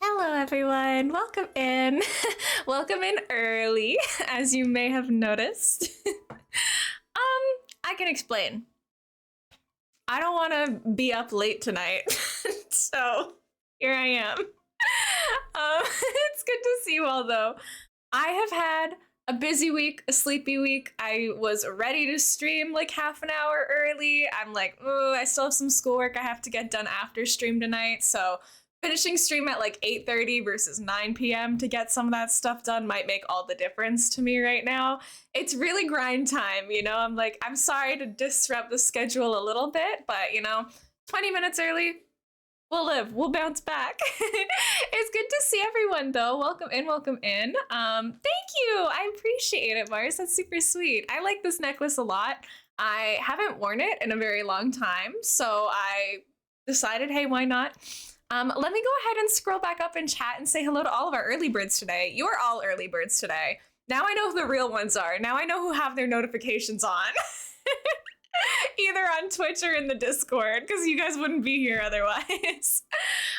Hello, everyone. Welcome in. Welcome in early, as you may have noticed. I can explain. I don't want to be up late tonight, so here I am. It's good to see you all, though. I have had a busy week, a sleepy week. I was ready to stream like half an hour early. I'm like, oh, I still have some schoolwork I have to get done after stream tonight, so finishing stream at like 8:30 versus 9 p.m. to get some of that stuff done might make all the difference to me right now. It's really grind time, you know? I'm like, I'm sorry to disrupt the schedule a little bit, but 20 minutes early, we'll live. We'll bounce back. It's good to see everyone, though. Welcome in, welcome in. Thank you. I appreciate it, Mars. That's super sweet. I like this necklace a lot. I haven't worn it in a very long time, so I decided, hey, why not? Let me go ahead and scroll back up in chat and say hello to all of our early birds today. You are all early birds today. Now I know who the real ones are. Now I know who have their notifications on. Either on Twitch or in the Discord, because you guys wouldn't be here otherwise.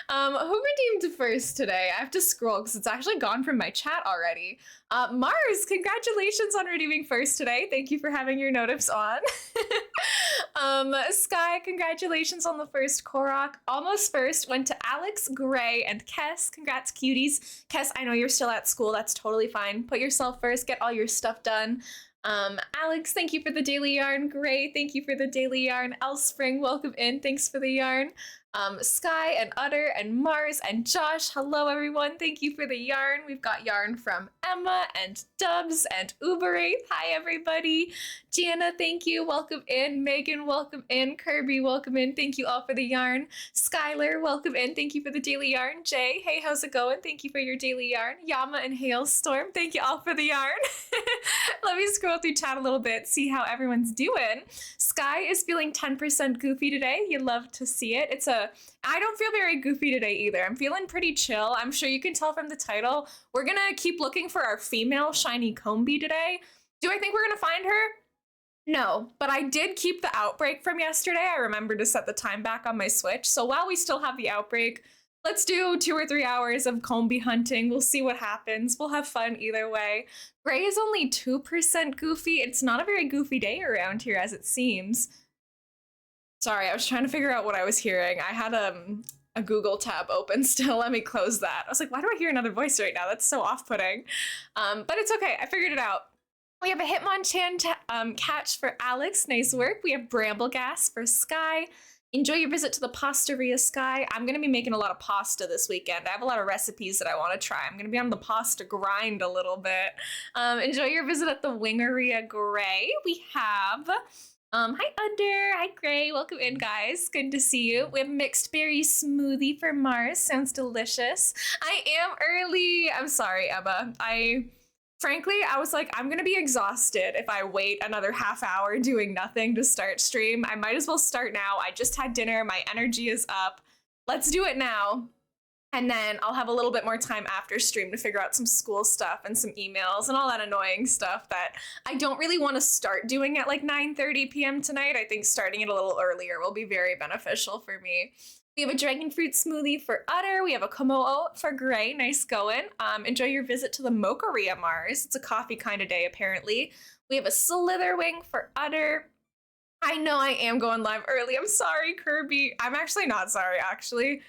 Who redeemed first today? I have to scroll because it's actually gone from my chat already. Mars, congratulations on redeeming first today. Thank you for having your notifs on. Sky, congratulations on the first Korok. Almost first went to Alex, Gray, and Kess. Congrats, cuties. Kess, I know you're still at school. That's totally fine. Put yourself first. Get all your stuff done. Alex, thank you for the daily yarn. Gray, thank you for the daily yarn. Elspring, welcome in. Thanks for the yarn. Sky and Utter and Mars and Josh, hello everyone. Thank you for the yarn. We've got yarn from Emma and Dubs and Uberate. Hi everybody. Gianna, thank you. Welcome in. Megan, welcome in. Kirby, welcome in. Thank you all for the yarn. Skylar, welcome in. Thank you for the daily yarn. Jay, hey, how's it going? Thank you for your daily yarn. Yama and Hailstorm, thank you all for the yarn. Let me scroll through chat a little bit, see how everyone's doing. Sky is feeling 10% goofy today. You love to see it. I don't feel very goofy today either. I'm feeling pretty chill. I'm sure you can tell from the title. We're gonna keep looking for our female shiny Combee today. Do I think we're gonna find her? No, but I did keep the outbreak from yesterday. I remembered to set the time back on my Switch. So while we still have the outbreak, let's do 2 or 3 hours of Combee hunting. We'll see what happens. We'll have fun either way. Gray is only 2% goofy. It's not a very goofy day around here as it seems. Sorry, I was trying to figure out what I was hearing. I had a Google tab open still. Let me close that. I was like, why do I hear another voice right now? That's so off-putting. But it's okay. I figured it out. We have a Hitmonchan catch for Alex. Nice work. We have Bramblegas for Sky. Enjoy your visit to the Pastaria, Sky. I'm going to be making a lot of pasta this weekend. I have a lot of recipes that I want to try. I'm going to be on the pasta grind a little bit. Enjoy your visit at the Wingeria, Gray. We have... hi Under, hi Gray, welcome in guys, good to see you. We have mixed berry smoothie for Mars, sounds delicious. I am early, I'm sorry Emma. Frankly, I was like, I'm gonna be exhausted if I wait another half hour doing nothing to start stream. I might as well start now. I just had dinner, my energy is up. Let's do it now. And then I'll have a little bit more time after stream to figure out some school stuff and some emails and all that annoying stuff that I don't really want to start doing at like 9:30 p.m. tonight. I think starting it a little earlier will be very beneficial for me. We have a dragon fruit smoothie for Utter. We have a Komo'o for Gray. Nice going. Enjoy your visit to the Mocharia, Mars. It's a coffee kind of day, apparently. We have a Slitherwing for Utter. I know I am going live early. I'm sorry, Kirby. I'm actually not sorry, actually.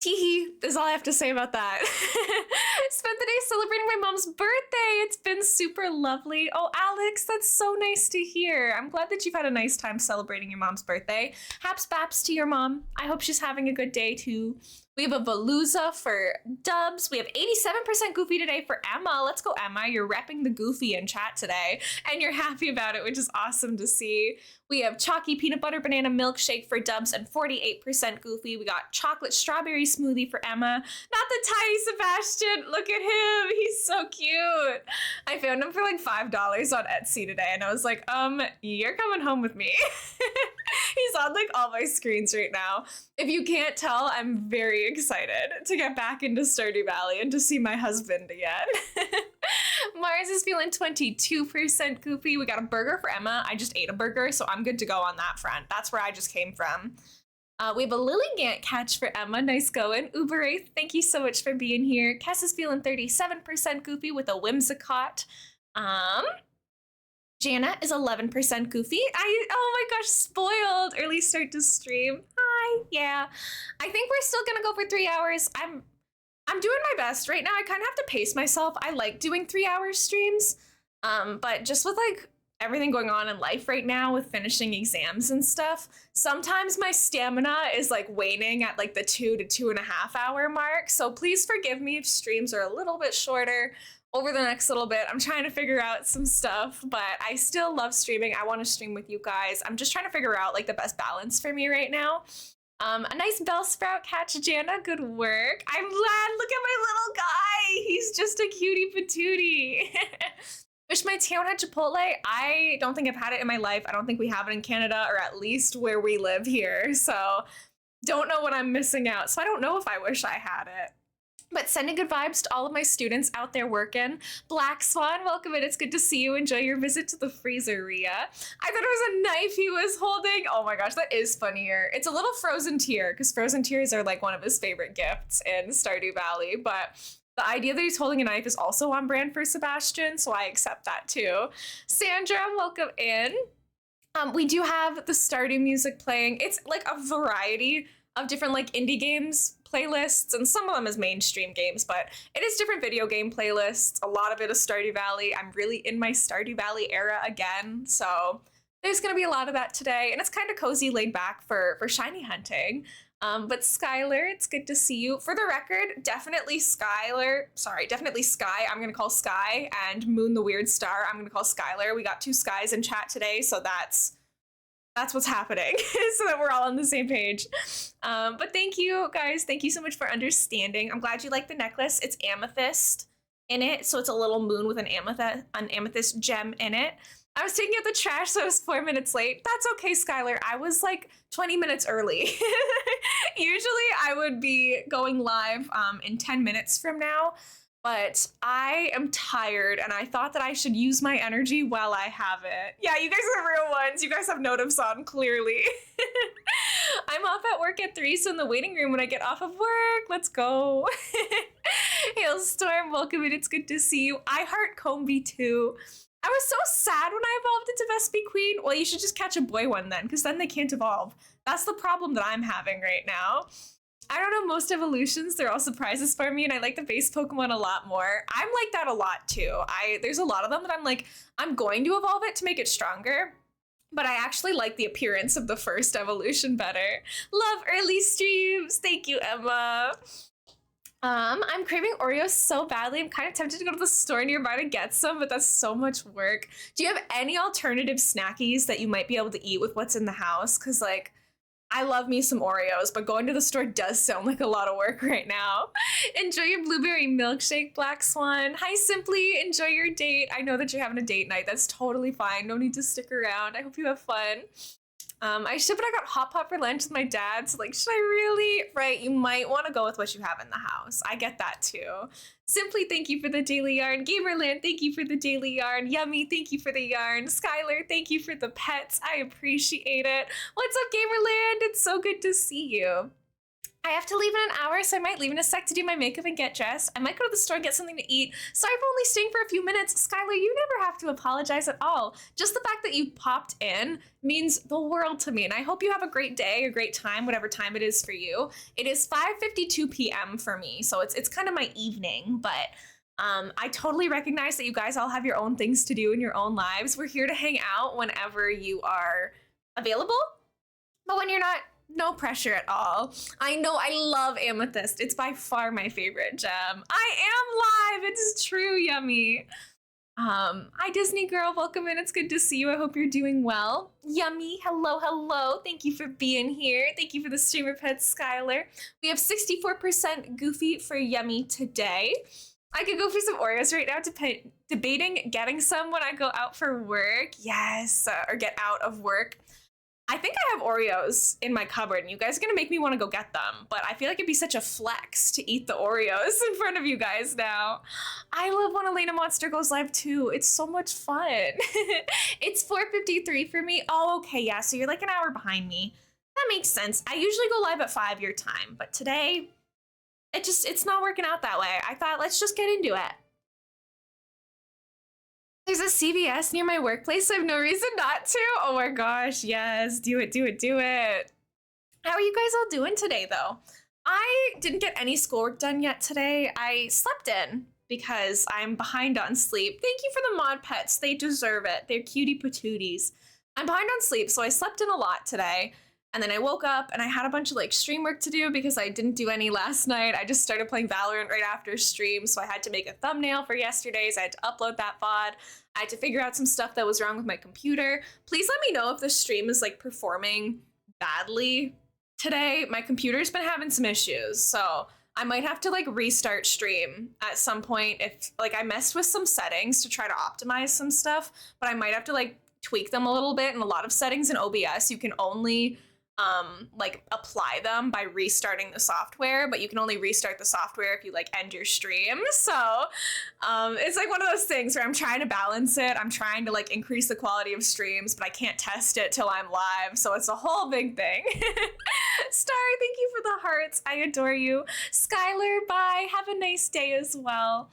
Teehee, is all I have to say about that. Spent the day celebrating my mom's birthday. It's been super lovely. Oh, Alex, that's so nice to hear. I'm glad that you've had a nice time celebrating your mom's birthday. Haps baps to your mom. I hope she's having a good day too. We have a Veluza for Dubs. We have 87% Goofy today for Emma. Let's go, Emma. You're repping the Goofy in chat today, and you're happy about it, which is awesome to see. We have Chalky Peanut Butter Banana Milkshake for Dubs and 48% Goofy. We got Chocolate Strawberry Smoothie for Emma. Not the tiny Sebastian. Look at him. He's so cute. I found him for like $5 on Etsy today, and I was like, you're coming home with me. He's on like all my screens right now. If you can't tell, I'm very excited to get back into Stardew Valley and to see my husband again. Mars is feeling 22% goofy. We got a burger for Emma. I just ate a burger, so I'm good to go on that front. That's where I just came from. We have a Lillygant catch for Emma. Nice going. Uber Wraith, thank you so much for being here. Kess is feeling 37% goofy with a Whimsicott. Jana is 11% goofy. Oh my gosh, spoiled. Early start to stream. Hi, yeah. I think we're still gonna go for 3 hours. I'm doing my best right now. I kind of have to pace myself. I like doing 3-hour streams, but just with like everything going on in life right now with finishing exams and stuff, sometimes my stamina is like waning at like the 2 to 2.5 hour mark. So please forgive me if streams are a little bit shorter over the next little bit. I'm trying to figure out some stuff, but I still love streaming. I want to stream with you guys. I'm just trying to figure out like the best balance for me right now. A nice Bellsprout catch, Jana. Good work. I'm glad. Look at my little guy. He's just a cutie patootie. Wish my town had Chipotle. I don't think I've had it in my life. I don't think we have it in Canada, or at least where we live here. So don't know what I'm missing out. So I don't know if I wish I had it. But sending good vibes to all of my students out there working. Black Swan, welcome in. It's good to see you. Enjoy your visit to the freezeria. I thought it was a knife he was holding. Oh my gosh, that is funnier. It's a little frozen tear, because frozen tears are like one of his favorite gifts in Stardew Valley. But the idea that he's holding a knife is also on brand for Sebastian, so I accept that too. Sandra, welcome in. We do have the Stardew music playing. It's like a variety of different like indie games playlists, and some of them is mainstream games, but it is different video game playlists. A lot of it is Stardew Valley. I'm really in my Stardew Valley era again, so there's gonna be a lot of that today, and it's kind of cozy, laid back for shiny hunting. But Skylar, it's good to see you. For the record, definitely Skylar. Sorry, definitely Sky. I'm gonna call Sky, and Moon the Weird Star, I'm gonna call Skylar. We got 2 Skies in chat today, so that's what's happening, so that we're all on the same page. But thank you guys. Thank you so much for understanding. I'm glad you like the necklace. It's amethyst in it, so it's a little moon with an amethyst gem in it. I was taking out the trash, so I was 4 minutes late. That's okay, Skylar. I was like 20 minutes early. Usually I would be going live in 10 minutes from now, but I am tired, and I thought that I should use my energy while I have it. Yeah, you guys are the real ones. You guys have notives on, clearly. I'm off at work at 3, so in the waiting room when I get off of work. Let's go. Hailstorm, welcome in. It's good to see you. I heart Combee too. I was so sad when I evolved into Vespiquen. Well, you should just catch a boy one then, because then they can't evolve. That's the problem that I'm having right now. I don't know, most evolutions, they're all surprises for me, and I like the base Pokemon a lot more. I'm like that a lot too. There's a lot of them that I'm like, I'm going to evolve it to make it stronger, but I actually like the appearance of the first evolution better. Love early streams. Thank you, Emma. I'm craving Oreos so badly. I'm kind of tempted to go to the store nearby to get some, but that's so much work. Do you have any alternative snackies that you might be able to eat with what's in the house? Because like, I love me some Oreos, but going to the store does sound like a lot of work right now. Enjoy your blueberry milkshake, Black Swan. Hi, Simply. Enjoy your date. I know that you're having a date night. That's totally fine. No need to stick around. I hope you have fun. I should, but I got hot pot for lunch with my dad, so like, should I really? Right, you might want to go with what you have in the house. I get that too. Simply, thank you for the daily yarn. Gamerland, thank you for the daily yarn. Yummy, thank you for the yarn. Skylar, thank you for the pets. I appreciate it. What's up, Gamerland? It's so good to see you. I have to leave in an hour, so I might leave in a sec to do my makeup and get dressed. I might go to the store and get something to eat. Sorry for only staying for a few minutes. Skylar, you never have to apologize at all. Just the fact that you popped in means the world to me, and I hope you have a great day, a great time, whatever time it is for you. It is 5:52 p.m. for me, so it's kind of my evening, but I totally recognize that you guys all have your own things to do in your own lives. We're here to hang out whenever you are available, but when you're not, no pressure at all. I know I love Amethyst. It's by far my favorite gem. I am live. It's true, Yummy. Hi, Disney girl. Welcome in. It's good to see you. I hope you're doing well. Yummy. Hello, hello. Thank you for being here. Thank you for the streamer pets, Skylar. We have 64% Goofy for Yummy today. I could go for some Oreos right now, debating getting some when I go out for work. Yes, or get out of work. I think I have Oreos in my cupboard, and you guys are gonna make me want to go get them, but I feel like it'd be such a flex to eat the Oreos in front of you guys now. I love when elainamonster goes live too. It's so much fun. It's 4:53 for me. Oh, okay, yeah, so you're like an hour behind me. That makes sense. I usually go live at 5 your time, but today it's not working out that way. I thought let's just get into it. There's a CVS near my workplace, so I have no reason not to. Oh my gosh, yes, do it, do it, do it. How are you guys all doing today though? I didn't get any schoolwork done yet today. I slept in because I'm behind on sleep. Thank you for the mod pets. They deserve it. They're cutie patooties. I'm behind on sleep, so I slept in a lot today. And then I woke up and I had a bunch of like stream work to do because I didn't do any last night. I just started playing Valorant right after stream, so I had to make a thumbnail for yesterday's. I had to upload that VOD. I had to figure out some stuff that was wrong with my computer. Please let me know if the stream is like performing badly today. My computer's been having some issues, so I might have to like restart stream at some point if like I messed with some settings to try to optimize some stuff, but I might have to like tweak them a little bit. And a lot of settings in OBS, you can only like apply them by restarting the software, but you can only restart the software if you like end your stream. So it's like one of those things where I'm trying to balance it. I'm trying to like increase the quality of streams, but I can't test it till I'm live. So it's a whole big thing. Star, thank you for the hearts. I adore you. Skylar, bye. Have a nice day as well.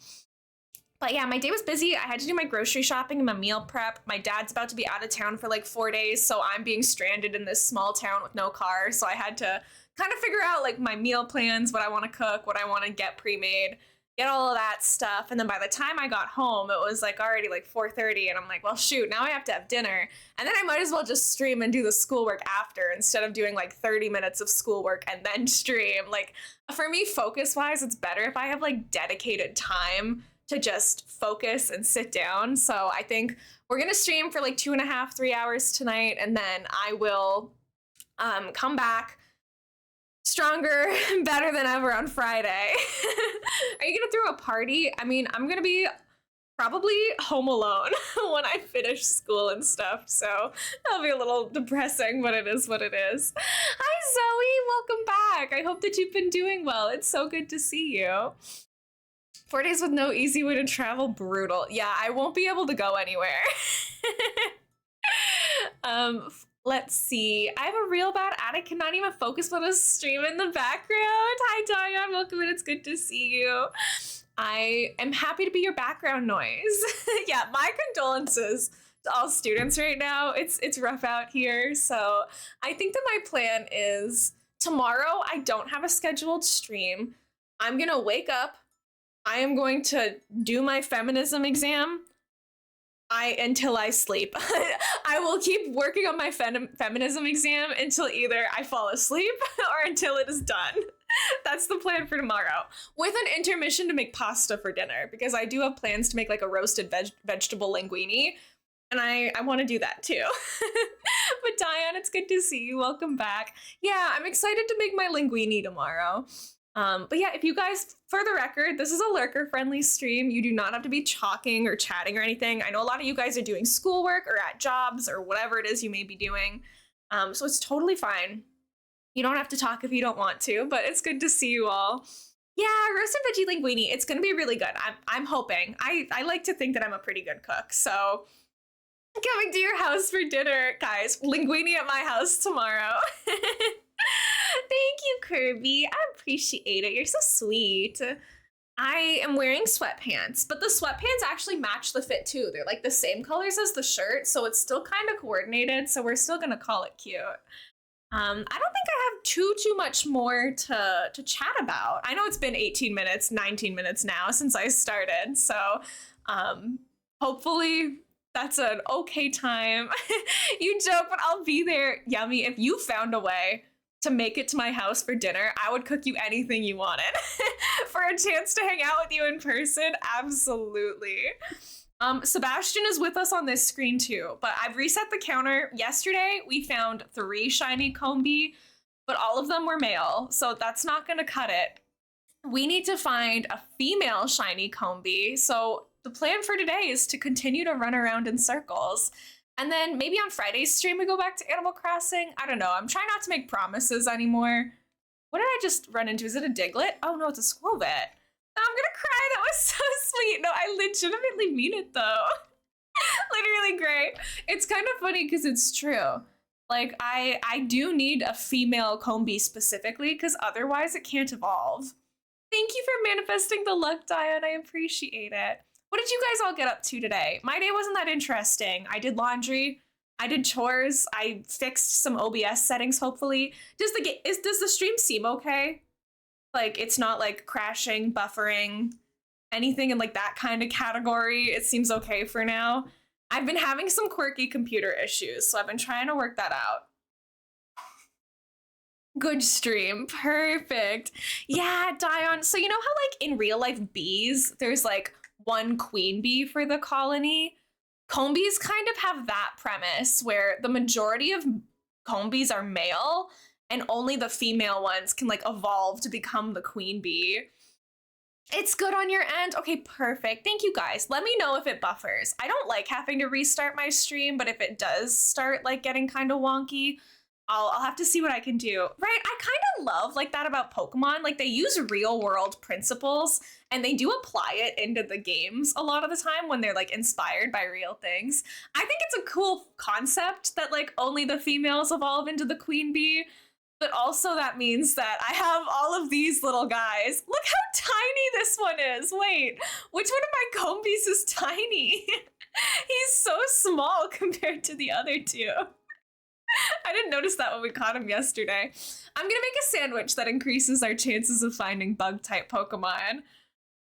But yeah, my day was busy. I had to do my grocery shopping and my meal prep. My dad's about to be out of town for like 4 days, so I'm being stranded in this small town with no car. So I had to kind of figure out like my meal plans, what I want to cook, what I want to get pre-made, get all of that stuff. And then by the time I got home, it was like already like 4:30, and I'm like, well, shoot, now I have to have dinner. And then I might as well just stream and do the schoolwork after instead of doing like 30 minutes of schoolwork and then stream. Like for me, focus-wise, it's better if I have like dedicated time to just focus and sit down. So I think we're gonna stream for like 2.5, 3 hours tonight, and then I will come back stronger and better than ever on Friday. Are you gonna throw a party? I mean, I'm gonna be probably home alone when I finish school and stuff, so that'll be a little depressing, but it is what it is. Hi Zoe, welcome back. I hope that you've been doing well. It's so good to see you. 4 days with no easy way to travel, brutal. Yeah, I won't be able to go anywhere. Let's see. I have a real bad ad. I cannot even focus on a stream in the background. Hi, Diane. Welcome and it's good to see you. I am happy to be your background noise. Yeah, my condolences to all students right now. It's rough out here. So I think that my plan is tomorrow I don't have a scheduled stream. I'm going to wake up. I am going to do my feminism exam until I sleep. I will keep working on my feminism exam until either I fall asleep or until it is done. That's the plan for tomorrow, with an intermission to make pasta for dinner, because I do have plans to make like a roasted vegetable linguine, and I want to do that too. But Diane, it's good to see you. Welcome back. Yeah, I'm excited to make my linguine tomorrow. But yeah, if you guys, for the record, this is a lurker-friendly stream. You do not have to be talking or chatting or anything. I know a lot of you guys are doing schoolwork or at jobs or whatever it is you may be doing. So it's totally fine. You don't have to talk if you don't want to, but it's good to see you all. Yeah, roasted veggie linguine. It's going to be really good. I'm hoping. I like to think that I'm a pretty good cook. So coming to your house for dinner, guys. Linguine at my house tomorrow. Thank you, Kirby. I appreciate it. You're so sweet. I am wearing sweatpants, but the sweatpants actually match the fit too. They're like the same colors as the shirt, so it's still kind of coordinated, so we're still gonna call it cute. I don't think I have too much more to chat about. I know it's been 18 minutes, 19 minutes now since I started, so hopefully that's an okay time. You joke, but I'll be there. Yummy. If you found a way to make it to my house for dinner, I would cook you anything you wanted. For a chance to hang out with you in person, absolutely. Sebastian is with us on this screen too, but I've reset the counter. Yesterday, we found 3 shiny Combee, but all of them were male, so that's not gonna cut it. We need to find a female shiny Combee, so the plan for today is to continue to run around in circles. And then maybe on Friday's stream, we go back to Animal Crossing. I don't know. I'm trying not to make promises anymore. What did I just run into? Is it a Diglett? Oh no, it's a Squirrel Vet. I'm gonna cry. That was so sweet. No, I legitimately mean it though. Literally great. It's kind of funny because it's true. Like I do need a female Combee specifically because otherwise it can't evolve. Thank you for manifesting the luck, Diane. I appreciate it. What did you guys all get up to today? My day wasn't that interesting. I did laundry. I did chores. I fixed some OBS settings. Hopefully, does the stream seem okay? Like it's not like crashing, buffering, anything in like that kind of category. It seems okay for now. I've been having some quirky computer issues, so I've been trying to work that out. Good stream. Perfect. Yeah, Dion. So you know how like in real life bees, there's like one queen bee for the colony? Combees kind of have that premise where the majority of combees are male and only the female ones can like evolve to become the queen bee. It's good on your end? Okay, perfect. Thank you guys. Let me know if it buffers. I don't like having to restart my stream, but if it does start like getting kind of wonky, I'll have to see what I can do. Right? I kind of love like that about Pokemon. Like they use real world principles and they do apply it into the games a lot of the time when they're like inspired by real things. I think it's a cool concept that like only the females evolve into the queen bee. But also that means that I have all of these little guys. Look how tiny this one is. Wait, which one of my Combees is tiny? He's so small compared to the other two. I didn't notice that when we caught him yesterday. I'm gonna make a sandwich that increases our chances of finding bug-type Pokemon.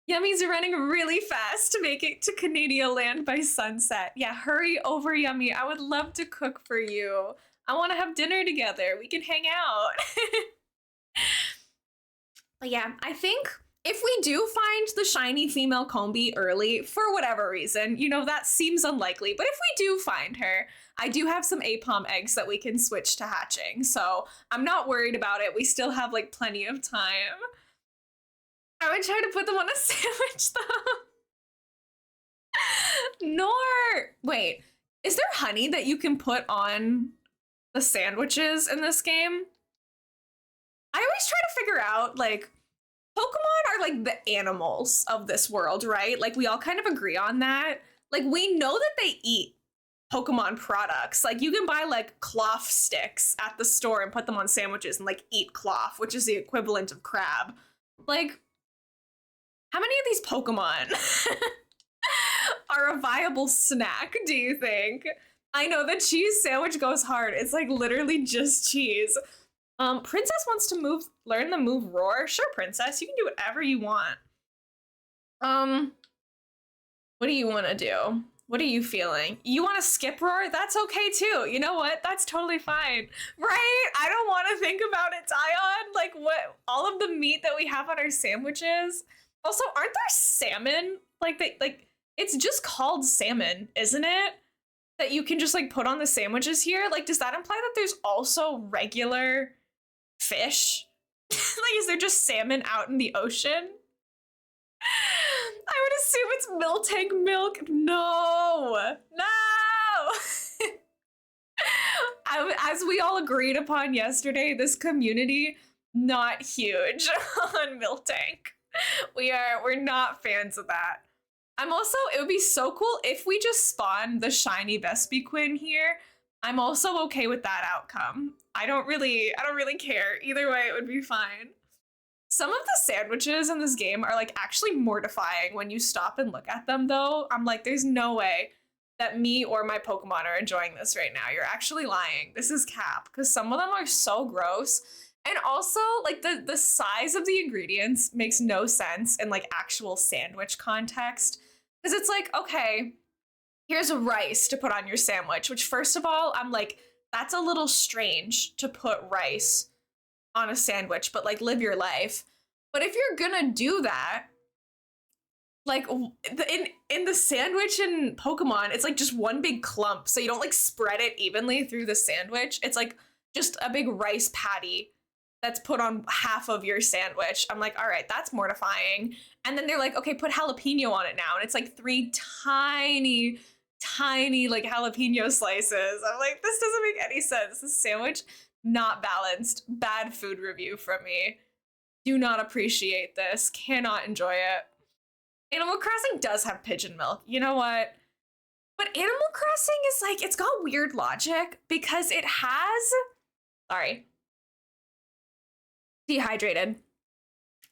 Yummy's running really fast to make it to Canada land by sunset. Yeah, hurry over, Yummy. I would love to cook for you. I want to have dinner together. We can hang out. But yeah, I think if we do find the shiny female Combee early, for whatever reason, you know, that seems unlikely. But if we do find her, I do have some Apom eggs that we can switch to hatching. So I'm not worried about it. We still have like plenty of time. I would try to put them on a sandwich though. Nor, wait, is there honey that you can put on the sandwiches in this game? I always try to figure out, like, Pokemon are like the animals of this world, right? Like, we all kind of agree on that. Like, we know that they eat Pokemon products. Like, you can buy, like, cloth sticks at the store and put them on sandwiches and, like, eat cloth, which is the equivalent of crab. Like, how many of these Pokemon are a viable snack, do you think? I know the cheese sandwich goes hard. It's like literally just cheese. Princess wants to learn the move Roar. Sure, Princess, you can do whatever you want. What do you want to do? What are you feeling? You want to skip Roar? That's okay too. You know what? That's totally fine. Right? I don't want to think about it, Dion. Like what, all of the meat that we have on our sandwiches. Also, aren't there salmon? Like it's just called salmon, isn't it? That you can just like put on the sandwiches here? Like, does that imply that there's also regular fish? Like, is there just salmon out in the ocean? I would assume it's Miltank milk. No, no. As we all agreed upon yesterday, this community not huge on Miltank. We're not fans of that. I'm also, it would be so cool if we just spawn the shiny Vespiquen here. I'm also okay with that outcome. I don't really care. Either way, it would be fine. Some of the sandwiches in this game are like actually mortifying when you stop and look at them though. I'm like, there's no way that me or my Pokemon are enjoying this right now. You're actually lying. This is cap, because some of them are so gross. And also, like, the size of the ingredients makes no sense in like actual sandwich context. Because it's like, okay, here's rice to put on your sandwich, which first of all, I'm like, that's a little strange to put rice on a sandwich, but like live your life. But if you're gonna do that, like in the sandwich in Pokemon, it's like just one big clump. So you don't like spread it evenly through the sandwich. It's like just a big rice patty that's put on half of your sandwich. I'm like, all right, that's mortifying. And then they're like, okay, put jalapeno on it now. And it's like 3 tiny like jalapeno slices. I'm like, this doesn't make any sense. This sandwich, not balanced. Bad food review from me. Do not appreciate this. Cannot enjoy it. Animal Crossing does have pigeon milk. You know what? But Animal Crossing is like, it's got weird logic because it has, sorry, dehydrated.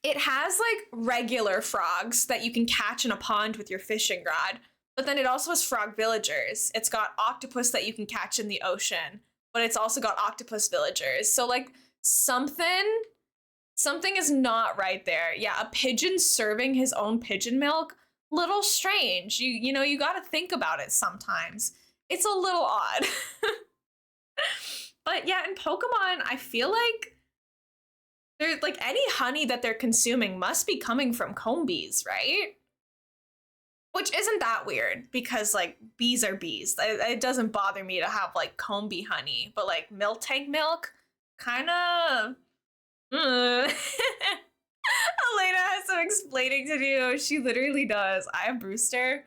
It has like regular frogs that you can catch in a pond with your fishing rod, but then it also has frog villagers. It's got octopus that you can catch in the ocean, but it's also got octopus villagers. So like something is not right there. Yeah, a pigeon serving his own pigeon milk, little strange. You know, you got to think about it sometimes. It's a little odd. But yeah, in Pokemon, I feel like there's like any honey that they're consuming must be coming from Combees, right? Which isn't that weird because like bees are bees. It doesn't bother me to have like Combee honey, but like milk tank milk, kind of. Elena has some explaining to do. She literally does. I have Brewster.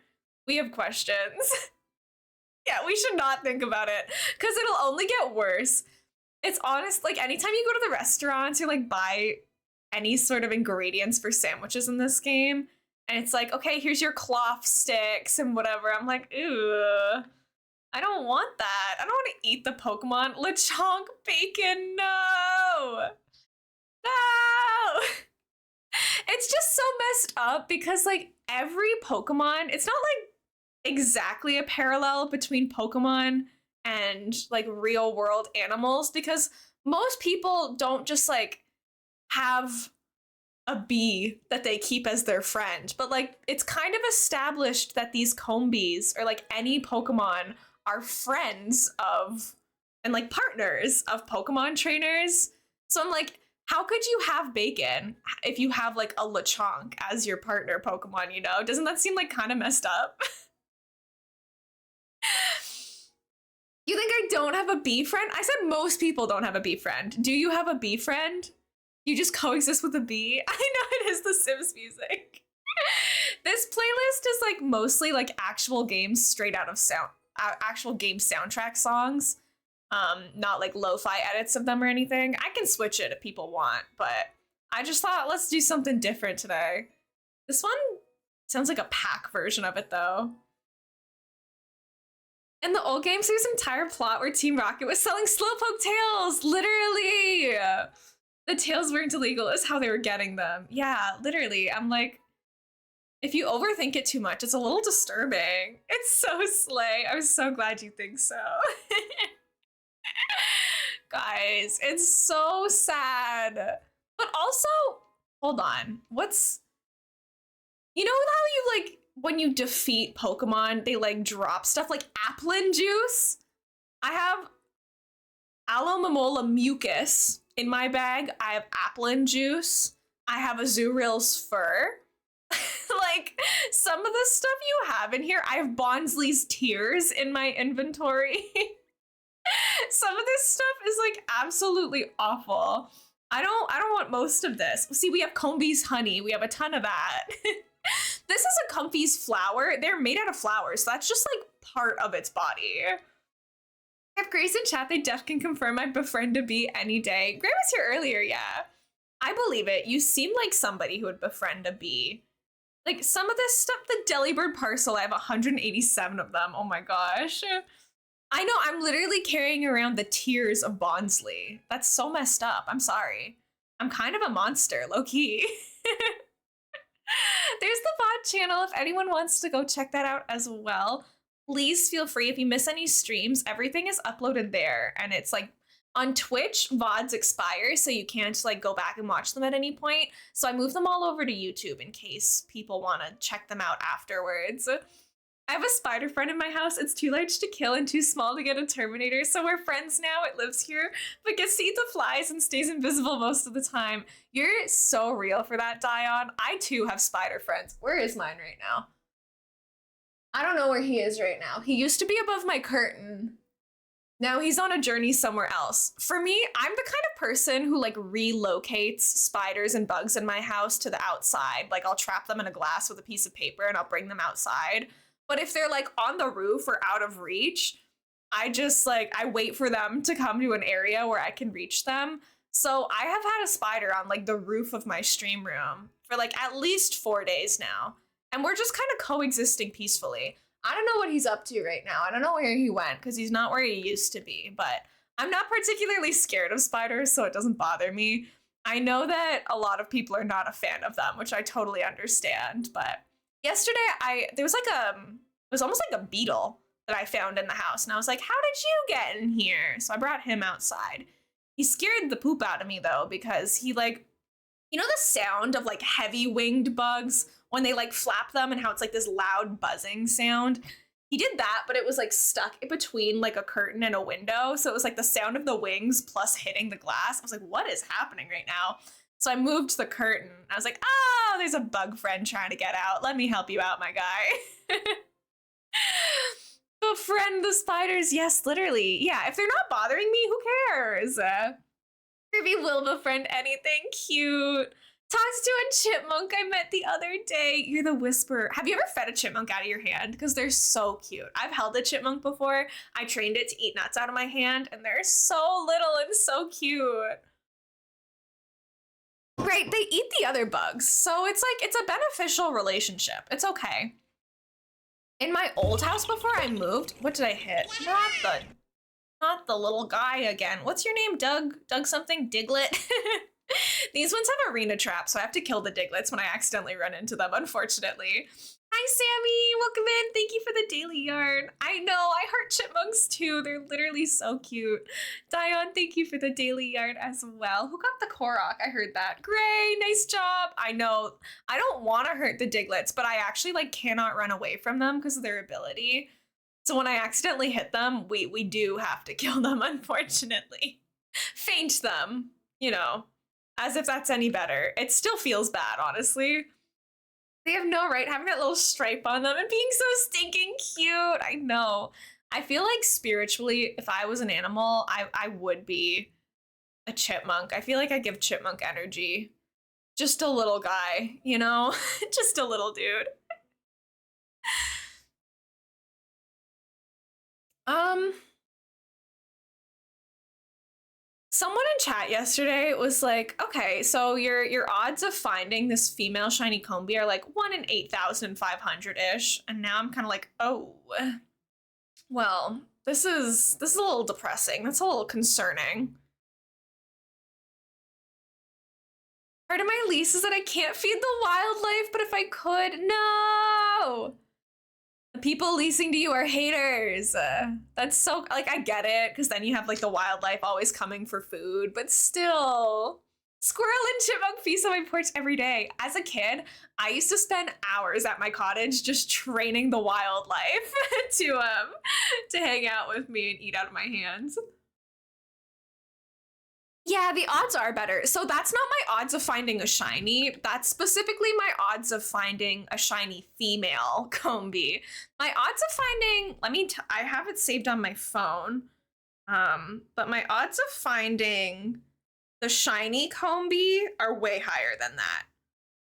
We have questions. Yeah, we should not think about it because it'll only get worse. It's honest, like anytime you go to the restaurants or like buy any sort of ingredients for sandwiches in this game, and it's like, okay, here's your cloth sticks and whatever. I'm like, ooh, I don't want that. I don't want to eat the Pokemon. Lechonk bacon, no! No! It's just so messed up because like every Pokemon, it's not like exactly a parallel between Pokemon and like real world animals because most people don't just like have a bee that they keep as their friend, but like it's kind of established that these Combees or like any Pokemon are friends of and like partners of Pokemon trainers. So I'm like, how could you have bacon if you have like a Lechonk as your partner Pokemon, you know? Doesn't that seem like kind of messed up? You think I don't have a bee friend? I said most people don't have a bee friend. Do you have a bee friend? You just coexist with a bee? I know it is the Sims music. This playlist is like mostly like actual games straight out of actual game soundtrack songs. Not like lo-fi edits of them or anything. I can switch it if people want, but I just thought let's do something different today. This one sounds like a pack version of it though. In the old games, there's an entire plot where Team Rocket was selling Slowpoke tails. Literally. The tails weren't illegal is how they were getting them. Yeah, literally. I'm like, if you overthink it too much, it's a little disturbing. It's so slay. I'm so glad you think so. Guys, it's so sad. But also, hold on. You know how you like, when you defeat Pokemon, they like drop stuff like Applin juice? I have Alomomola mucus in my bag. I have Applin juice. I have Azuril's fur. Like, some of the stuff you have in here, I have Bonsly's tears in my inventory. Some of this stuff is like absolutely awful. I don't want most of this. See, we have Combee's honey. We have a ton of that. This is a Comfy's flower. They're made out of flowers, so that's just like part of its body. I have Grace in chat. They def can confirm I'd befriend a bee any day. Gray was here earlier, yeah. I believe it. You seem like somebody who would befriend a bee. Like some of this stuff, the Delibird parcel, I have 187 of them. Oh my gosh. I know, I'm literally carrying around the tears of Bonsly. That's so messed up. I'm sorry. I'm kind of a monster, low-key. There's the VOD channel if anyone wants to go check that out as well. Please feel free. If you miss any streams, everything is uploaded there. And it's like on Twitch, VODs expire, so you can't like go back and watch them at any point. So I moved them all over to YouTube in case people want to check them out afterwards. I have a spider friend in my house. It's too large to kill and too small to get a Terminator, so we're friends now. It lives here, but gets to eat the flies and stays invisible most of the time. You're so real for that, Dion. I too have spider friends. Where is mine right now? I don't know where he is right now. He used to be above my curtain. Now he's on a journey somewhere else. For me, I'm the kind of person who like relocates spiders and bugs in my house to the outside. Like I'll trap them in a glass with a piece of paper and I'll bring them outside. But if they're like on the roof or out of reach, I just like, I wait for them to come to an area where I can reach them. So I have had a spider on like the roof of my stream room for like at least 4 days now. And we're just kind of coexisting peacefully. I don't know what he's up to right now. I don't know where he went because he's not where he used to be, but I'm not particularly scared of spiders, so it doesn't bother me. I know that a lot of people are not a fan of them, which I totally understand, but yesterday there was like it was almost like a beetle that I found in the house, and I was like, how did you get in here? So I brought him outside. He scared the poop out of me though, because he like, you know the sound of like heavy winged bugs when they like flap them and how it's like this loud buzzing sound? He did that, but it was like stuck in between like a curtain and a window. So it was like the sound of the wings plus hitting the glass. I was like, what is happening right now? So I moved the curtain. I was like, oh, there's a bug friend trying to get out. Let me help you out, my guy. Befriend the spiders. Yes, literally. Yeah, if they're not bothering me, who cares? Ruby will befriend anything cute. Talks to a chipmunk I met the other day. You're the whisperer. Have you ever fed a chipmunk out of your hand? Because they're so cute. I've held a chipmunk before. I trained it to eat nuts out of my hand, and they're so little and so cute. Right, they eat the other bugs. So it's like, it's a beneficial relationship. It's okay. In my old house before I moved, what did I hit? Not the little guy again. What's your name? Doug something? Diglet? These ones have arena traps, so I have to kill the Diglets when I accidentally run into them, unfortunately. Hi, Sammy. Welcome in. Thank you for the daily yarn. I know. I heart chipmunks, too. They're literally so cute. Dion, thank you for the daily yarn as well. Who got the Korok? I heard that. Gray, nice job. I know. I don't want to hurt the Diglets, but I actually like cannot run away from them because of their ability. So when I accidentally hit them, we do have to kill them, unfortunately. Faint them, you know, as if that's any better. It still feels bad, honestly. They have no right having that little stripe on them and being so stinking cute. I know. I feel like spiritually, if I was an animal, I would be a chipmunk. I feel like I give chipmunk energy. Just a little guy, you know? Just a little dude. Someone in chat yesterday was like, okay, so your odds of finding this female shiny Combee are like 1 in 8,500-ish. And now I'm kind of like, oh, well, this is a little depressing. That's a little concerning. Part of my lease is that I can't feed the wildlife, but if I could, no. The people leasing to you are haters. That's so, like, I get it, because then you have, like, the wildlife always coming for food, but still. Squirrel and chipmunk feast on my porch every day. As a kid, I used to spend hours at my cottage just training the wildlife to hang out with me and eat out of my hands. Yeah, the odds are better. So that's not my odds of finding a shiny. That's specifically my odds of finding a shiny female Combee. My odds of finding, I have it saved on my phone. But my odds of finding the shiny Combee are way higher than that.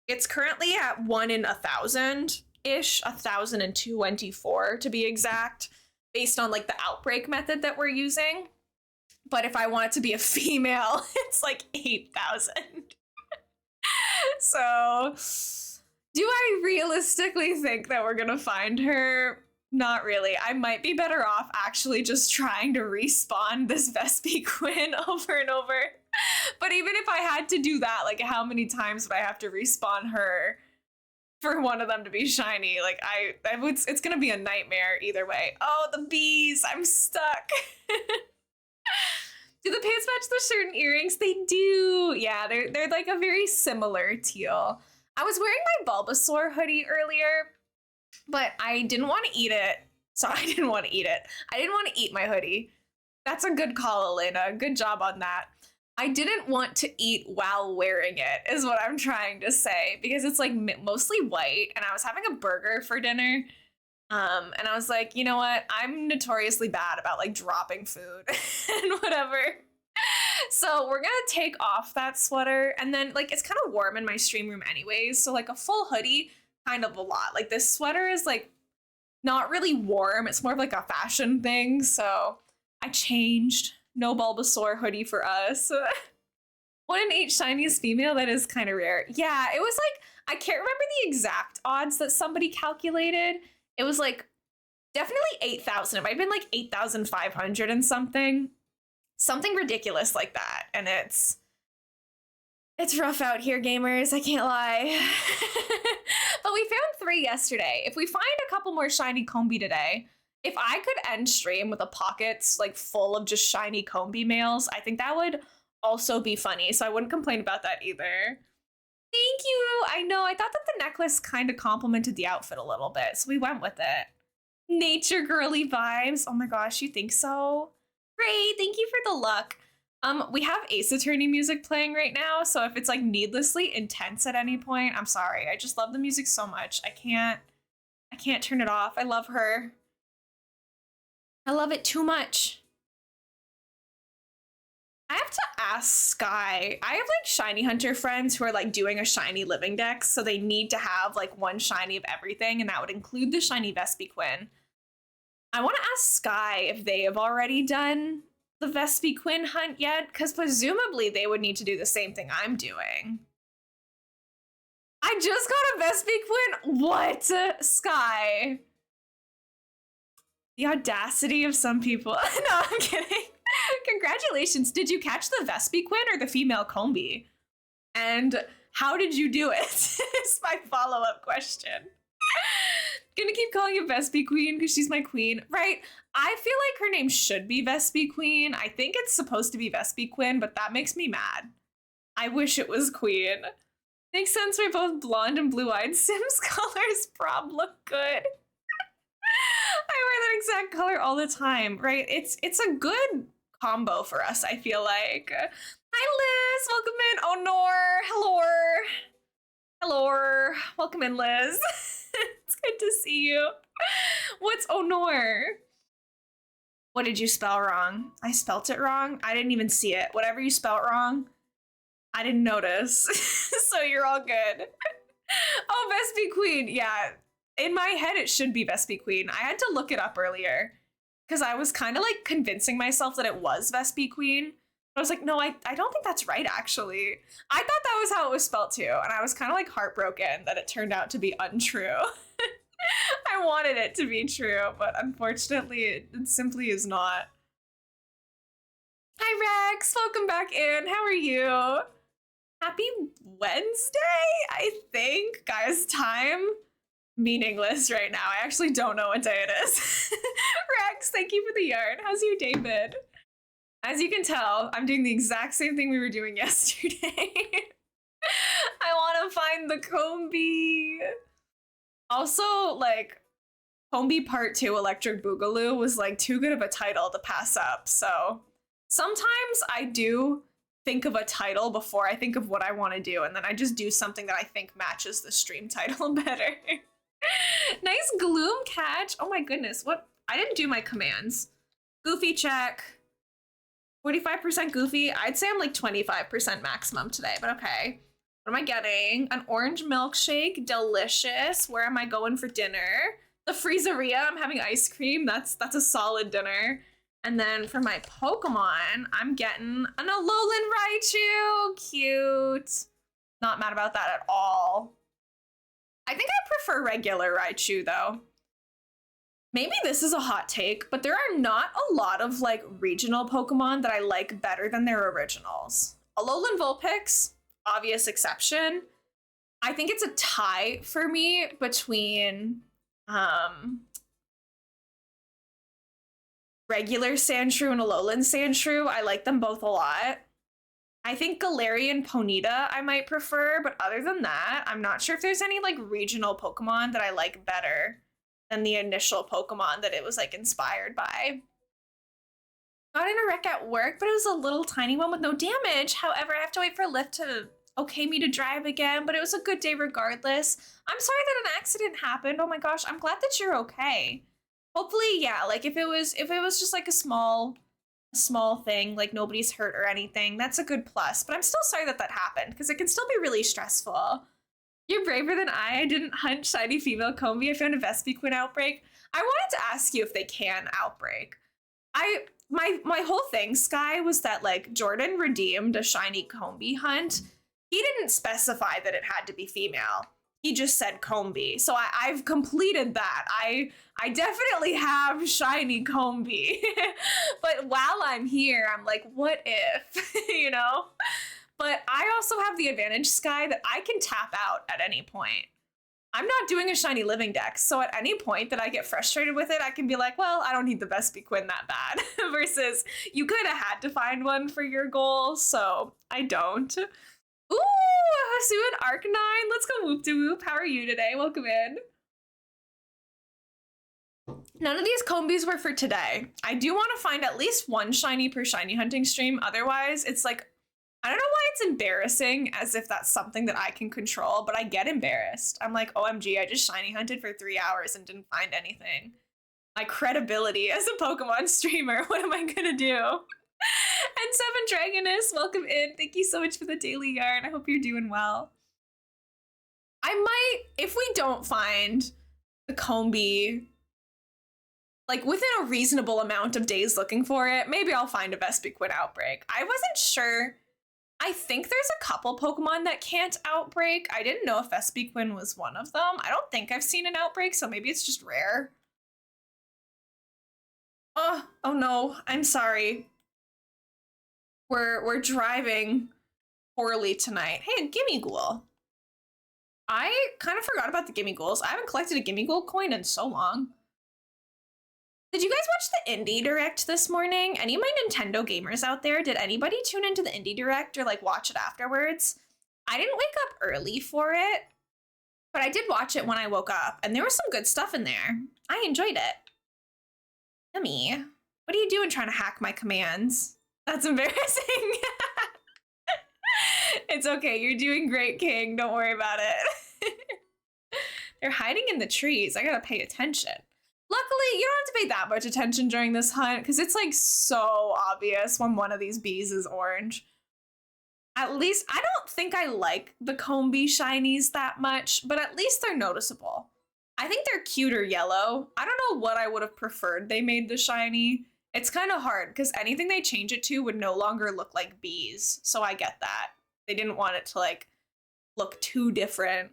It's currently at 1 in 1,000-ish, 1,024 to be exact, based on like the outbreak method that we're using. But if I want it to be a female, it's like 8,000. So, do I realistically think that we're gonna find her? Not really. I might be better off actually just trying to respawn this Vespiquen over and over. But even if I had to do that, like how many times would I have to respawn her for one of them to be shiny? Like it's gonna be a nightmare either way. Oh, the bees! I'm stuck. Do the pants match the shirt and earrings? They do. Yeah, they're like a very similar teal. I was wearing my Bulbasaur hoodie earlier, but I didn't want to eat it. So I didn't want to eat it. I didn't want to eat my hoodie. That's a good call, Elena. Good job on that. I didn't want to eat while wearing it, is what I'm trying to say, because it's like mostly white, and I was having a burger for dinner. And I was like, you know what? I'm notoriously bad about like dropping food and whatever. So we're gonna take off that sweater, and then like it's kind of warm in my stream room anyways. So like a full hoodie, kind of a lot. Like this sweater is like not really warm. It's more of like a fashion thing. So I changed. No Bulbasaur hoodie for us. 1 in 8 shiniest female. That is kind of rare. Yeah, it was like, I can't remember the exact odds that somebody calculated. It was like definitely 8,000. It might have been like 8,500 and something. Something ridiculous like that. And it's rough out here, gamers. I can't lie. But we found 3 yesterday. If we find a couple more shiny Combee today, if I could end stream with a pockets like full of just shiny Combee males, I think that would also be funny. So I wouldn't complain about that either. Thank you. I know. I thought that the necklace kind of complemented the outfit a little bit, so we went with it. Nature girly vibes. Oh my gosh, you think so? Great. Thank you for the luck. We have Ace Attorney music playing right now, so if it's like needlessly intense at any point, I'm sorry. I just love the music so much. I can't turn it off. I love her. I love it too much. I have to ask Sky. I have like shiny hunter friends who are like doing a shiny living dex, so they need to have like one shiny of everything, and that would include the shiny Vespiquen. I want to ask Sky if they have already done the Vespiquen hunt yet, because presumably they would need to do the same thing I'm doing. I just got a Vespiquen? What? Sky? The audacity of some people. No, I'm kidding. Congratulations. Did you catch the Vespiquen or the female Combee? And how did you do it? Is my follow-up question. Gonna keep calling you Vespiquen because she's my queen, right? I feel like her name should be Vespiquen. I think it's supposed to be Vespiquen, but that makes me mad. I wish it was Queen. Makes sense, we're both blonde and blue-eyed. Sims colors prob look good. I wear that exact color all the time, right? It's a good combo for us, I feel like. Hi, Liz. Welcome in. Honor. Hello. Hello. Welcome in, Liz. It's good to see you. What's Honor? What did you spell wrong? I spelt it wrong? I didn't even see it. Whatever you spelt wrong, I didn't notice. So you're all good. Oh, Vespiquen. Yeah. In my head, it should be Vespiquen. I had to look it up earlier because I was kind of like convincing myself that it was Vespiquen. I was like, no, I don't think that's right, actually. I thought that was how it was spelled too, and I was kind of like heartbroken that it turned out to be untrue. I wanted it to be true, but unfortunately, it simply is not. Hi, Rex. Welcome back in. How are you? Happy Wednesday, I think. Guys, time meaningless right now. I actually don't know what day it is. Rex, thank you for the yarn. How's your day been? As you can tell, I'm doing the exact same thing we were doing yesterday. I want to find the Combee. Also, like, Combee Part 2 Electric Boogaloo was like too good of a title to pass up. So sometimes I do think of a title before I think of what I want to do, and then I just do something that I think matches the stream title better. Nice gloom catch. Oh my goodness, what? I didn't do my commands. Goofy check. 45% goofy. I'd say I'm like 25% maximum today, but okay. What am I getting? An orange milkshake. Delicious. Where am I going for dinner? The Freezeria. I'm having ice cream. That's a solid dinner. And then for my Pokemon, I'm getting an Alolan Raichu. Cute. Not mad about that at all. I think I prefer regular Raichu though. Maybe this is a hot take, but there are not a lot of like regional Pokemon that I like better than their originals. Alolan Vulpix, obvious exception. I think it's a tie for me between regular Sandshrew and Alolan Sandshrew. I like them both a lot. I think Galarian Ponyta I might prefer, but other than that, I'm not sure if there's any like regional Pokemon that I like better than the initial Pokemon that it was like inspired by. Got in a wreck at work, but it was a little tiny one with no damage. However, I have to wait for Lyft to okay me to drive again, but it was a good day regardless. I'm sorry that an accident happened. Oh my gosh, I'm glad that you're okay. Hopefully, yeah, like if it was just like a small thing, like nobody's hurt or anything, that's a good plus. But I'm still sorry that that happened because it can still be really stressful. You're braver than I didn't hunt shiny female Combee. I found a Vespiquen outbreak. I wanted to ask you if they can outbreak. My whole thing, Sky, was that like Jordan redeemed a shiny Combee hunt. He didn't specify that it had to be female. He just said Combee. So I've completed that. I definitely have shiny Combee. But while I'm here, I'm like, what if, you know? But I also have the advantage, Sky, that I can tap out at any point. I'm not doing a shiny living deck, so at any point that I get frustrated with it, I can be like, well, I don't need the Vespiquen that bad. Versus you kind of had to find one for your goal, so I don't. Ooh, Hasu and Arcanine. Let's go whoop de whoop. How are you today? Welcome in. None of these Combees were for today. I do want to find at least one shiny per shiny hunting stream. Otherwise, it's like, I don't know why it's embarrassing, as if that's something that I can control, but I get embarrassed. I'm like, OMG, I just shiny hunted for 3 hours and didn't find anything. My credibility as a Pokemon streamer, what am I gonna do? And Seven Dragoness, welcome in. Thank you so much for the daily yarn. I hope you're doing well. I might, if we don't find the Combee, like within a reasonable amount of days looking for it, maybe I'll find a Vespiquen outbreak. I wasn't sure. I think there's a couple Pokemon that can't outbreak. I didn't know if Vespiquen was one of them. I don't think I've seen an outbreak, so maybe it's just rare. Oh no, I'm sorry. We're driving poorly tonight. Hey, Gimme Ghoul. I kind of forgot about the Gimme Ghouls. I haven't collected a Gimme Ghoul coin in so long. Did you guys watch the Indie Direct this morning? Any of my Nintendo gamers out there, did anybody tune into the Indie Direct or like watch it afterwards? I didn't wake up early for it, but I did watch it when I woke up, and there was some good stuff in there. I enjoyed it. Yummy. What are you doing trying to hack my commands? That's embarrassing. It's okay. You're doing great, King. Don't worry about it. They're hiding in the trees. I gotta pay attention. Luckily, you don't have to pay that much attention during this hunt because it's like so obvious when one of these bees is orange. At least, I don't think I like the Combee shinies that much, but at least they're noticeable. I think they're cuter yellow. I don't know what I would have preferred they made the shiny. It's kind of hard because anything they change it to would no longer look like bees. So I get that. They didn't want it to like look too different.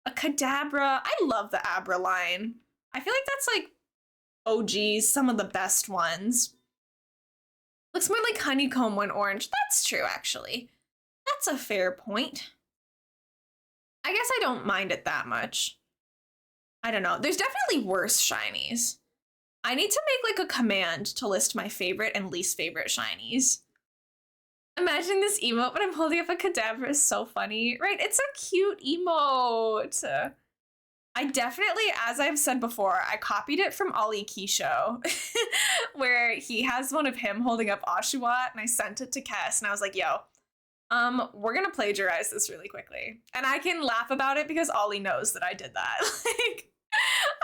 A Kadabra. I love the Abra line. I feel like that's like OGs, some of the best ones. Looks more like honeycomb when orange. That's true, actually. That's a fair point. I guess I don't mind it that much. I don't know. There's definitely worse shinies. I need to make like a command to list my favorite and least favorite shinies. Imagining this emote, but I'm holding up a Kadabra is so funny, right? It's a cute emote. I definitely, as I've said before, I copied it from Ollie Keyshow, where he has one of him holding up Oshawott, and I sent it to Kess, and I was like, yo, we're gonna plagiarize this really quickly. And I can laugh about it because Ollie knows that I did that. Like,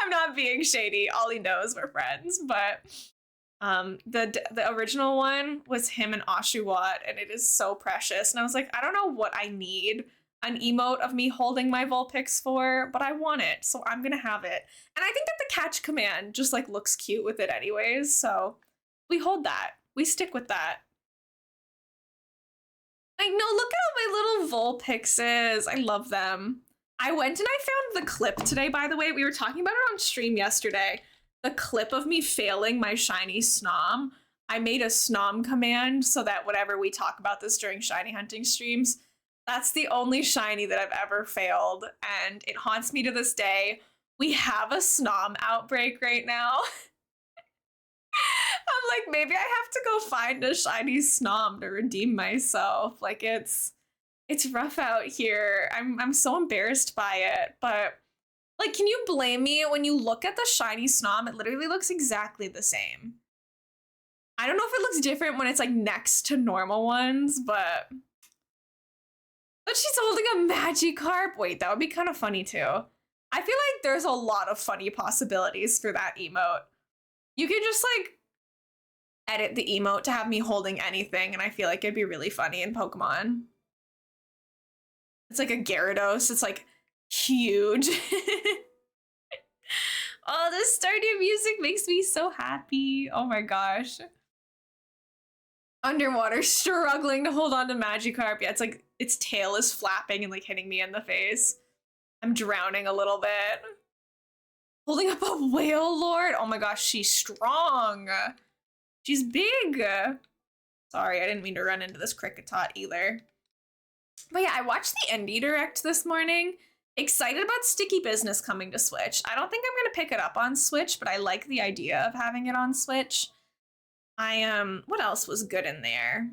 I'm not being shady. Ollie knows we're friends, but the original one was him and Oshawott, and it is so precious. And I was like, I don't know what I need an emote of me holding my Vulpix for, but I want it, so I'm gonna have it. And I think that the catch command just like looks cute with it anyways, so we hold that. We stick with that. I know, look at all my little Vulpixes. I love them. I went and I found the clip today, by the way. We were talking about it on stream yesterday. The clip of me failing my shiny Snom. I made a Snom command so that whenever we talk about this during shiny hunting streams, that's the only shiny that I've ever failed, and it haunts me to this day. We have a Snom outbreak right now. I'm like, maybe I have to go find a shiny Snom to redeem myself. Like, it's rough out here. I'm so embarrassed by it, but like, can you blame me? When you look at the shiny Snom, it literally looks exactly the same. I don't know if it looks different when it's like next to normal ones, but she's holding a Magikarp. Wait, that would be kind of funny too. I feel like there's a lot of funny possibilities for that emote. You can just like edit the emote to have me holding anything, and I feel like it'd be really funny in Pokemon. It's like a Gyarados. It's like huge. Oh, this Stardew music makes me so happy. Oh my gosh. Underwater, struggling to hold on to Magikarp. Yeah, it's like its tail is flapping and like hitting me in the face. I'm drowning a little bit. Holding up a whale lord? Oh my gosh, she's strong. She's big. Sorry, I didn't mean to run into this Cricketot either. But yeah, I watched the Indie Direct this morning. Excited about Sticky Business coming to Switch. I don't think I'm gonna pick it up on Switch, but I like the idea of having it on Switch. What else was good in there?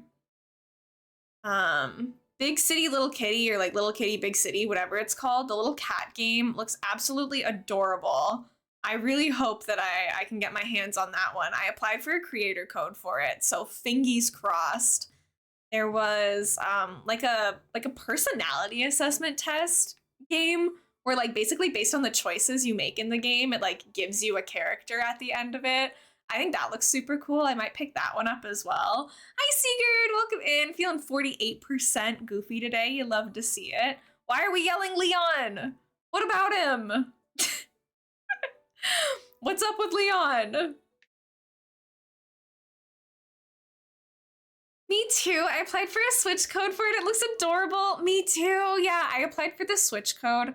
Big City Little Kitty, or like Little Kitty Big City, whatever it's called. The little cat game looks absolutely adorable. I really hope that I can get my hands on that one. I applied for a creator code for it, so fingies crossed. There was like a personality assessment test game where, like, basically based on the choices you make in the game, it like gives you a character at the end of it. I think that looks super cool. I might pick that one up as well. Hi, Sigurd. Welcome in. Feeling 48% goofy today. You love to see it. Why are we yelling Leon? What about him? What's up with Leon? Me too. I applied for a Switch code for it. It looks adorable. Me too. Yeah, I applied for the Switch code,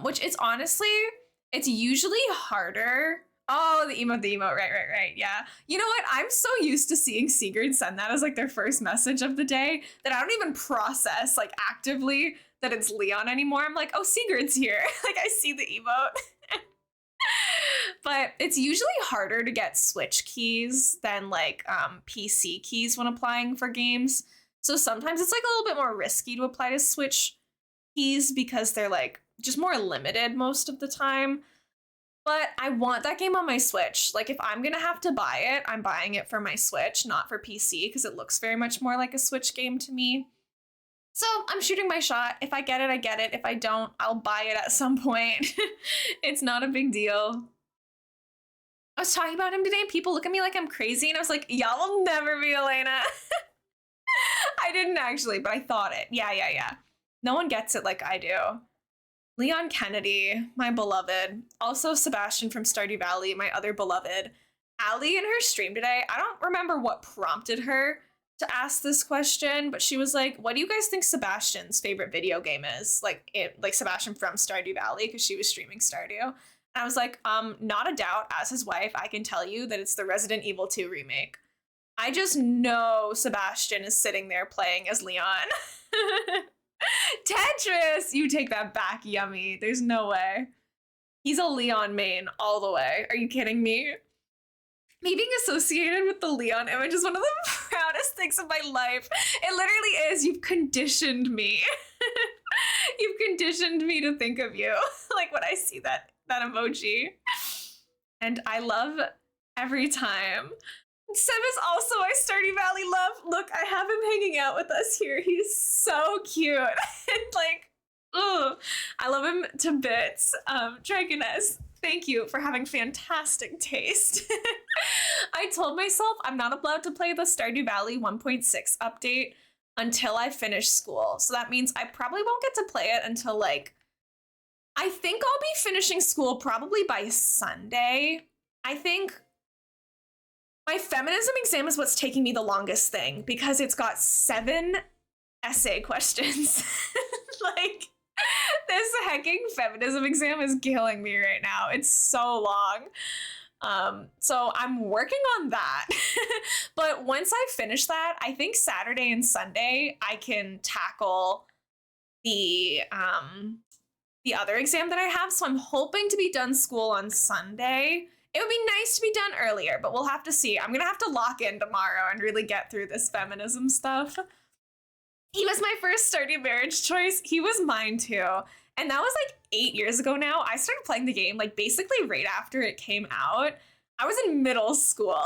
which is honestly, it's usually harder. Oh, the emote, right. Yeah. You know what? I'm so used to seeing Sigurd send that as like their first message of the day that I don't even process like actively that it's Leon anymore. I'm like, oh, Sigurd's here. Like I see the emote. But it's usually harder to get Switch keys than like PC keys when applying for games. So sometimes it's like a little bit more risky to apply to Switch keys because they're like just more limited most of the time. But I want that game on my Switch. Like if I'm gonna have to buy it, I'm buying it for my Switch, not for PC, because it looks very much more like a Switch game to me. So I'm shooting my shot. If I get it, I get it. If I don't, I'll buy it at some point. It's not a big deal. I was talking about him today. People look at me like I'm crazy, and I was like, y'all will never be Elena. I didn't actually, but I thought it. Yeah. No one gets it like I do. Leon Kennedy, my beloved. Also Sebastian from Stardew Valley, my other beloved. Allie in her stream today, I don't remember what prompted her to ask this question, but she was like, what do you guys think Sebastian's favorite video game is? Like Sebastian from Stardew Valley, because she was streaming Stardew. And I was like, not a doubt, as his wife, I can tell you that it's the Resident Evil 2 remake. I just know Sebastian is sitting there playing as Leon. Tetris! You take that back, Yummy. There's no way. He's a Leon main all the way. Are you kidding me? Me being associated with the Leon image is one of the proudest things of my life. It literally is. You've conditioned me. You've conditioned me to think of you. Like when I see that emoji. And I love every time. Seb is also my Stardew Valley love. Look, I have him hanging out with us here. He's so cute. And like, ugh, I love him to bits. Dragoness, thank you for having fantastic taste. I told myself I'm not allowed to play the Stardew Valley 1.6 update until I finish school. So that means I probably won't get to play it until like, I think I'll be finishing school probably by Sunday. I think my feminism exam is what's taking me the longest thing because it's got 7 essay questions. Like, this hecking feminism exam is killing me right now. It's so long. So I'm working on that. But once I finish that, I think Saturday and Sunday I can tackle the other exam that I have. So I'm hoping to be done school on Sunday. It would be nice to be done earlier, but we'll have to see. I'm gonna have to lock in tomorrow and really get through this feminism stuff. He was my first Stardew marriage choice. He was mine too. And that was like 8 years ago now. I started playing the game like basically right after it came out. I was in middle school.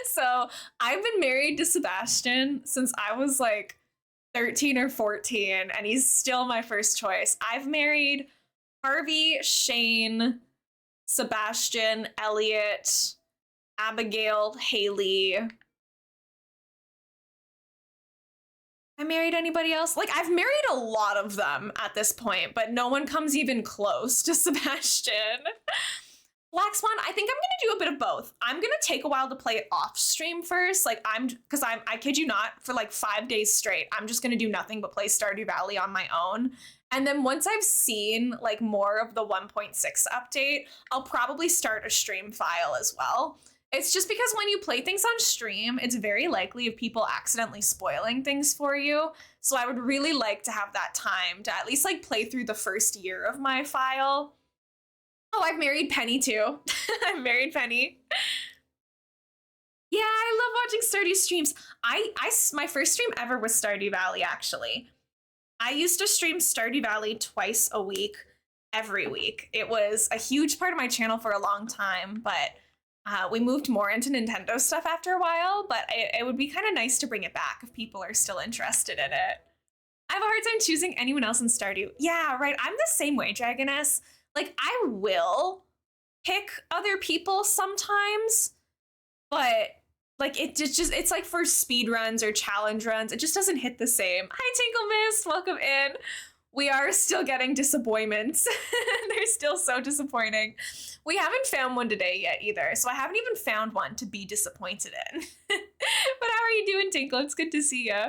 So I've been married to Sebastian since I was like 13 or 14, and he's still my first choice. I've married Harvey, Shane, Sebastian, Elliot, Abigail, Haley. I married anybody else? Like, I've married a lot of them at this point, but no one comes even close to Sebastian. Black Swan, I think I'm gonna do a bit of both. I'm gonna take a while to play it off stream first. Like I kid you not, for like 5 days straight, I'm just gonna do nothing but play Stardew Valley on my own. And then once I've seen like more of the 1.6 update, I'll probably start a stream file as well. It's just because when you play things on stream, it's very likely of people accidentally spoiling things for you. So I would really like to have that time to at least like play through the first year of my file. Oh, I've married Penny too. I've married Penny. Yeah, I love watching Stardew streams. My first stream ever was Stardew Valley, actually. I used to stream Stardew Valley twice a week, every week. It was a huge part of my channel for a long time, but we moved more into Nintendo stuff after a while, but it would be kind of nice to bring it back if people are still interested in it. I have a hard time choosing anyone else in Stardew. Yeah, right. I'm the same way, Dragoness. Like, I will pick other people sometimes, but like it's like for speed runs or challenge runs, it just doesn't hit the same. Hi, Tinkle Mist, welcome in. We are still getting disappointments. They're still so disappointing. We haven't found one today yet either, so I haven't even found one to be disappointed in. But how are you doing, Tinkle? It's good to see you.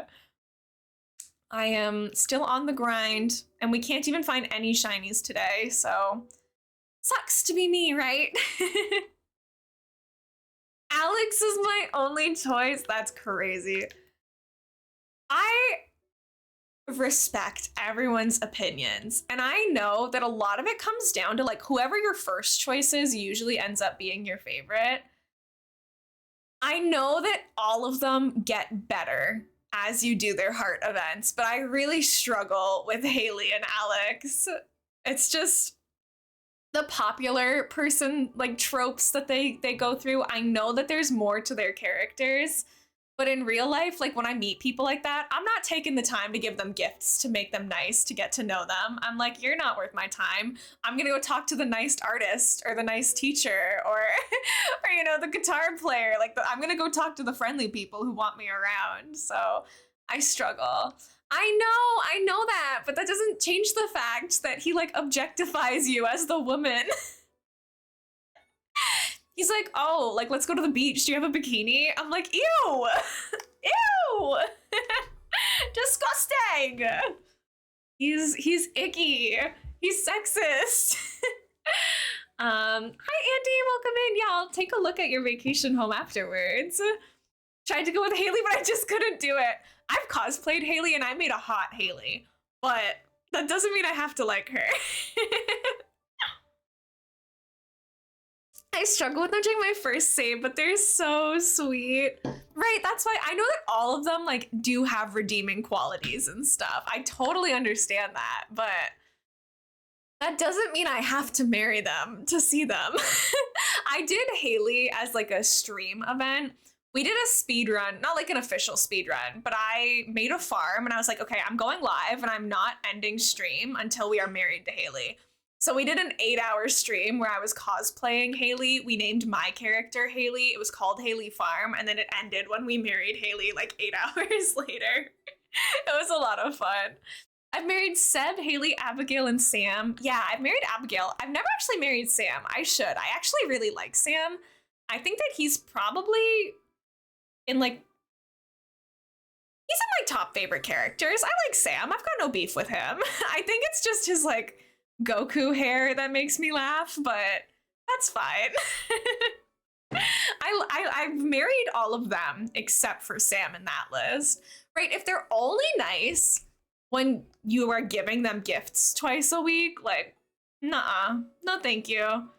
I am still on the grind, and we can't even find any shinies today, so sucks to be me, right? Alex is my only choice. That's crazy. I respect everyone's opinions, and I know that a lot of it comes down to like whoever your first choice is usually ends up being your favorite. I know that all of them get better as you do their heart events, but I really struggle with Haley and Alex. It's just the popular person like tropes that they go through. I know that there's more to their characters, but in real life, like when I meet people like that, I'm not taking the time to give them gifts to make them nice, to get to know them. I'm like, you're not worth my time. I'm gonna go talk to the nice artist or the nice teacher or or you know, the guitar player. Like I'm gonna go talk to the friendly people who want me around. So I struggle. I know that, but that doesn't change the fact that he like objectifies you as the woman. He's like, oh, like let's go to the beach. Do you have a bikini? I'm like, ew, ew, disgusting. He's icky. He's sexist. Hi Andy, welcome in. Yeah, I'll take a look at your vacation home afterwards. Tried to go with Haley, but I just couldn't do it. I've cosplayed Haley and I made a hot Haley, but that doesn't mean I have to like her. I struggle with them during my first save, but they're so sweet. Right, that's why I know that all of them like do have redeeming qualities and stuff. I totally understand that, but that doesn't mean I have to marry them to see them. I did Haley as like a stream event. We did a speed run, not like an official speed run, but I made a farm and I was like, okay, I'm going live and I'm not ending stream until we are married to Haley. So we did an 8-hour stream where I was cosplaying Haley. We named my character Haley. It was called Haley Farm, and then it ended when we married Haley like 8 hours later. It was a lot of fun. I've married Seb, Haley, Abigail, and Sam. Yeah, I've married Abigail. I've never actually married Sam. I should. I actually really like Sam. I think that he's probably in like, he's in my top favorite characters. I like Sam. I've got no beef with him. I think it's just his like Goku hair that makes me laugh, but that's fine. I've married all of them except for Sam in that list. Right? If they're only nice when you are giving them gifts twice a week, like, nah, no thank you.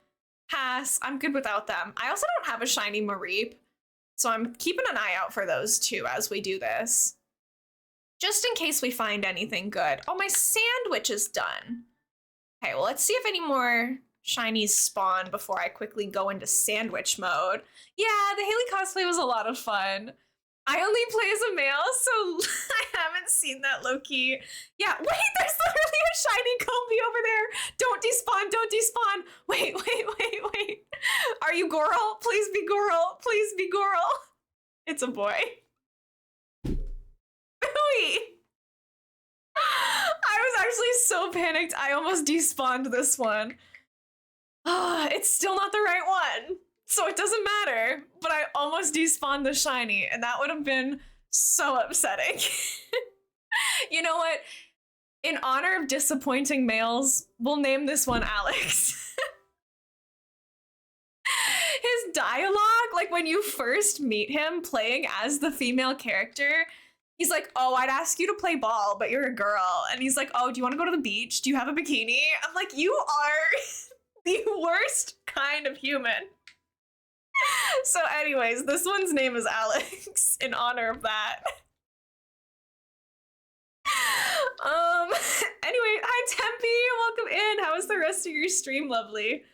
Pass. I'm good without them. I also don't have a shiny Mareep, so I'm keeping an eye out for those too as we do this. Just in case we find anything good. Oh, my sandwich is done. Okay, well, let's see if any more shinies spawn before I quickly go into sandwich mode. Yeah, the Haley cosplay was a lot of fun. I only play as a male, so I haven't seen that low-key. Yeah, wait, there's literally a shiny Combee over there. Don't despawn, don't despawn. Wait. Are you Goral? Please be Goral. Please be Goral. It's a boy. Wait. I was actually so panicked, I almost despawned this one. It's still not the right one, so it doesn't matter, but I almost despawned the shiny, and that would have been so upsetting. You know what? In honor of disappointing males, we'll name this one Alex. His dialogue, like when you first meet him playing as the female character, he's like, oh, I'd ask you to play ball, but you're a girl. And he's like, oh, do you want to go to the beach? Do you have a bikini? I'm like, you are the worst kind of human. So anyways, this one's name is Alex in honor of that. Anyway, hi Tempe, welcome in. How is the rest of your stream, lovely?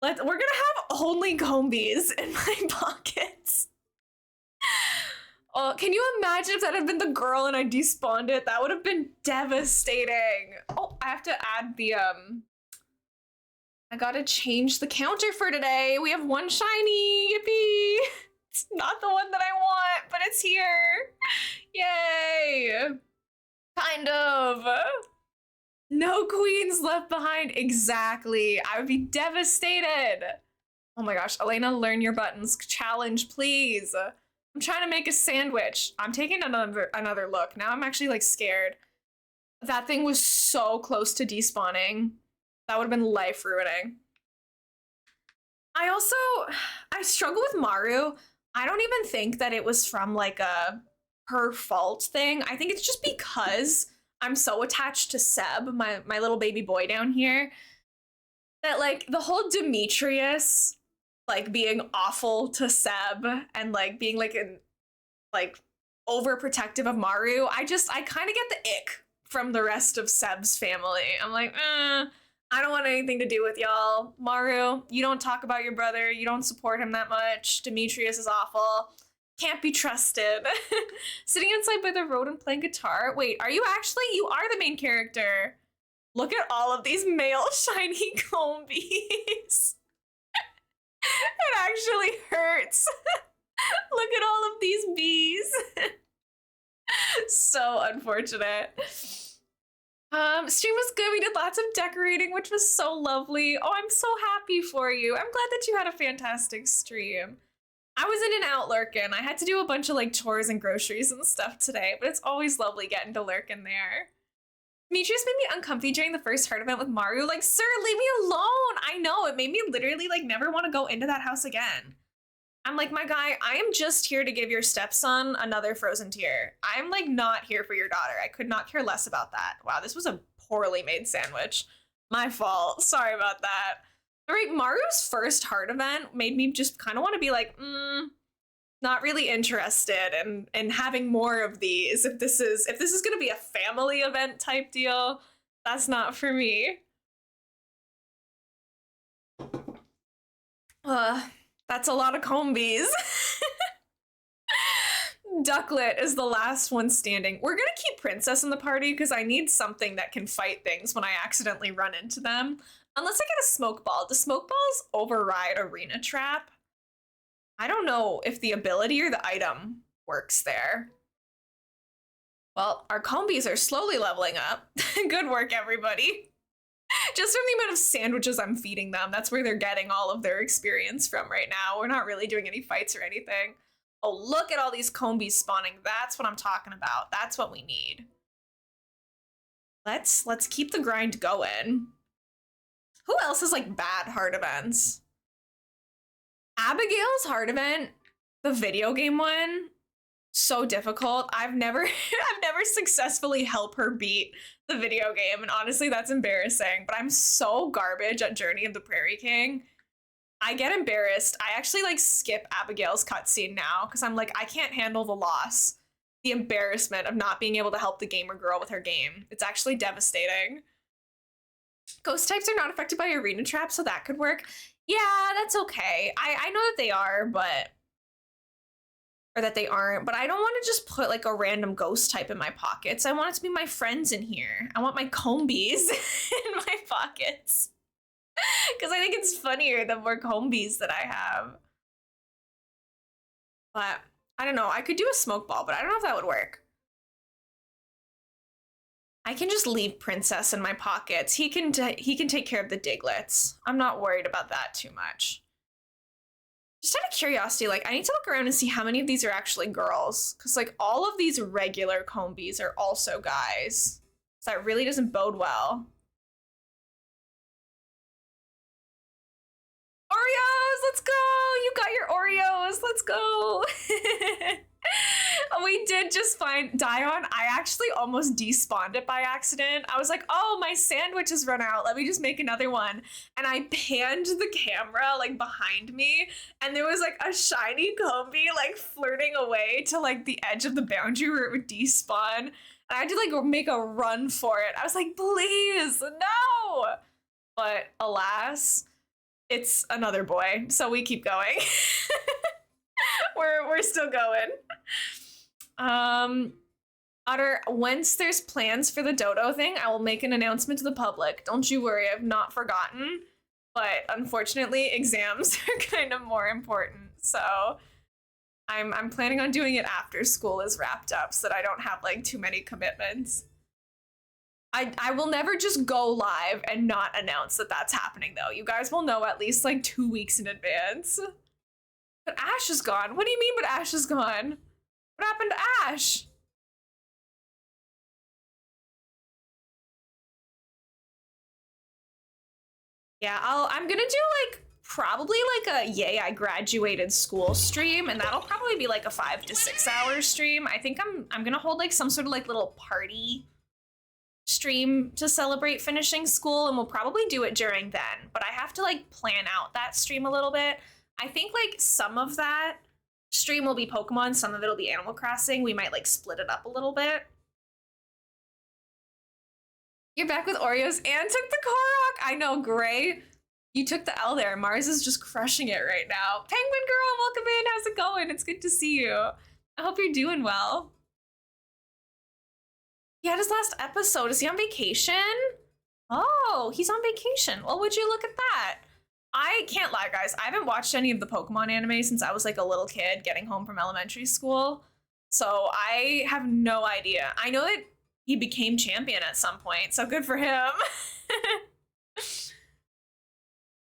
We're gonna have only Combees in my pockets. Oh, can you imagine if that had been the girl and I despawned it? That would have been devastating. Oh, I have to add the I gotta change the counter for today. We have one shiny, yippee! It's not the one that I want, but it's here. Yay! Kind of. No queens left behind. Exactly. I would be devastated. Oh my gosh, Elena, learn your buttons. Challenge, please. I'm trying to make a sandwich. I'm taking another look. Now I'm actually like scared. That thing was so close to despawning. That would have been life ruining. I struggle with Maru. I don't even think that it was from like a her fault thing. I think it's just because I'm so attached to Seb, my little baby boy down here, that like the whole Demetrius like being awful to Seb and like being like overprotective of Maru, I kind of get the ick from the rest of Seb's family. I'm like, I don't want anything to do with y'all. Maru, you don't talk about your brother. You don't support him that much. Demetrius is awful. Can't be trusted. Sitting inside by the road and playing guitar. Wait, are you actually? You are the main character. Look at all of these male shiny Combees. It actually hurts. Look at all of these bees. So unfortunate. Stream was good. We did lots of decorating, which was so lovely. Oh, I'm so happy for you. I'm glad that you had a fantastic stream. I was in and out lurking. I had to do a bunch of like chores and groceries and stuff today, but it's always lovely getting to lurk in there. Demetrius made me uncomfy during the first heart event with Maru. Like, sir, leave me alone. I know, it made me literally like never want to go into that house again. I'm like, my guy, I am just here to give your stepson another frozen tear. I'm like not here for your daughter. I could not care less about that. Wow, this was a poorly made sandwich. My fault. Sorry about that. All right, Maru's first heart event made me just kind of want to be like, not really interested in having more of these. If this is gonna be a family event type deal, that's not for me. That's a lot of Combees. Ducklet is the last one standing. We're gonna keep Princess in the party because I need something that can fight things when I accidentally run into them. Unless I get a smoke ball. Do smoke balls override Arena Trap? I don't know if the ability or the item works there. Well, our Combees are slowly leveling up. Good work, everybody. Just from the amount of sandwiches I'm feeding them, that's where they're getting all of their experience from right now. We're not really doing any fights or anything. Oh, look at all these Combees spawning. That's what I'm talking about. That's what we need. Let's keep the grind going. Who else is like bad heart events? Abigail's heart event, the video game one, so difficult. I've never successfully helped her beat the video game, and honestly, that's embarrassing. But I'm so garbage at Journey of the Prairie King. I get embarrassed. I actually like skip Abigail's cutscene now because I'm like, I can't handle the loss, the embarrassment of not being able to help the gamer girl with her game. It's actually devastating. Ghost types are not affected by arena traps, so that could work. Yeah, that's okay. I know that they are, but... Or that they aren't, but I don't want to just put like a random ghost type in my pockets. I want it to be my friends in here. I want my Combees in my pockets. Because I think it's funnier the more Combees that I have. But, I don't know. I could do a smoke ball, but I don't know if that would work. I can just leave Princess in my pockets. He can take care of the Diglets. I'm not worried about that too much. Just out of curiosity, like I need to look around and see how many of these are actually girls. Because like all of these regular Combees are also guys. So that really doesn't bode well. Oreos, let's go! You got your Oreos, let's go! We did just find Dion. I actually almost despawned it by accident. I was like, oh, my sandwich has run out. Let me just make another one. And I panned the camera like behind me, and there was like a shiny Combee like flirting away to like the edge of the boundary where it would despawn. And I had to like make a run for it. I was like, please, no! But alas, it's another boy, so we keep going. We're still going. Otter, once there's plans for the dodo thing, I will make an announcement to the public. Don't you worry, I've not forgotten. But unfortunately, exams are kind of more important. So I'm planning on doing it after school is wrapped up so that I don't have like too many commitments. I will never just go live and not announce that that's happening though. You guys will know at least like 2 weeks in advance. But Ash is gone. What do you mean but Ash is gone? What happened to Ash? Yeah, I'm gonna do like probably like a yay I graduated school stream, and that'll probably be like a 5 to 6 hour stream. I think I'm gonna hold like some sort of like little party stream to celebrate finishing school, and we'll probably do it during then. But I have to like plan out that stream a little bit. I think like some of that stream will be Pokemon, some of it'll be Animal Crossing. We might like split it up a little bit. You're back with Oreos and took the Korok. I know, Gray. You took the L there. Mars is just crushing it right now. Penguin girl, welcome in. How's it going? It's good to see you. I hope you're doing well. He had his last episode. Is he on vacation? Oh, he's on vacation. Well, would you look at that? I can't lie, guys. I haven't watched any of the Pokemon anime since I was like a little kid getting home from elementary school. So I have no idea. I know that he became champion at some point, so good for him.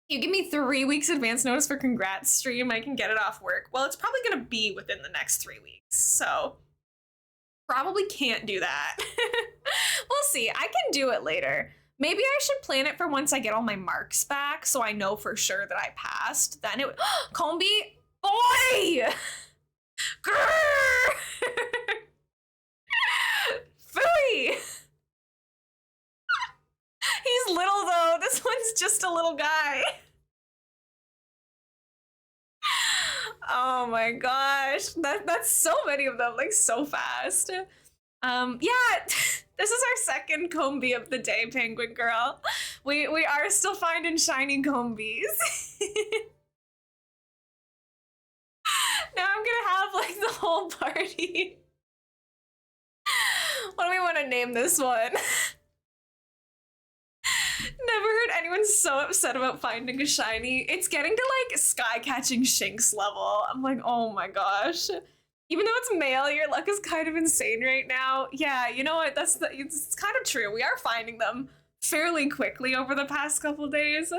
You give me 3 weeks advance notice for congrats stream, I can get it off work. Well, it's probably gonna be within the next 3 weeks, so probably can't do that. We'll see. I can do it later. Maybe I should plan it for once I get all my marks back so I know for sure that I passed. Then it would. Combee! Boy! Grrr! Phooey! He's little though. This one's just a little guy. Oh my gosh. That's so many of them, like so fast. Yeah, this is our second Combee of the day, Penguin Girl. We are still finding shiny Combees. Now I'm gonna have like the whole party. What do we want to name this one? Never heard anyone so upset about finding a shiny. It's getting to like sky catching Shinx level. I'm like, oh my gosh. Even though it's male, your luck is kind of insane right now. Yeah, you know what? It's kind of true. We are finding them fairly quickly over the past couple days.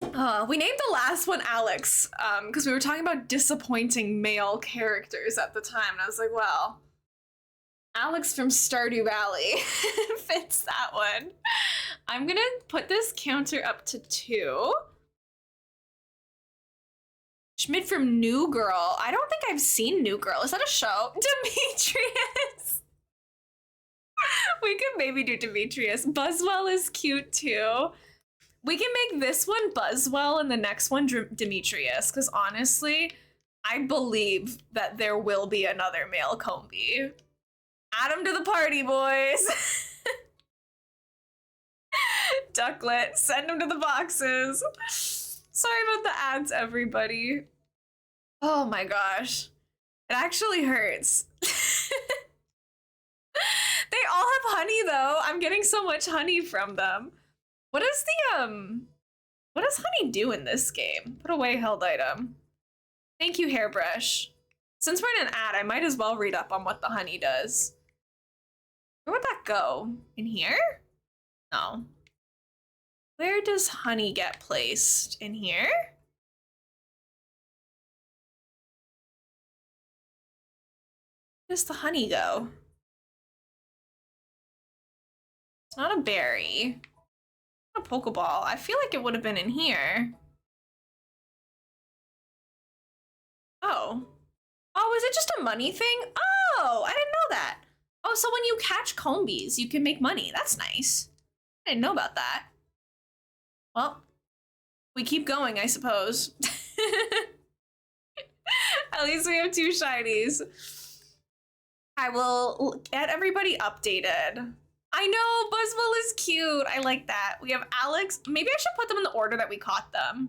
We named the last one Alex because we were talking about disappointing male characters at the time, and I was like, well, Alex from Stardew Valley fits that one. I'm gonna put this counter up to 2. Schmidt from New Girl. I don't think I've seen New Girl. Is that a show? Demetrius! We could maybe do Demetrius. Buzzwell is cute too. We can make this one Buzzwell and the next one Demetrius, because honestly, I believe that there will be another male Combee. Add him to the party, boys. Ducklet, send him to the boxes. Sorry about the ads, everybody. Oh my gosh. It actually hurts. They all have honey though. I'm getting so much honey from them. What does honey do in this game? Put away held item. Thank you, hairbrush. Since we're in an ad, I might as well read up on what the honey does. Where would that go? In here? No. Where does honey get placed? In here? Where does the honey go? Not a berry. Not a Pokeball. I feel like it would have been in here. Oh. Oh, is it just a money thing? Oh, I didn't know that. Oh, so when you catch Combees, you can make money. That's nice. I didn't know about that. Well, we keep going, I suppose. At least we have 2 shinies. I will get everybody updated. I know, Buzzwell is cute. I like that. We have Alex. Maybe I should put them in the order that we caught them.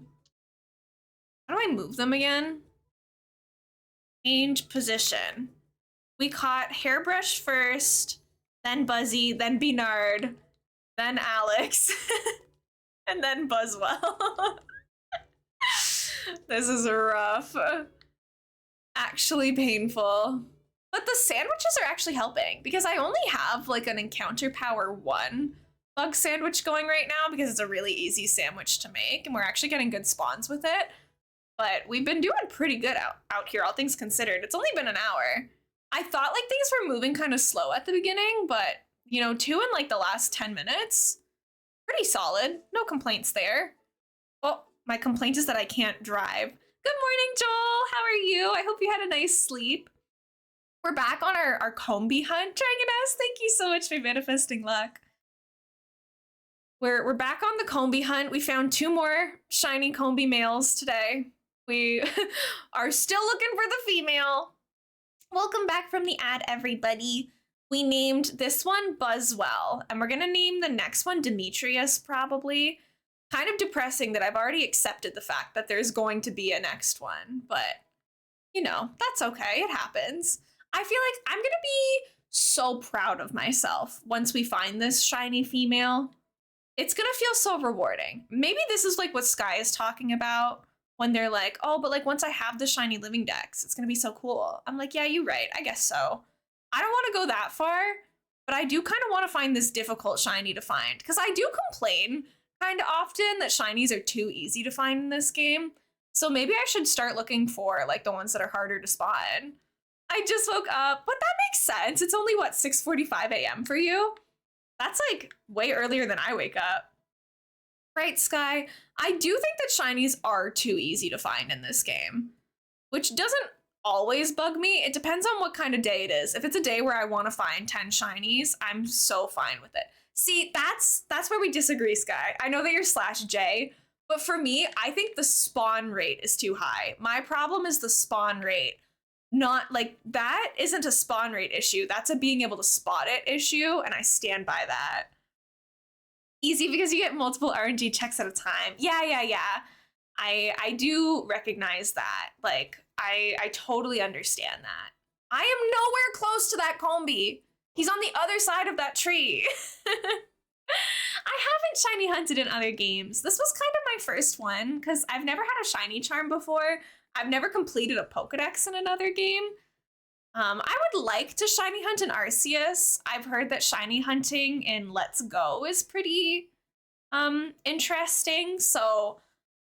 How do I move them again? Change position. We caught Hairbrush first, then Buzzy, then Beanard, then Alex, and then Buzzwell. This is rough. Actually painful. But the sandwiches are actually helping because I only have like an encounter power 1 bug sandwich going right now because it's a really easy sandwich to make and we're actually getting good spawns with it. But we've been doing pretty good out here, all things considered. It's only been an hour. I thought like things were moving kind of slow at the beginning, but you know, 2 in like the last 10 minutes, pretty solid. No complaints there. Well, my complaint is that I can't drive. Good morning, Joel. How are you? I hope you had a nice sleep. We're back on our Combee hunt, Dragoness. Thank you so much for manifesting luck. We're back on the Combee hunt. We found 2 more shiny Combee males today. We are still looking for the female. Welcome back from the ad, everybody. We named this one Buzzwell, and we're gonna name the next one Demetrius, probably. Kind of depressing that I've already accepted the fact that there's going to be a next one, but you know, that's okay, it happens. I feel like I'm gonna be so proud of myself once we find this shiny female. It's gonna feel so rewarding. Maybe this is like what Sky is talking about when they're like, oh, but like once I have the shiny living dex, it's gonna be so cool. I'm like, yeah, you're right, I guess so. I don't wanna go that far, but I do kind of wanna find this difficult shiny to find because I do complain kind of often that shinies are too easy to find in this game. So maybe I should start looking for like the ones that are harder to spot. I just woke up, but that makes sense. It's only what, 6:45 a.m. for you? That's like way earlier than I wake up. Right, Sky? I do think that shinies are too easy to find in this game, which doesn't always bug me. It depends on what kind of day it is. If it's a day where I want to find 10 shinies, I'm so fine with it. See, that's where we disagree, Sky. I know that you're /J, but for me, I think the spawn rate is too high. My problem is the spawn rate. Not like that isn't a spawn rate issue. That's a being able to spot it issue, and I stand by that. Easy because you get multiple RNG checks at a time. Yeah. I do recognize that. Like, I totally understand that. I am nowhere close to that Combee. He's on the other side of that tree. I haven't shiny hunted in other games. This was kind of my first one because I've never had a shiny charm before. I've never completed a Pokedex in another game. I would like to shiny hunt in Arceus. I've heard that shiny hunting in Let's Go is pretty interesting. So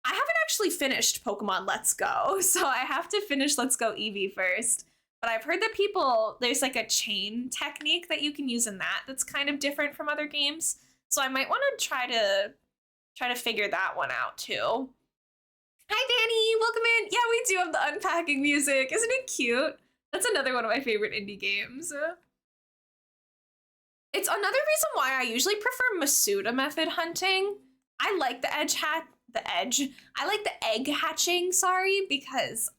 I haven't actually finished Pokemon Let's Go. So I have to finish Let's Go Eevee first. But I've heard that there's like a chain technique that you can use in that that's kind of different from other games. So I might want to try to figure that one out too. Hi, Danny. Welcome in. Yeah, we do have the unpacking music. Isn't it cute? That's another one of my favorite indie games. It's another reason why I usually prefer Masuda method hunting. I like the I like the egg hatching, sorry, because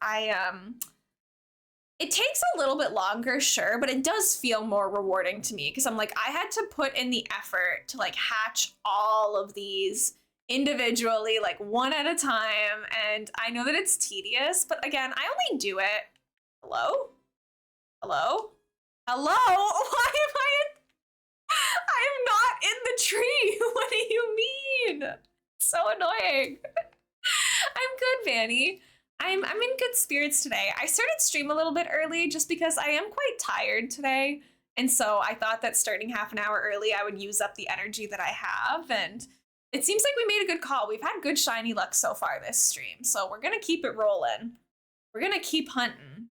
it takes a little bit longer, sure, but it does feel more rewarding to me because I'm like, I had to put in the effort to like hatch all of these individually, like one at a time, and I know that it's tedious, but again, I only do it. Hello? Hello? Why am I'm not in the tree. What do you mean? So annoying. I'm good, Vanny. I'm in good spirits today. I started stream a little bit early just because I am quite tired today. And so I thought that starting half an hour early, I would use up the energy that I have. And it seems like we made a good call. We've had good shiny luck so far this stream. So we're going to keep it rolling. We're going to keep hunting.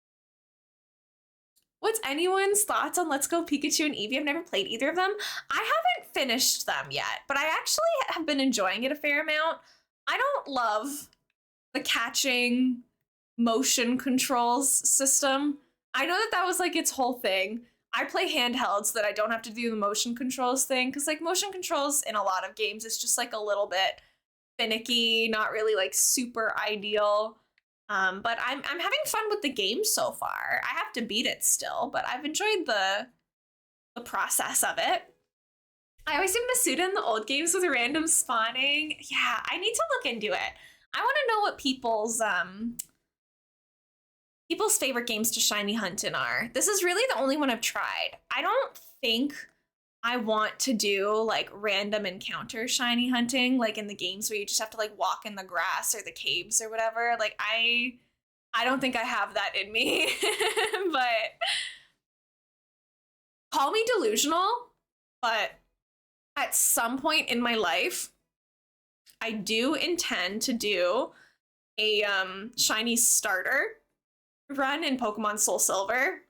What's anyone's thoughts on Let's Go Pikachu and Eevee? I've never played either of them. I haven't finished them yet, but I actually have been enjoying it a fair amount. I don't love the catching motion controls system. I know that that was like its whole thing. I play handheld so that I don't have to do the motion controls thing, because like motion controls in a lot of games is just like a little bit finicky, not really like super ideal. But I'm having fun with the game so far. I have to beat it still, but I've enjoyed the process of it. I always do Masuda in the old games with random spawning. Yeah, I need to look into it. I want to know what people's favorite games to shiny hunt in are. This is really the only one I've tried. I don't think I want to do like random encounter shiny hunting, like in the games where you just have to like walk in the grass or the caves or whatever. Like I don't think I have that in me. But call me delusional, but at some point in my life, I do intend to do a shiny starter run in Pokemon Soul Silver.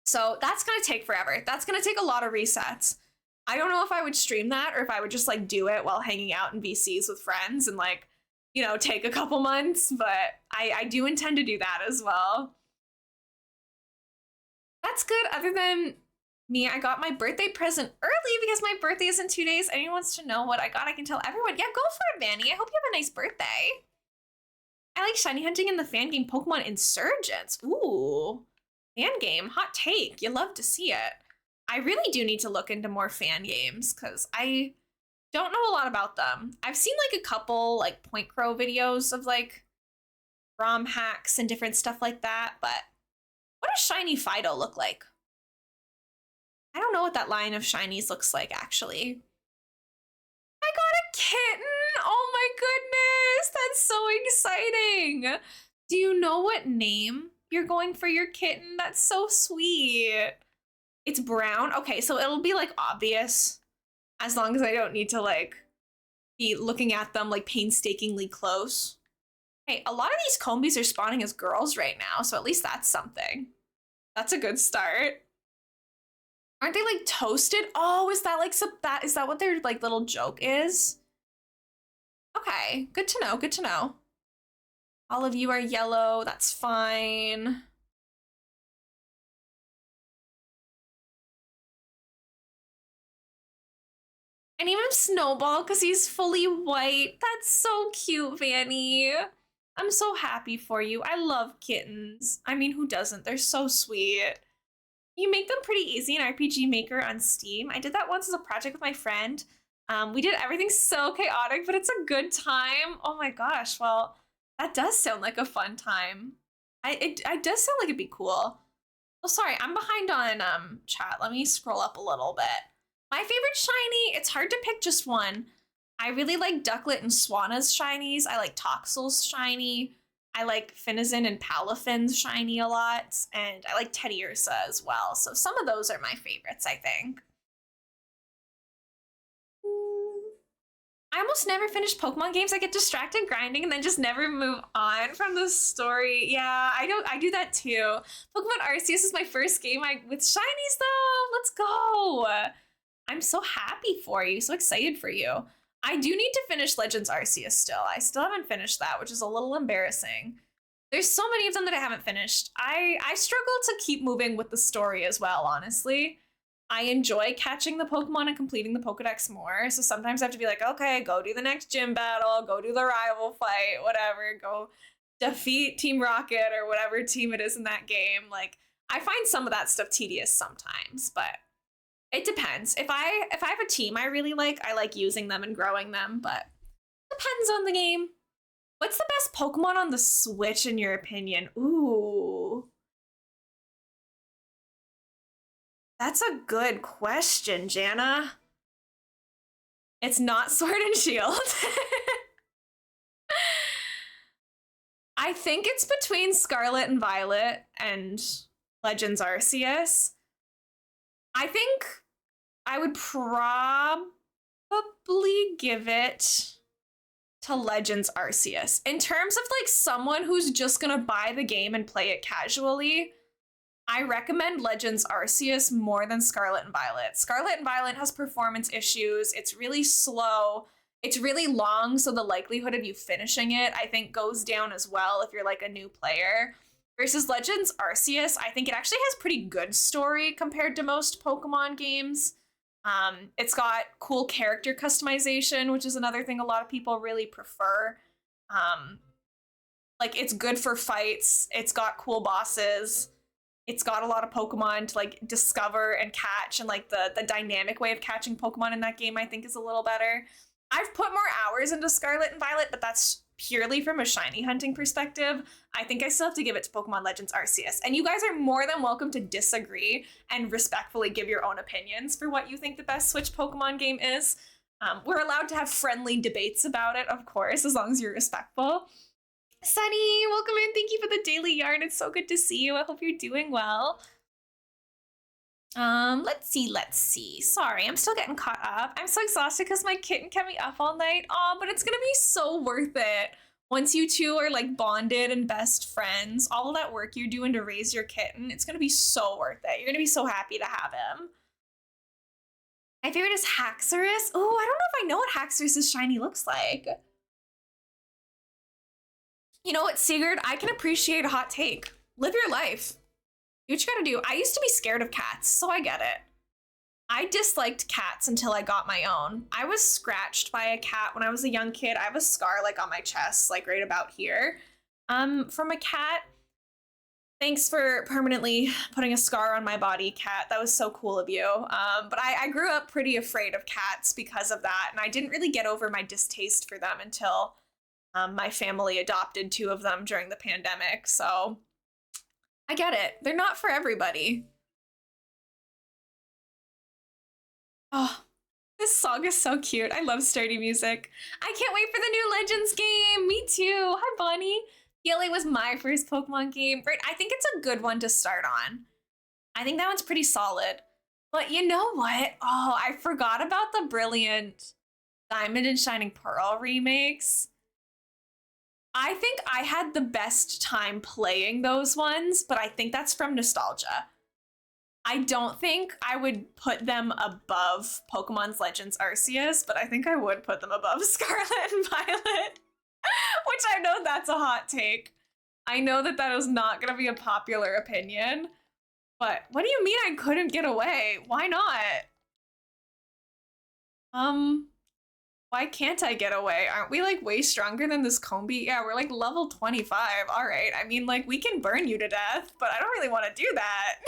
So that's gonna take forever. That's gonna take a lot of resets. I don't know if I would stream that or if I would just like do it while hanging out in VCs with friends and like, you know, take a couple months, but I do intend to do that as well. That's good. Other than me, I got my birthday present early because my birthday is in 2 days. Anyone wants to know what I got, I can tell everyone. Yeah, go for it, Vanny. I hope you have a nice birthday. I like shiny hunting in the fan game Pokemon Insurgents. Ooh, fan game, hot take. You love to see it. I really do need to look into more fan games because I don't know a lot about them. I've seen like a couple like Point Crow videos of like ROM hacks and different stuff like that, but what does shiny Fido look like? I don't know what that line of shinies looks like actually. I got a kitten! Oh my goodness! That's so exciting! Do you know what name you're going for your kitten? That's so sweet. It's brown? Okay, so it'll be like obvious as long as I don't need to like be looking at them like painstakingly close. Hey, a lot of these Combees are spawning as girls right now, so at least that's something. That's a good start. Aren't they like toasted? Oh, is that like is that what their like little joke is? Okay, good to know, good to know. All of you are yellow, that's fine. I name him Snowball because he's fully white. That's so cute, Vanny. I'm so happy for you. I love kittens. I mean, who doesn't? They're so sweet. You make them pretty easy in RPG Maker on Steam. I did that once as a project with my friend. We did everything so chaotic, but it's a good time. Oh my gosh, well, that does sound like a fun time. It does sound like it'd be cool. Oh, sorry, I'm behind on chat. Let me scroll up a little bit. My favorite shiny, it's hard to pick just one. I really like Ducklet and Swana's shinies. I like Toxel's shiny. I like Finizen and Palafin's shiny a lot. And I like Teddiursa as well. So some of those are my favorites, I think. I almost never finish Pokemon games. I get distracted grinding and then just never move on from the story. Yeah, I do that too. Pokemon Arceus is my first game with shinies though. Let's go. I'm so happy for you, so excited for you. I do need to finish Legends Arceus still. I still haven't finished that, which is a little embarrassing. There's so many of them that I haven't finished. I struggle to keep moving with the story as well, honestly. I enjoy catching the Pokemon and completing the Pokedex more, so sometimes I have to be like, okay, go do the next gym battle, go do the rival fight, whatever, go defeat Team Rocket or whatever team it is in that game. Like, I find some of that stuff tedious sometimes, but it depends. If I have a team I really like, I like using them and growing them, but depends on the game. What's the best Pokemon on the Switch in your opinion? Ooh. That's a good question, Jana. It's not Sword and Shield. I think it's between Scarlet and Violet and Legends Arceus. I think I would probably give it to Legends Arceus. In terms of like someone who's just gonna buy the game and play it casually, I recommend Legends Arceus more than Scarlet and Violet. Scarlet and Violet has performance issues. It's really slow. It's really long, so the likelihood of you finishing it, I think, goes down as well if you're like a new player. Versus Legends Arceus, I think it actually has pretty good story compared to most Pokemon games. It's got cool character customization, which is another thing a lot of people really prefer. Like, it's good for fights. It's got cool bosses. It's got a lot of Pokemon to like discover and catch, and like the dynamic way of catching Pokemon in that game I think is a little better. I've put more hours into Scarlet and Violet, but that's purely from a shiny hunting perspective. I think I still have to give it to Pokemon Legends Arceus. And you guys are more than welcome to disagree and respectfully give your own opinions for what you think the best Switch Pokemon game is. We're allowed to have friendly debates about it, of course, as long as you're respectful. Sunny, welcome in. Thank you for the daily yarn. It's so good to see you. I hope you're doing well. Let's see. Sorry, I'm still getting caught up. I'm so exhausted because my kitten kept me up all night. Aw, but it's gonna be so worth it. Once you two are like bonded and best friends, all of that work you're doing to raise your kitten, it's gonna be so worth it. You're gonna be so happy to have him. My favorite is Haxorus. Oh, I don't know if I know what Haxorus's shiny looks like. You know what, Sigurd? I can appreciate a hot take. Live your life. Do what you gotta do. I used to be scared of cats, so I get it. I disliked cats until I got my own. I was scratched by a cat when I was a young kid. I have a scar like on my chest, like right about here, from a cat. Thanks for permanently putting a scar on my body, cat. That was so cool of you. But I grew up pretty afraid of cats because of that, and I didn't really get over my distaste for them until my family adopted 2 of them during the pandemic, so I get it. They're not for everybody. Oh, this song is so cute. I love sturdy music. I can't wait for the new Legends game. Me too. Hi, Bonnie. PLA was my first Pokemon game. Right, I think it's a good one to start on. I think that one's pretty solid. But you know what? Oh, I forgot about the brilliant Diamond and Shining Pearl remakes. I think I had the best time playing those ones, but I think that's from nostalgia. I don't think I would put them above Pokemon's Legends Arceus, but I think I would put them above Scarlet and Violet, which I know that's a hot take. I know that that is not going to be a popular opinion, but what do you mean I couldn't get away? Why not? Why can't I get away? Aren't we like way stronger than this Combee? Yeah, we're like level 25. All right. I mean, like, we can burn you to death, but I don't really want to do that.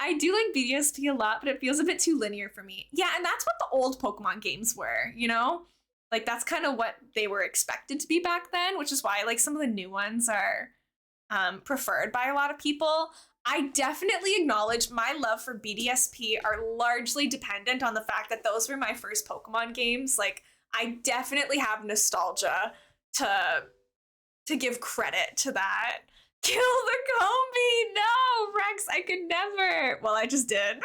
I do like BDSP a lot, but it feels a bit too linear for me. Yeah, and that's what the old Pokemon games were, you know? Like, that's kind of what they were expected to be back then, which is why like some of the new ones are preferred by a lot of people. I definitely acknowledge my love for BDSP are largely dependent on the fact that those were my first Pokemon games. Like, I definitely have nostalgia to give credit to that. Kill the Combee! No, Rex, I could never. Well, I just did.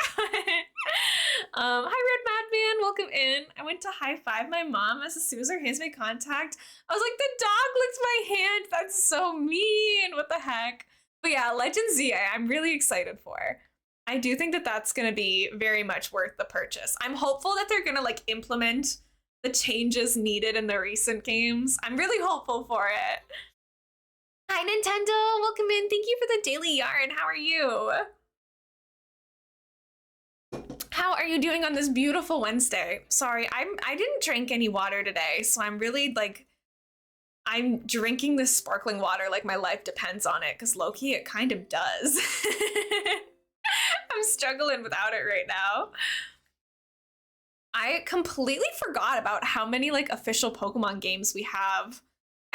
Hi, Red Madman, welcome in. I went to high five my mom as soon as her hands made contact. I was like, the dog licked my hand. That's so mean. What the heck? But yeah, Legend Z, I'm really excited for. I do think that that's going to be very much worth the purchase. I'm hopeful that they're going to like implement the changes needed in the recent games. I'm really hopeful for it. Hi, Nintendo. Welcome in. Thank you for the daily yarn. How are you? How are you doing on this beautiful Wednesday? Sorry, I didn't drink any water today, so I'm really like, I'm drinking this sparkling water like my life depends on it, because low-key it kind of does. I'm struggling without it right now. I completely forgot about how many like official Pokemon games we have.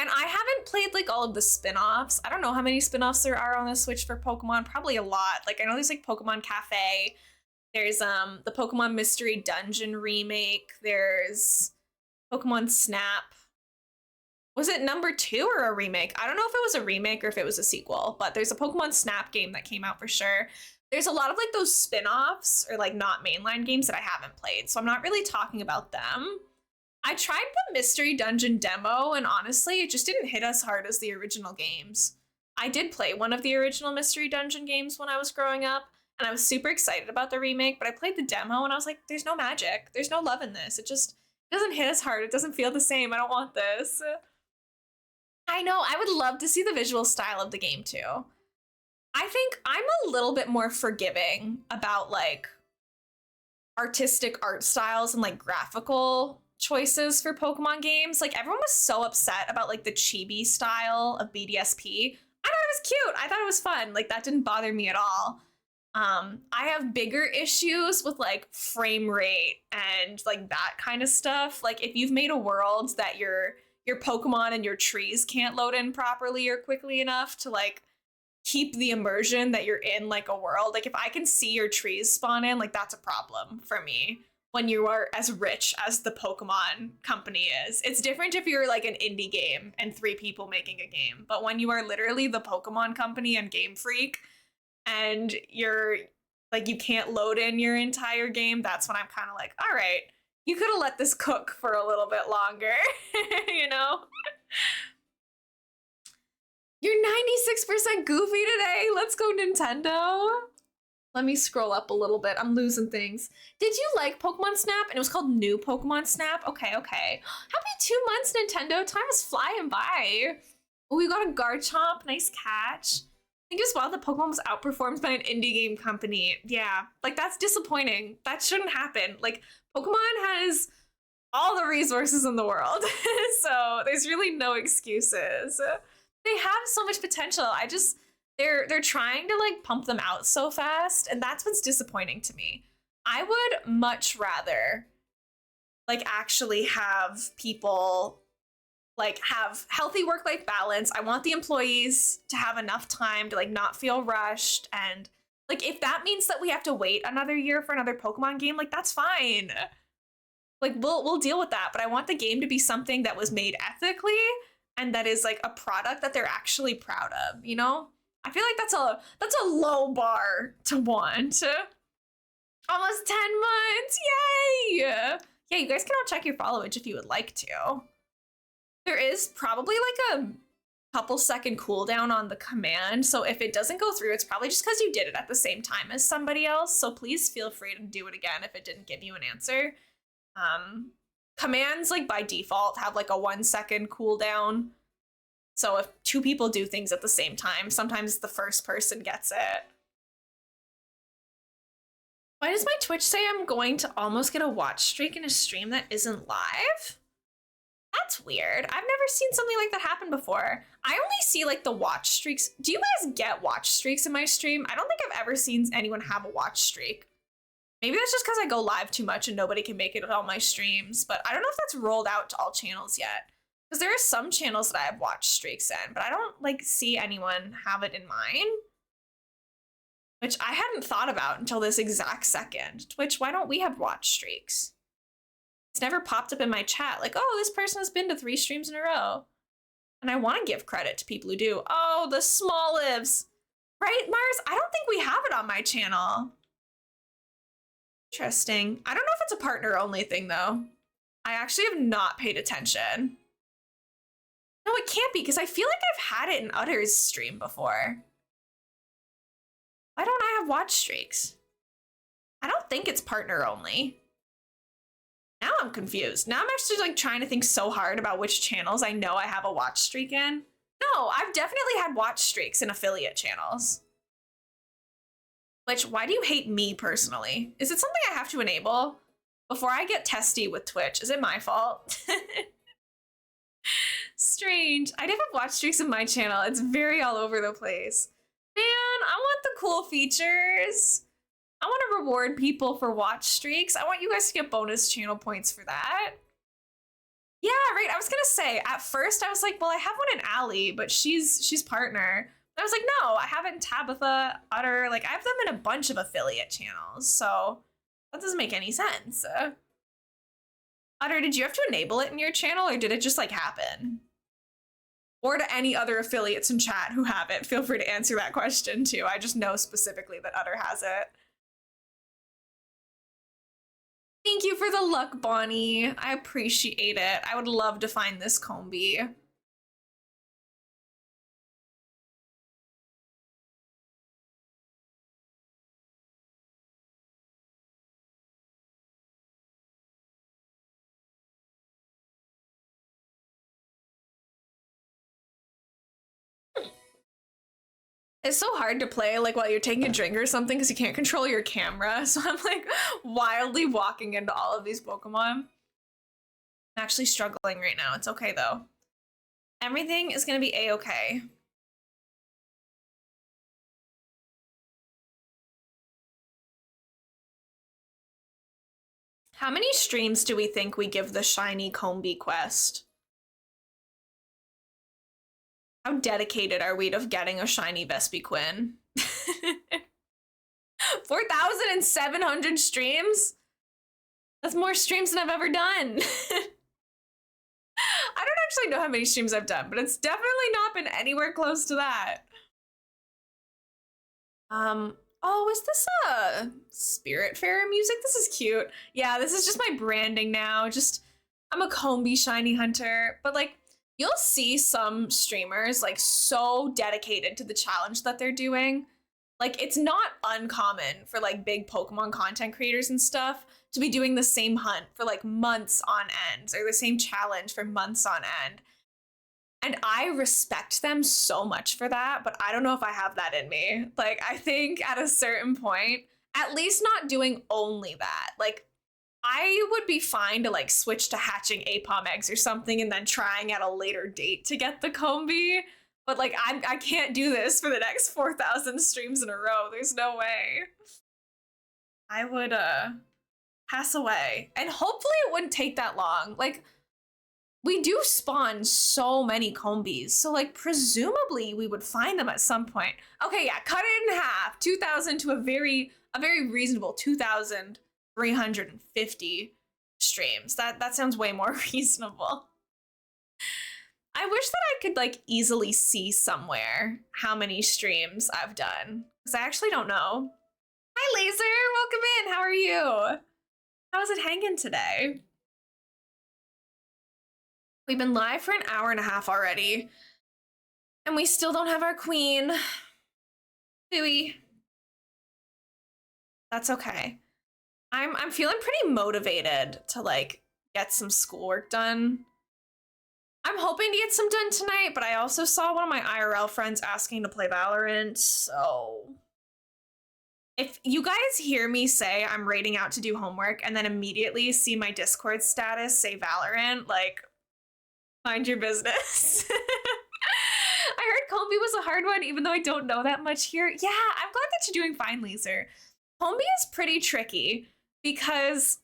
And I haven't played like all of the spin-offs. I don't know how many spin-offs there are on the Switch for Pokemon, probably a lot. Like I know there's like Pokemon Cafe. There's the Pokemon Mystery Dungeon remake. There's Pokemon Snap. Was it number 2 or a remake? I don't know if it was a remake or if it was a sequel, but there's a Pokemon Snap game that came out for sure. There's a lot of like those spin-offs or like not mainline games that I haven't played, so I'm not really talking about them. I tried the Mystery Dungeon demo, and honestly, it just didn't hit as hard as the original games. I did play one of the original Mystery Dungeon games when I was growing up, and I was super excited about the remake, but I played the demo and I was like, there's no magic. There's no love in this. It just doesn't hit as hard. It doesn't feel the same. I don't want this. I know, I would love to see the visual style of the game too. I think I'm a little bit more forgiving about like artistic art styles and like graphical choices for Pokemon games. Like everyone was so upset about like the chibi style of BDSP. I thought it was cute. I thought it was fun. Like that didn't bother me at all. I have bigger issues with like frame rate and like that kind of stuff. Like if you've made a world that your Pokemon and your trees can't load in properly or quickly enough to like keep the immersion that you're in like a world. Like if I can see your trees spawn in, like that's a problem for me when you are as rich as the Pokemon company is. It's different if you're like an indie game and 3 people making a game, but when you are literally the Pokemon company and Game Freak and you're like you can't load in your entire game, that's when I'm kind of like, all right, you could have let this cook for a little bit longer, you know? You're 96% goofy today. Let's go, Nintendo. Let me scroll up a little bit. I'm losing things. Did you like Pokemon Snap? And it was called New Pokemon Snap? Okay, okay. Happy 2 months, Nintendo. Time is flying by. Oh, we got a Garchomp. Nice catch. I think it's wild that Pokemon was outperformed by an indie game company. Yeah, like that's disappointing. That shouldn't happen. Like Pokemon has all the resources in the world. So there's really no excuses. They have so much potential. They're trying to like pump them out so fast, and that's what's disappointing to me. I would much rather like actually have people like have healthy work-life balance. I want the employees to have enough time to like not feel rushed, and like if that means that we have to wait another year for another Pokemon game, like that's fine. Like we'll deal with that, but I want the game to be something that was made ethically and that is like a product that they're actually proud of, you know? I feel like that's a low bar to want. Almost 10 months. Yay! Yeah, you guys can all check your followage if you would like to. There is probably like a couple second cooldown on the command, so if it doesn't go through, it's probably just because you did it at the same time as somebody else, so please feel free to do it again if it didn't give you an answer. Commands, like by default, have like a 1 second cooldown, so if 2 people do things at the same time, sometimes the first person gets it. Why does my Twitch say I'm going to almost get a watch streak in a stream that isn't live? That's weird. I've never seen something like that happen before. I only see like the watch streaks. Do you guys get watch streaks in my stream? I don't think I've ever seen anyone have a watch streak. Maybe that's just because I go live too much and nobody can make it on all my streams, but I don't know if that's rolled out to all channels yet. Because there are some channels that I have watch streaks in, but I don't like see anyone have it in mine. Which I hadn't thought about until this exact second. Twitch, why don't we have watch streaks? It's never popped up in my chat like, oh, this person has been to 3 streams in a row. And I want to give credit to people who do. Oh, the small lives. Right, Mars? I don't think we have it on my channel. Interesting. I don't know if it's a partner only thing though. I actually have not paid attention. No, it can't be because I feel like I've had it in Utter's stream before. Why don't I have watch streaks? I don't think it's partner only. Now I'm confused. Now I'm actually like trying to think so hard about which channels I know I have a watch streak in. No, I've definitely had watch streaks in affiliate channels. Which, why do you hate me personally? Is it something I have to enable? Before I get testy with Twitch, is it my fault? Strange. I do have watch streaks in my channel. It's very all over the place. Man, I want the cool features. I want to reward people for watch streaks. I want you guys to get bonus channel points for that. Yeah, right. I was gonna say, at first I was like, well, I have one in Allie, but she's partner. I was like, no, I have it in Tabitha, Utter, like I have them in a bunch of affiliate channels, so that doesn't make any sense. Utter, did you have to enable it in your channel or did it just like happen? Or to any other affiliates in chat who have it, feel free to answer that question too. I just know specifically that Utter has it. Thank you for the luck, Bonnie. I appreciate it. I would love to find this Combee. It's so hard to play like while you're taking a drink or something because you can't control your camera. So I'm like wildly walking into all of these Pokemon. I'm actually struggling right now. It's okay though. Everything is gonna be a-okay. How many streams do we think we give the shiny Combee quest? How dedicated are we to getting a shiny Vespiquen? 4,700 streams? That's more streams than I've ever done. I don't actually know how many streams I've done, but it's definitely not been anywhere close to that. Oh, is this a Spirit Fair music? This is cute. Yeah, this is just my branding now. Just, I'm a Combee shiny hunter, but like, you'll see some streamers like so dedicated to the challenge that they're doing. Like, it's not uncommon for like big Pokemon content creators and stuff to be doing the same hunt for like months on end or the same challenge for months on end. And I respect them so much for that, but I don't know if I have that in me. Like, I think at a certain point, at least not doing only that. Like, I would be fine to like switch to hatching Apom eggs or something and then trying at a later date to get the Combee. But like, I can't do this for the next 4,000 streams in a row. There's no way. I would pass away. And hopefully it wouldn't take that long. Like, we do spawn so many Combees, so like presumably we would find them at some point. Okay, yeah, cut it in half. 2,000 to a very reasonable 2,350 streams. That sounds way more reasonable. I wish that I could like easily see somewhere how many streams I've done, because I actually don't know. Hi Laser, welcome in. How are you? How's it hanging today? We've been live for an hour and a half already, and we still don't have our queen. Do we? That's okay. I'm feeling pretty motivated to like get some schoolwork done. I'm hoping to get some done tonight, but I also saw one of my IRL friends asking to play Valorant, so if you guys hear me say I'm raiding out to do homework and then immediately see my Discord status say Valorant, like, mind your business. I heard Combee was a hard one, even though I don't know that much here. Yeah, I'm glad that you're doing fine, Laser. Combee is pretty tricky because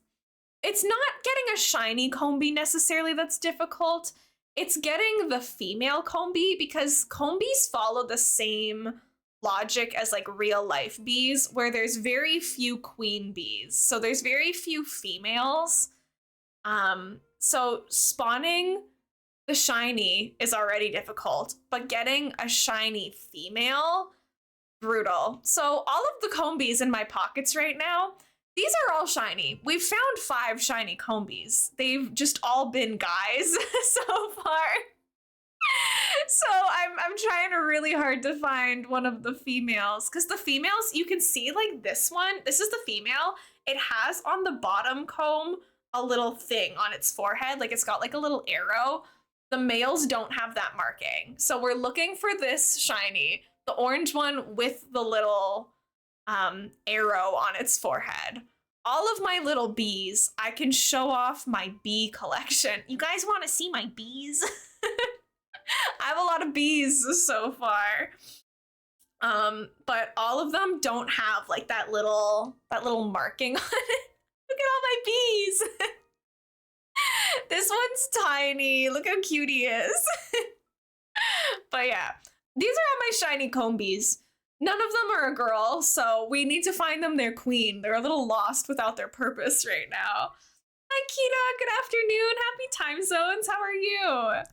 it's not getting a shiny Combee necessarily that's difficult. It's getting the female Combee because Combees follow the same logic as like real life bees, where there's very few queen bees. So there's very few females. So spawning the shiny is already difficult, but getting a shiny female, brutal. So all of the Combees in my pockets right now, these are all shiny. We've found 5 shiny Combees. They've just all been guys so far. So I'm trying really hard to find one of the females, because the females, you can see like this one, this is the female. It has on the bottom comb a little thing on its forehead, like it's got like a little arrow. The males don't have that marking. So we're looking for this shiny, the orange one with the little arrow on its forehead. All of my little bees, I can show off my bee collection. You guys want to see my bees? I have a lot of bees so far. But all of them don't have like that little marking on it. Look at all my bees. This one's tiny. Look how cute he is. But yeah, these are all my shiny Combees. None of them are a girl, so we need to find them their queen. They're a little lost without their purpose right now. Hi, Kita. Good afternoon. Happy time zones. How are you?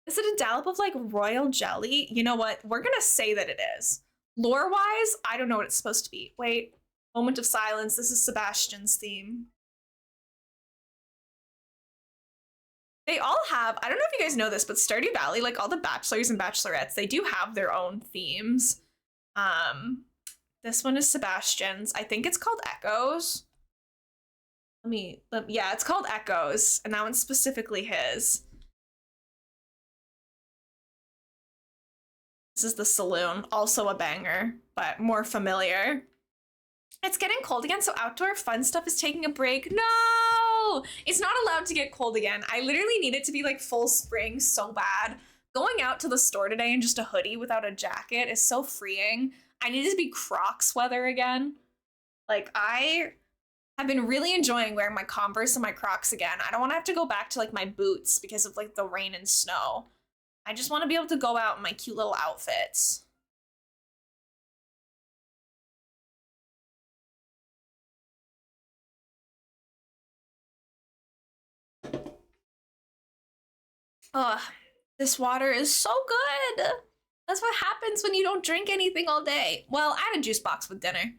Is it a dollop of like royal jelly? You know what? We're gonna say that it is. Lore-wise, I don't know what it's supposed to be. Wait, moment of silence. This is Sebastian's theme. They all have, I don't know if you guys know this, but Stardew Valley, like all the bachelors and bachelorettes, they do have their own themes. This one is Sebastian's. I think it's called Echoes. Yeah, it's called Echoes, and that one's specifically his. This is the Saloon, also a banger, but more familiar. It's getting cold again, so outdoor fun stuff is taking a break. No! It's not allowed to get cold again. I literally need it to be like full spring so bad. Going out to the store today in just a hoodie without a jacket is so freeing. I need it to be Crocs weather again. Like, I have been really enjoying wearing my Converse and my Crocs again. I don't want to have to go back to like my boots because of like the rain and snow. I just want to be able to go out in my cute little outfits. Ugh, this water is so good. That's what happens when you don't drink anything all day. Well, I had a juice box with dinner.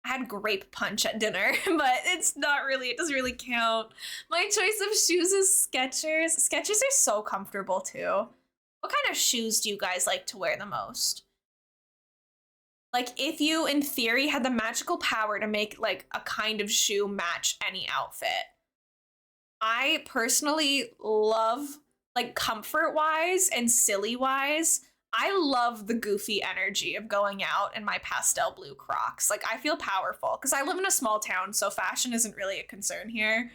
I had grape punch at dinner, but it's not really, it doesn't really count. My choice of shoes is Skechers. Skechers are so comfortable too. What kind of shoes do you guys like to wear the most? Like, if you, in theory, had the magical power to make like a kind of shoe match any outfit. I personally love, like, comfort-wise and silly-wise, I love the goofy energy of going out in my pastel blue Crocs. Like, I feel powerful because I live in a small town, so fashion isn't really a concern here.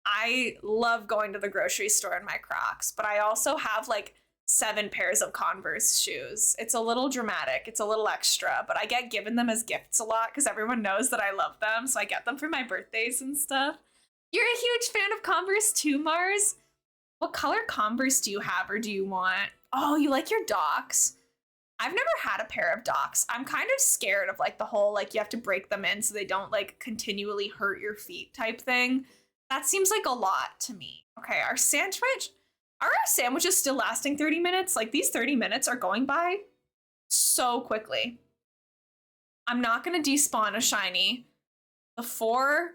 I love going to the grocery store in my Crocs, but I also have like 7 pairs of Converse shoes. It's a little dramatic, it's a little extra, but I get given them as gifts a lot because everyone knows that I love them, so I get them for my birthdays and stuff. You're a huge fan of Converse too, Mars? What color Converse do you have or do you want? Oh, you like your Docs? I've never had a pair of Docs. I'm kind of scared of like the whole like you have to break them in so they don't like continually hurt your feet type thing. That seems like a lot to me. Okay, our sandwich, are our sandwiches still lasting 30 minutes? Like these 30 minutes are going by so quickly. I'm not gonna despawn a shiny. Before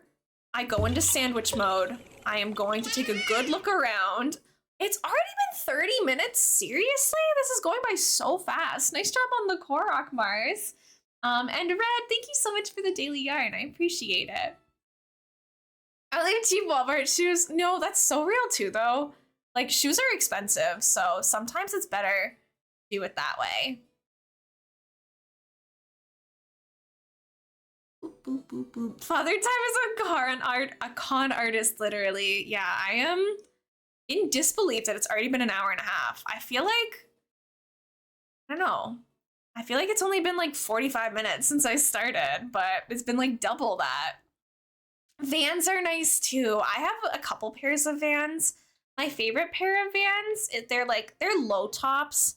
I go into sandwich mode, I am going to take a good look around. It's already been 30 minutes? Seriously? This is going by so fast. Nice job on the Korok, Mars. And Red, thank you so much for the daily yarn. I appreciate it. I like cheap Walmart shoes. No, that's so real too, though. Like, shoes are expensive, so sometimes it's better to do it that way. Boop, boop, boop, boop. Father Time is a con artist, literally. Yeah, I am in disbelief that it's already been an hour and a half. I feel like, I don't know. I feel like it's only been like 45 minutes since I started, but it's been like double that. Vans are nice too. I have a couple pairs of Vans. My favorite pair of Vans, they're low tops,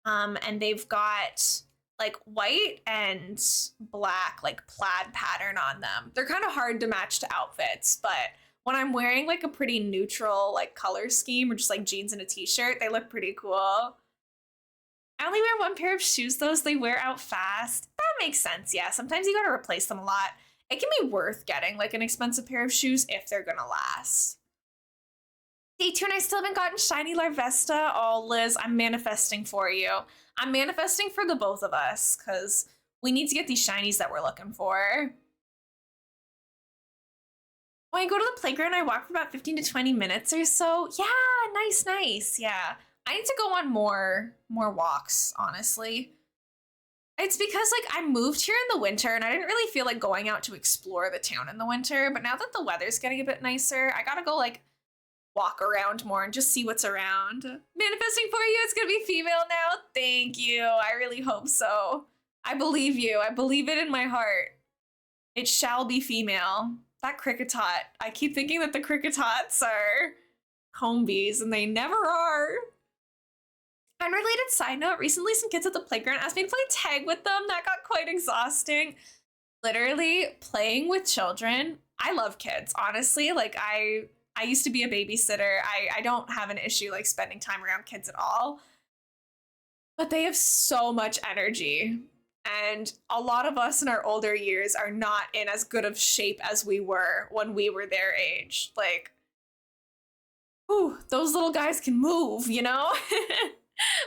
and they've got like white and black like plaid pattern on them. They're kind of hard to match to outfits, but when I'm wearing like a pretty neutral like color scheme or just like jeans and a t-shirt, they look pretty cool. I only wear one pair of shoes though, so they wear out fast. That makes sense, yeah. Sometimes you gotta replace them a lot. It can be worth getting like an expensive pair of shoes if they're gonna last. Day 2 and I still haven't gotten shiny Larvesta. Oh, Liz, I'm manifesting for you. I'm manifesting for the both of us because we need to get these shinies that we're looking for. When I go to the playground, I walk for about 15 to 20 minutes or so. Yeah, nice. Yeah, I need to go on more walks, honestly. It's because like I moved here in the winter and I didn't really feel like going out to explore the town in the winter, but now that the weather's getting a bit nicer, I gotta go like walk around more and just see what's around. Manifesting for you, it's gonna be female now. Thank you. I really hope so. I believe you. I believe it in my heart. It shall be female. That Cricketot. I keep thinking that the Cricketots are Combees and they never are. Unrelated side note, recently some kids at the playground asked me to play tag with them. That got quite exhausting. Literally playing with children. I love kids, honestly. Like I used to be a babysitter. I don't have an issue like spending time around kids at all. But they have so much energy. And a lot of us in our older years are not in as good of shape as we were when we were their age. Like, ooh, those little guys can move, you know?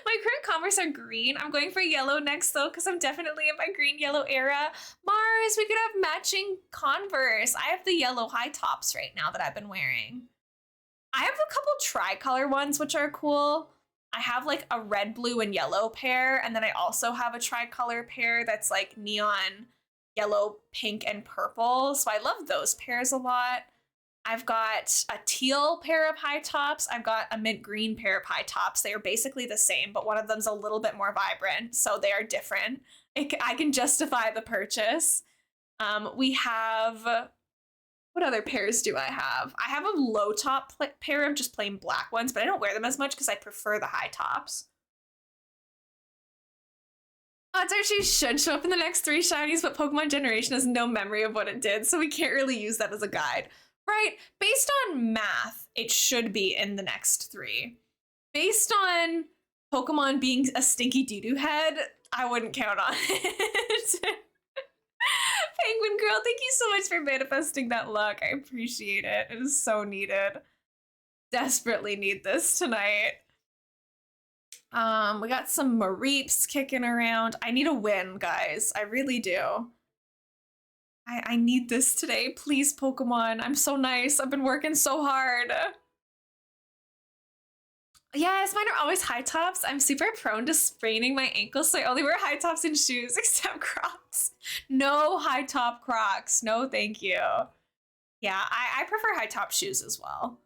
My current Converse are green. I'm going for yellow next though, because I'm definitely in my green yellow era. Mars, we could have matching Converse. I have the yellow high tops right now that I've been wearing. I have a couple tricolor ones, which are cool. I have like a red, blue, and yellow pair, and then I also have a tricolor pair that's like neon yellow, pink, and purple. So I love those pairs a lot. I've got a teal pair of high tops. I've got a mint green pair of high tops. They are basically the same, but one of them's a little bit more vibrant, so they are different. I can justify the purchase. We have, what other pairs do I have? I have a low top pair of just plain black ones, but I don't wear them as much because I prefer the high tops. Odds are she should show up in the next 3 shinies, but Pokemon Generation has no memory of what it did, so we can't really use that as a guide. Right? Based on math, it should be in the next 3. Based on Pokemon being a stinky doo-doo head, I wouldn't count on it. Penguin Girl, thank you so much for manifesting that luck. I appreciate it. It is so needed. Desperately need this tonight. We got some Mareeps kicking around. I need a win, guys. I really do. I need this today. Please, Pokemon. I'm so nice. I've been working so hard. Yes, mine are always high tops. I'm super prone to spraining my ankles, so I only wear high tops and shoes, except Crocs. No high top Crocs. No, thank you. Yeah, I prefer high top shoes as well.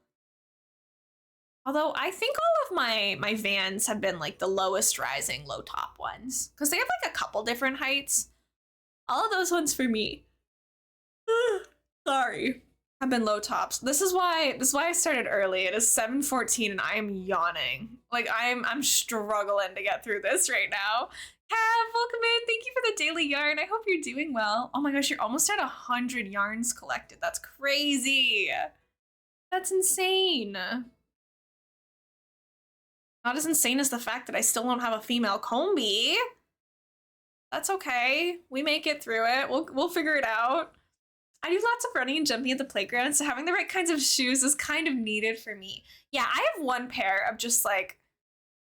Although I think all of my Vans have been like the lowest rising low top ones, because they have like a couple different heights. All of those ones for me. Sorry. I've been low tops. This is why I started early. It is 7:14 and I am yawning. Like I'm struggling to get through this right now. Cav, welcome in. Thank you for the daily yarn. I hope you're doing well. Oh my gosh, you're almost at 100 yarns collected. That's crazy. That's insane. Not as insane as the fact that I still don't have a female Combee. That's okay. We make it through it. We'll figure it out. I do lots of running and jumping at the playground, so having the right kinds of shoes is kind of needed for me. Yeah, I have one pair of just like,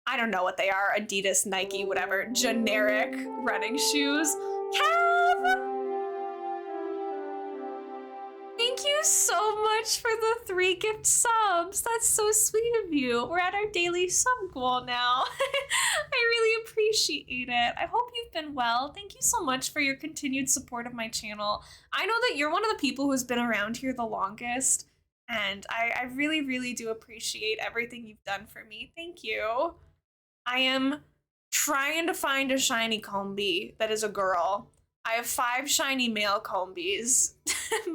I don't know what they are, Adidas, Nike, whatever, generic running shoes. Cav! Thank you so much for the 3 gift subs. That's so sweet of you. We're at our daily sub goal now. I really appreciate it. I hope you've been well. Thank you so much for your continued support of my channel. I know that you're one of the people who's been around here the longest, and I really, really do appreciate everything you've done for me. Thank you. I am trying to find a shiny Combee that is a girl. I have 5 shiny male Combees,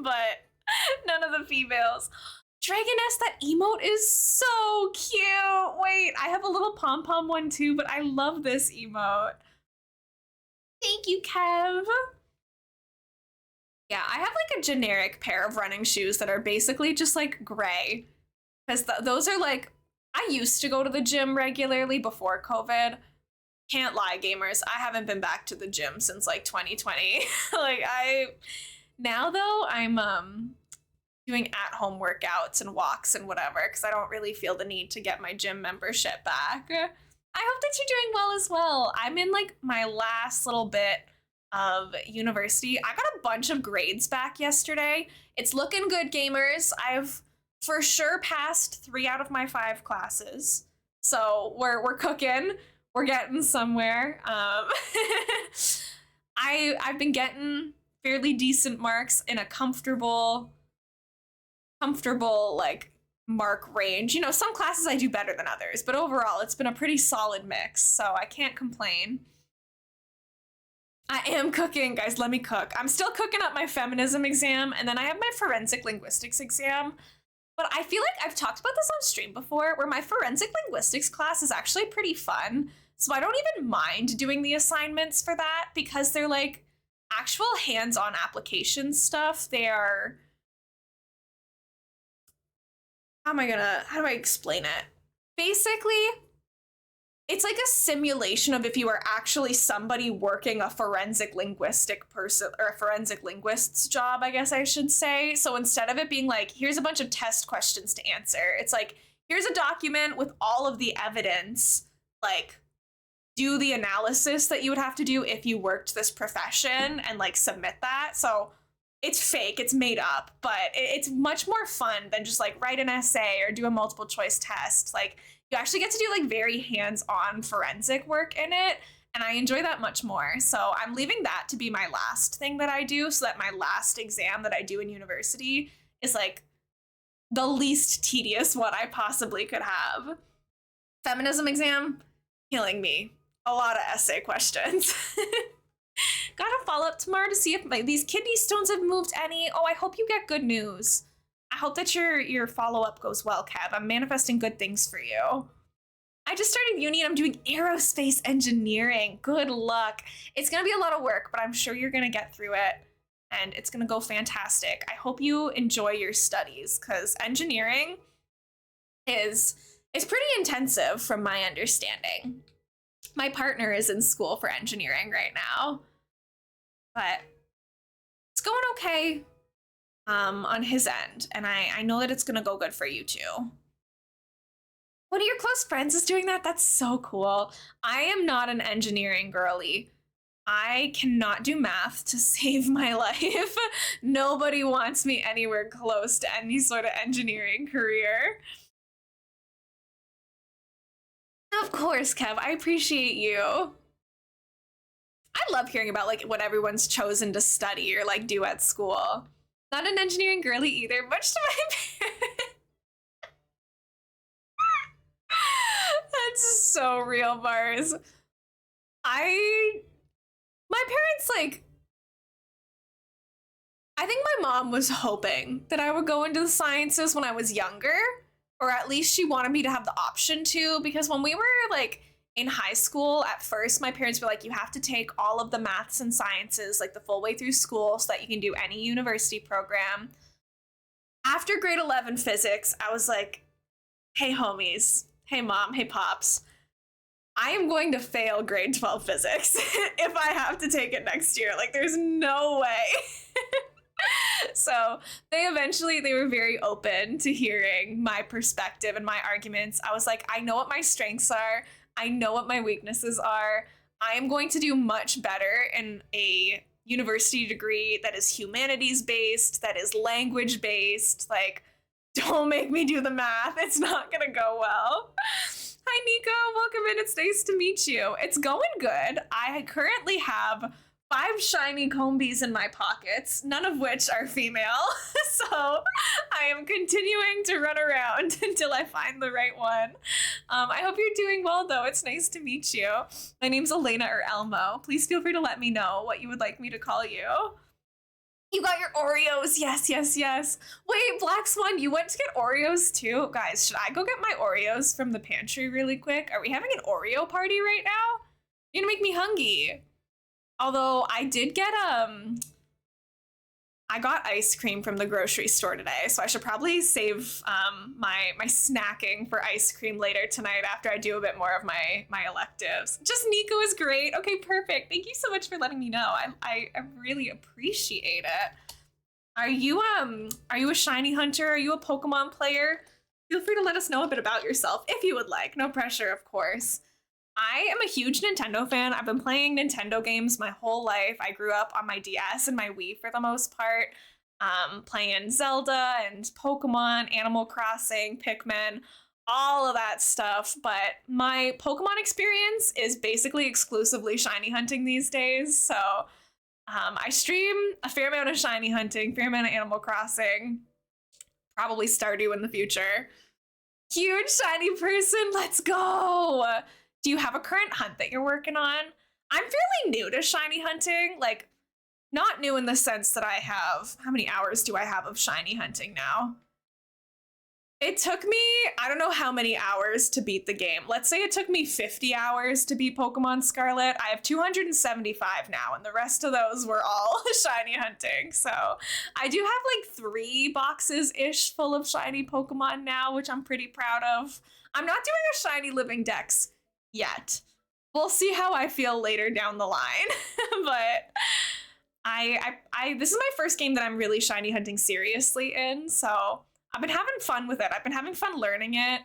but none of the females. Dragoness, that emote is so cute. Wait, I have a little pom-pom one too, but I love this emote. Thank you, Kev. Yeah, I have like a generic pair of running shoes that are basically just like gray. Because those are like, I used to go to the gym regularly before COVID. Can't lie, gamers, I haven't been back to the gym since like 2020. Now though, I'm doing at-home workouts and walks and whatever, because I don't really feel the need to get my gym membership back. I hope that you're doing well as well. I'm in like my last little bit of university. I got a bunch of grades back yesterday. It's looking good, gamers. I've for sure passed 3 out of my 5 classes. So we're cooking. We're getting somewhere. I've been getting fairly decent marks in a comfortable like mark range. You know, some classes I do better than others, but overall it's been a pretty solid mix, so I can't complain. I am cooking, guys. Let me cook. I'm still cooking up my feminism exam, and then I have my forensic linguistics exam. But I feel like I've talked about this on stream before, where my forensic linguistics class is actually pretty fun. So I don't even mind doing the assignments for that, because they're like actual hands-on application stuff. They are, how do I explain it? Basically, it's like a simulation of if you were actually somebody working a forensic linguistic person, or a forensic linguist's job, I guess I should say. So instead of it being like, here's a bunch of test questions to answer, it's like, here's a document with all of the evidence, like, do the analysis that you would have to do if you worked this profession and like submit that. So it's fake, it's made up, but it's much more fun than just like write an essay or do a multiple choice test. Like you actually get to do like very hands-on forensic work in it, and I enjoy that much more. So I'm leaving that to be my last thing that I do, so that my last exam that I do in university is like the least tedious one I possibly could have. Feminism exam, killing me. A lot of essay questions. Gotta follow up tomorrow to see if these kidney stones have moved any. Oh, I hope you get good news. I hope that your follow-up goes well, Kev. I'm manifesting good things for you. I just started uni and I'm doing aerospace engineering. Good luck. It's gonna be a lot of work, but I'm sure you're gonna get through it and it's gonna go fantastic. I hope you enjoy your studies, because engineering is pretty intensive from my understanding. My partner is in school for engineering right now, but it's going okay on his end, and I know that it's gonna go good for you too. One of your close friends is doing that? That's so cool. I am not an engineering girly. I cannot do math to save my life. Nobody wants me anywhere close to any sort of engineering career. Of course, Kev, I appreciate you. I love hearing about like what everyone's chosen to study or like do at school. Not an engineering girly either, much to my parents. That's so real, Mars. My parents, like, I think my mom was hoping that I would go into the sciences when I was younger, or at least she wanted me to have the option to, because when we were like in high school, at first my parents were like, you have to take all of the maths and sciences like the full way through school so that you can do any university program. After grade 11 physics, I was like, hey homies, hey mom, hey pops, I am going to fail grade 12 physics if I have to take it next year. Like, there's no way. So they were very open to hearing my perspective and my arguments. I was like, I know what my strengths are. I know what my weaknesses are. I am going to do much better in a university degree that is humanities based, that is language based. Like, don't make me do the math. It's not gonna go well. Hi, Nico. Welcome in. It's nice to meet you. It's going good. I currently have 5 shiny Combees in my pockets, none of which are female. So I am continuing to run around until I find the right one. I hope you're doing well, though. It's nice to meet you. My name's Elena or Elmo. Please feel free to let me know what you would like me to call you. You got your Oreos. Yes, yes, yes. Wait, Black Swan, you went to get Oreos too? Guys, should I go get my Oreos from the pantry really quick? Are we having an Oreo party right now? You're gonna make me hungry. Although I did get, I got ice cream from the grocery store today, so I should probably save my snacking for ice cream later tonight after I do a bit more of my electives. Just Nico is great. Okay, perfect. Thank you so much for letting me know. I really appreciate it. Are you a shiny hunter? Are you a Pokemon player? Feel free to let us know a bit about yourself if you would like. No pressure, of course. I am a huge Nintendo fan. I've been playing Nintendo games my whole life. I grew up on my DS and my Wii for the most part, playing Zelda and Pokemon, Animal Crossing, Pikmin, all of that stuff. But my Pokemon experience is basically exclusively shiny hunting these days. So I stream a fair amount of shiny hunting, fair amount of Animal Crossing, probably Stardew in the future. Huge shiny person, let's go! Do you have a current hunt that you're working on? I'm fairly new to shiny hunting, like not new in the sense that I have, how many hours do I have of shiny hunting now? It took me, I don't know how many hours to beat the game. Let's say it took me 50 hours to beat Pokemon Scarlet. I have 275 now, and the rest of those were all shiny hunting. So I do have like 3 boxes-ish full of shiny Pokemon now, which I'm pretty proud of. I'm not doing a shiny living dex yet. We'll see how I feel later down the line. But this is my first game that I'm really shiny hunting seriously in, so I've been having fun with it. I've been having fun learning it.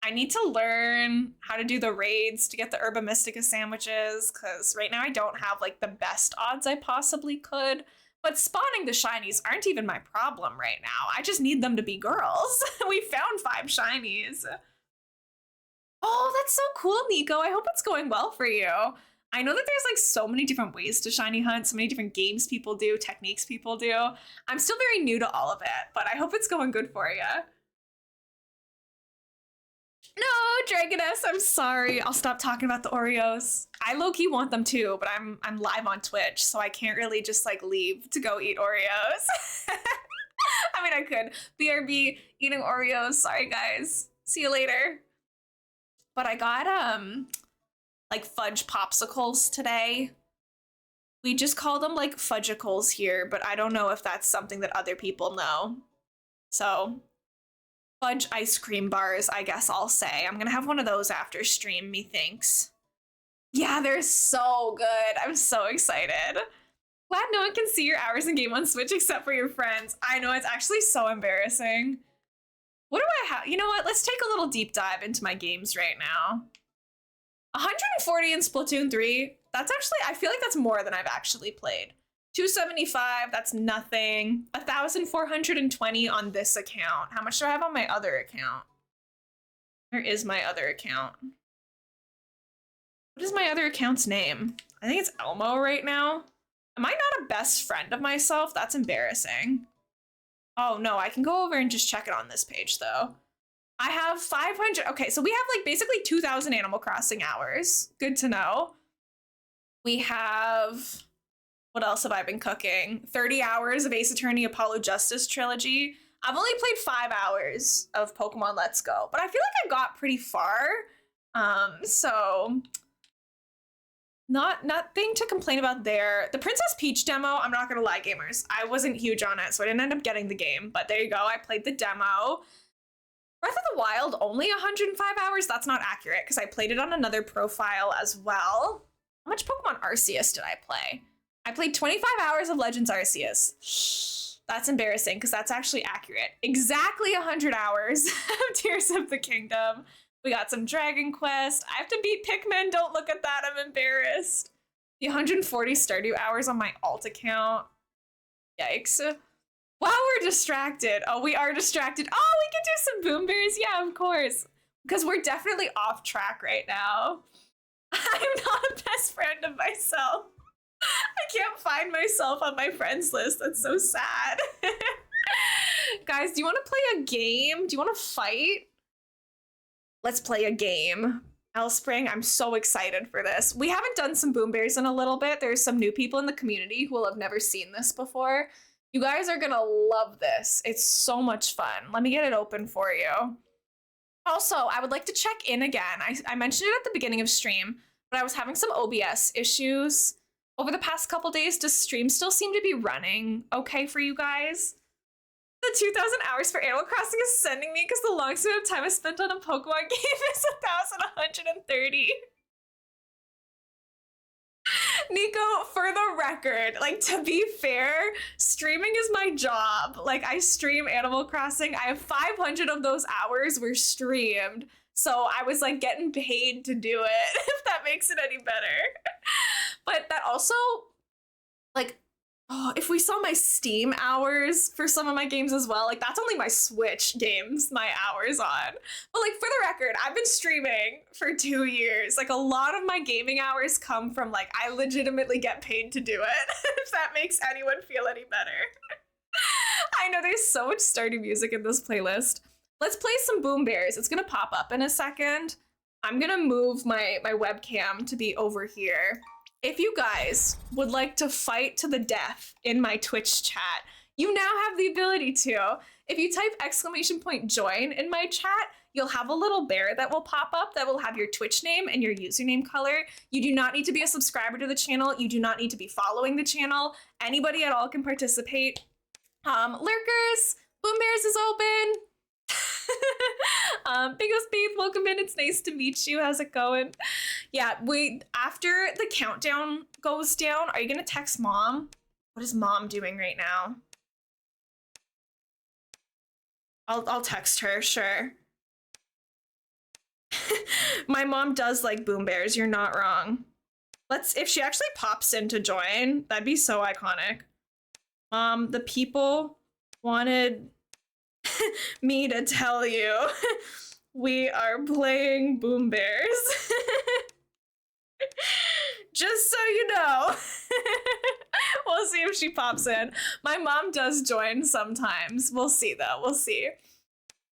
I need to learn how to do the raids to get the Herba Mystica sandwiches, because right now I don't have like the best odds I possibly could. But spawning the shinies aren't even my problem right now. I just need them to be girls. We found 5 shinies. Oh, that's so cool, Nico. I hope it's going well for you. I know that there's like so many different ways to shiny hunt, so many different games people do, techniques people do. I'm still very new to all of it, but I hope it's going good for you. No, Dragoness, I'm sorry. I'll stop talking about the Oreos. I low-key want them too, but I'm live on Twitch, so I can't really just like leave to go eat Oreos. I mean, I could. BRB, eating Oreos. Sorry, guys. See you later. But I got, like fudge popsicles today. We just call them like fudgicles here, but I don't know if that's something that other people know. So fudge ice cream bars, I guess I'll say. I'm gonna have one of those after stream, methinks. Yeah, they're so good. I'm so excited. Glad no one can see your hours in game on Switch except for your friends. I know, it's actually so embarrassing. What do I have? You know what? Let's take a little deep dive into my games right now. 140 in Splatoon 3. That's actually, I feel like that's more than I've actually played. 275, that's nothing. 1,420 on this account. How much do I have on my other account? Where is my other account? What is my other account's name? I think it's Elmo right now. Am I not a best friend of myself? That's embarrassing. Oh no, I can go over and just check it on this page though. I have 500. Okay, so we have like basically 2,000 Animal Crossing hours. Good to know. We have, what else have I been cooking? 30 hours of Ace Attorney Apollo Justice trilogy. I've only played 5 hours of Pokemon Let's Go, but I feel like I got pretty far. So nothing to complain about there. The Princess Peach demo, I'm not gonna lie, gamers. I wasn't huge on it, so I didn't end up getting the game, but there you go. I played the demo. Breath of the Wild, only 105 hours? That's not accurate, because I played it on another profile as well. How much Pokemon Arceus did I play? I played 25 hours of Legends Arceus. That's embarrassing, because that's actually accurate. Exactly 100 hours of Tears of the Kingdom. We got some Dragon Quest. I have to beat Pikmin. Don't look at that. I'm embarrassed. The 140 Stardew hours on my alt account. Yikes. Wow, we're distracted. Oh, we are distracted. Oh, we can do some Boom Bears. Yeah, of course. Because we're definitely off track right now. I'm not a best friend of myself. I can't find myself on my friends list. That's so sad. Guys, do you want to play a game? Do you want to fight? Let's play a game. Spring, I'm so excited for this. We haven't done some Boom Bears in a little bit. There's some new people in the community who will have never seen this before. You guys are gonna love this. It's so much fun. Let me get it open for you. Also, I would like to check in again. I mentioned it at the beginning of stream, but I was having some OBS issues over the past couple days. Does stream still seem to be running okay for you guys? The 2,000 hours for Animal Crossing is sending me because the longest amount of time I spent on a Pokemon game is 1,130. Nico, for the record, like, to be fair, streaming is my job. Like, I stream Animal Crossing. I have 500 of those hours were streamed. So I was like getting paid to do it, if that makes it any better. But that also, like, oh, if we saw my Steam hours for some of my games as well, like that's only my Switch games, my hours on. But like for the record, I've been streaming for 2 years. Like a lot of my gaming hours come from like, I legitimately get paid to do it, if that makes anyone feel any better. I know there's so much Stardew music in this playlist. Let's play some Boom Bears. It's gonna pop up in a second. I'm gonna move my webcam to be over here. If you guys would like to fight to the death in my Twitch chat, you now have the ability to. If you type !join in my chat, you'll have a little bear that will pop up that will have your Twitch name and your username color. You do not need to be a subscriber to the channel. You do not need to be following the channel. Anybody at all can participate. Lurkers, Boom Bears is open. Bigos Beef, welcome in. It's nice to meet you. How's it going? Yeah, after the countdown goes down, are you gonna text mom? What is mom doing right now? I'll text her, sure. My mom does like Boom Bears, you're not wrong. If she actually pops in to join, that'd be so iconic. The people wanted me to tell you we are playing Boom Bears. Just so you know. We'll see if she pops in. My mom does join sometimes. We'll see though, we'll see.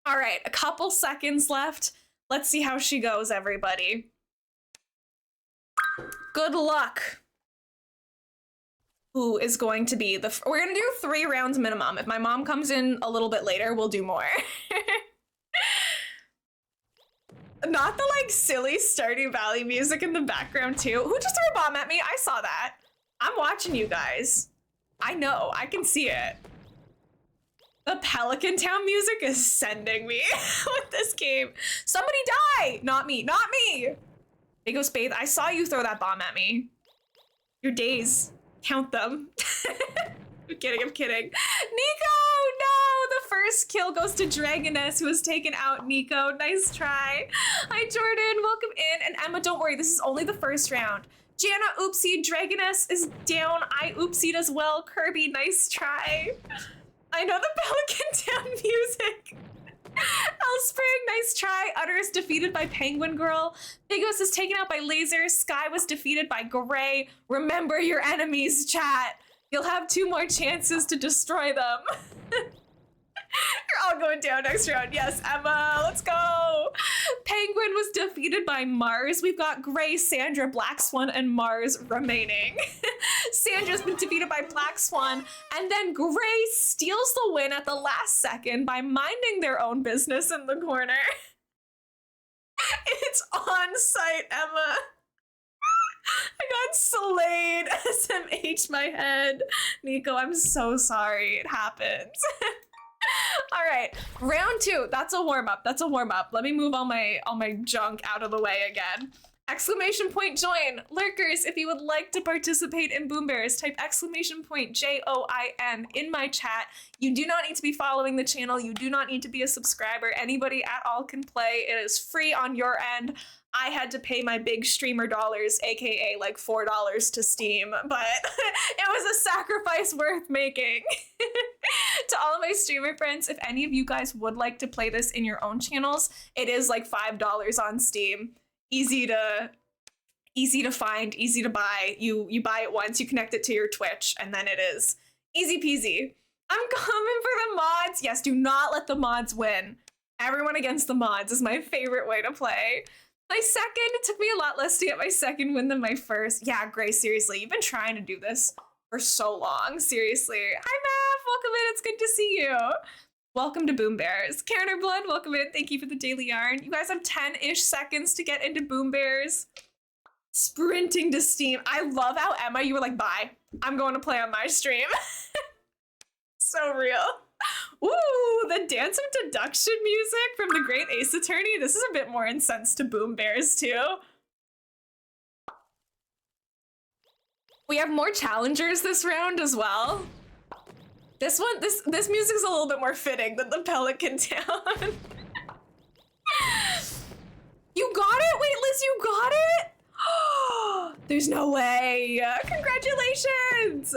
All right, a couple seconds left. Let's see how she goes, everybody. Good luck. Who is going to be the... We're gonna do 3 rounds minimum. If my mom comes in a little bit later, we'll do more. Not the like silly Stardew Valley music in the background too. Who just threw a bomb at me? I saw that. I'm watching you guys. I know, I can see it. The Pelican Town music is sending me with this game. Somebody die! Not me, not me! Big O Spade, I saw you throw that bomb at me. Your days, count them. I'm kidding, I'm kidding. Nico, no! The first kill goes to Dragoness, who has taken out Nico. Nice try. Hi, Jordan, welcome in. And Emma, don't worry, this is only the first round. Jana, oopsie, Dragoness is down. I oopsied as well. Kirby, nice try. I know the Pelican Town music. Elspring, nice try. Utter is defeated by Penguin Girl. Bigos is taken out by Laser. Sky was defeated by Gray. Remember your enemies, chat. You'll have 2 more chances to destroy them. You're all going down next round. Yes, Emma, let's go. Penguin was defeated by Mars. We've got Gray, Sandra, Black Swan, and Mars remaining. Sandra's been defeated by Black Swan, and then Gray steals the win at the last second by minding their own business in the corner. It's on site, Emma. I got slayed. SMH my head. Nico, I'm so sorry. It happens. All right, round 2. That's a warm-up. That's a warm-up. Let me move all my junk out of the way again. Exclamation point join. Lurkers, if you would like to participate in Boom Bears, type exclamation point JOIN in my chat. You do not need to be following the channel. You do not need to be a subscriber. Anybody at all can play. It is free on your end. I had to pay my big streamer dollars, aka like $4 to Steam, but it was a sacrifice worth making. To all of my streamer friends, if any of you guys would like to play this in your own channels, it is like $5 on Steam. Easy to find, easy to buy. You buy it once, you connect it to your Twitch, and then it is easy peasy. I'm coming for the mods. Yes, do not let the mods win. Everyone against the mods is my favorite way to play. My second, it took me a lot less to get my second win than my first. Yeah, Grace, seriously, you've been trying to do this for so long, seriously. Hi, Mav, welcome in, it's good to see you. Welcome to Boom Bears. Karen Blood, welcome in, thank you for the daily yarn. You guys have 10-ish seconds to get into Boom Bears. Sprinting to Steam. I love how, Emma, you were like, bye, I'm going to play on my stream. So real. Ooh, the Dance of Deduction music from the Great Ace Attorney. This is a bit more incensed to Boom Bears too. We have more challengers this round as well. This music's a little bit more fitting than the Pelican Town. You got it? Wait, Liz, you got it? There's no way. Congratulations.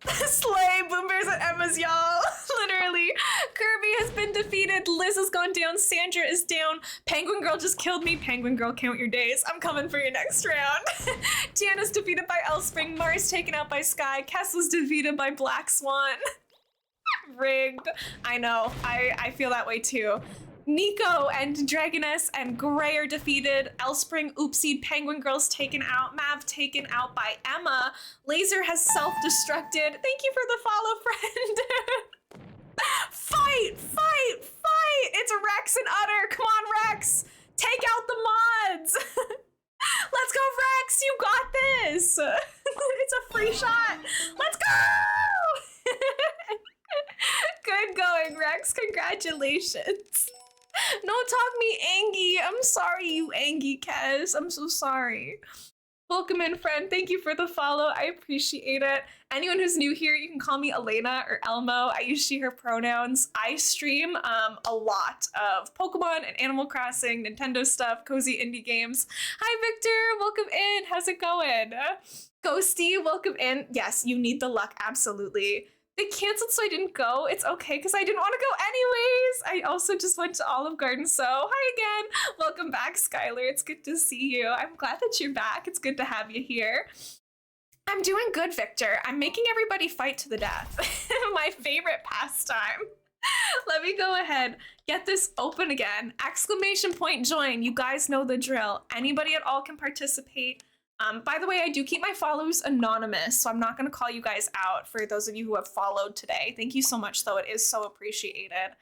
Slay, Boom Bears at Emma's, y'all. Literally. Kirby has been defeated. Liz has gone down. Sandra is down. Penguin Girl just killed me. Penguin Girl, count your days. I'm coming for your next round. Tiana's defeated by Elspring. Mars taken out by Sky. Kess was defeated by Black Swan. Rigged. I know. I feel that way too. Nico and Dragoness and Gray are defeated. Elspring, oopsied. Penguin Girl's taken out. Mav taken out by Emma. Laser has self-destructed. Thank you for the follow, friend. Fight, fight, fight. It's Rex and Utter. Come on, Rex. Take out the mods. Let's go, Rex. You got this. It's a free shot. Let's go. Good going, Rex. Congratulations. No, talk me Angie. I'm sorry, you Angie Kez. I'm so sorry. Welcome in, friend. Thank you for the follow. I appreciate it. Anyone who's new here, you can call me Elena or Elmo. I use she, her pronouns. I stream a lot of Pokemon and Animal Crossing, Nintendo stuff, cozy indie games. Hi, Victor. Welcome in. How's it going? Ghosty, welcome in. Yes, you need the luck. Absolutely. They canceled, so I didn't go. It's okay, because I didn't want to go anyways. I also just went to Olive Garden, so hi again. Welcome back, Skylar. It's good to see you. I'm glad that you're back. It's good to have you here. I'm doing good, Victor. I'm making everybody fight to the death. My favorite pastime. Let me go ahead, get this open again. Exclamation point join. You guys know the drill. Anybody at all can participate. By the way, I do keep my follows anonymous, so I'm not going to call you guys out for those of you who have followed today. Thank you so much, though. It is so appreciated.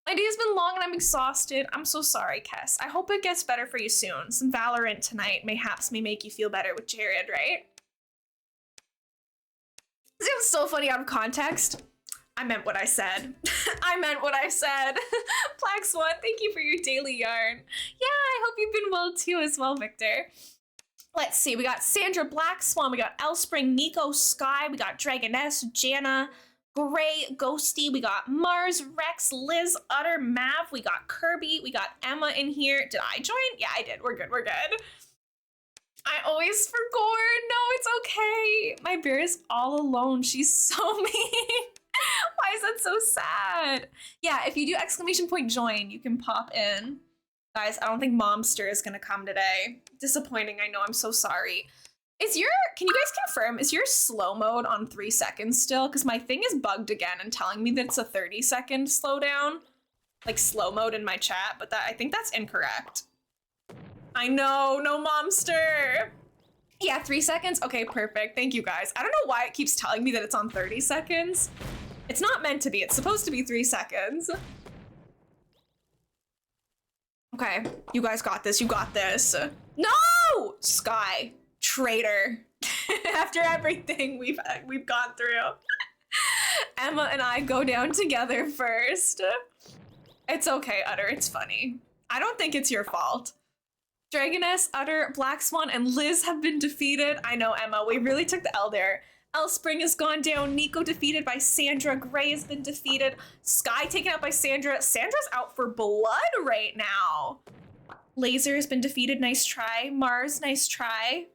My day has been long and I'm exhausted. I'm so sorry, Kess. I hope it gets better for you soon. Some Valorant tonight mayhaps may make you feel better with Jared, right? It was so funny out of context. I meant what I said. I meant what I said. Plax One, thank you for your daily yarn. Yeah, I hope you've been well too as well, Victor. Let's see, we got Sandra Black Swan, we got Elspring, Nico, Sky, we got Dragoness, Jana, Gray, Ghosty, we got Mars, Rex, Liz, Utter, Mav, we got Kirby, we got Emma in here. Did I join? Yeah, I did. We're good, we're good. I always forgot. No, it's okay. My bear is all alone. She's so mean. Why is that so sad? Yeah, if you do exclamation point join, you can pop in. Guys, I don't think Momster is gonna come today. Disappointing, I know, I'm so sorry. Can you guys confirm, is your slow mode on 3 seconds still? Because my thing is bugged again and telling me that it's a 30-second slowdown. Like slow mode in my chat, but I think that's incorrect. I know, no Momster. Yeah, 3 seconds? Okay, perfect, thank you guys. I don't know why it keeps telling me that it's on 30 seconds. It's not meant to be, it's supposed to be 3 seconds. Okay, you guys got this, you got this. No! Sky, traitor. After everything we've gone through. Emma and I go down together first. It's okay, Utter, it's funny. I don't think it's your fault. Dragoness, Utter, Black Swan, and Liz have been defeated. I know, Emma, we really took the L there. Elspring has gone down, Nico defeated by Sandra, Gray has been defeated, Sky taken out by Sandra. Sandra's out for blood right now. Laser has been defeated, nice try. Mars, nice try.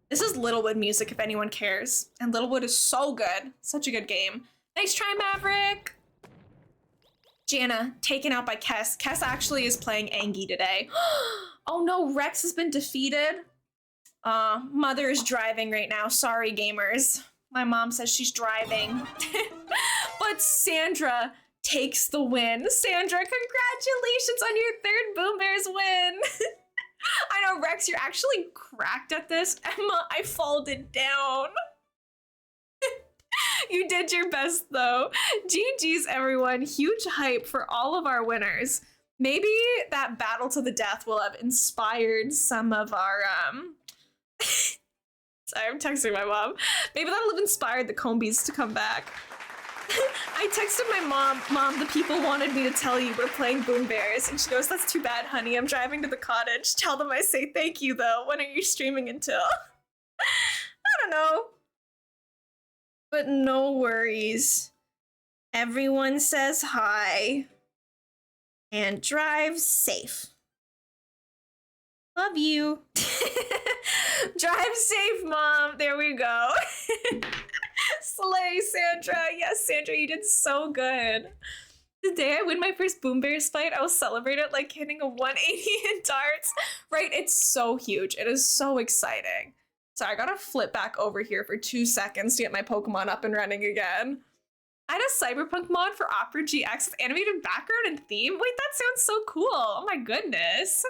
This is Littlewood music if anyone cares. And Littlewood is so good, such a good game. Nice try, Maverick. Jana, taken out by Kess. Kess actually is playing Angie today. Oh no, Rex has been defeated. Mother is driving right now. Sorry, gamers. My mom says she's driving. But Sandra takes the win. Sandra, congratulations on your 3rd Boom Bears win. I know, Rex, you're actually cracked at this. Emma, I folded down. You did your best, though. GG's, everyone. Huge hype for all of our winners. Maybe that battle to the death will have inspired some of our, Sorry, I'm texting my mom. Maybe that'll have inspired the Combees to come back. I texted my mom, the people wanted me to tell you we're playing Boom Bears. And she goes, that's too bad, honey. I'm driving to the cottage. Tell them I say thank you, though. When are you streaming until? I don't know. But no worries. Everyone says hi. And drive safe. Love you. Drive safe, Mom. There we go. Slay, Sandra. Yes, Sandra, you did so good. The day I win my first Boom Bears fight, I will celebrate it like hitting a 180 in darts. Right? It's so huge. It is so exciting. Sorry, I gotta flip back over here for 2 seconds to get my Pokemon up and running again. I had a Cyberpunk mod for Opera GX with animated background and theme. Wait, that sounds so cool. Oh my goodness.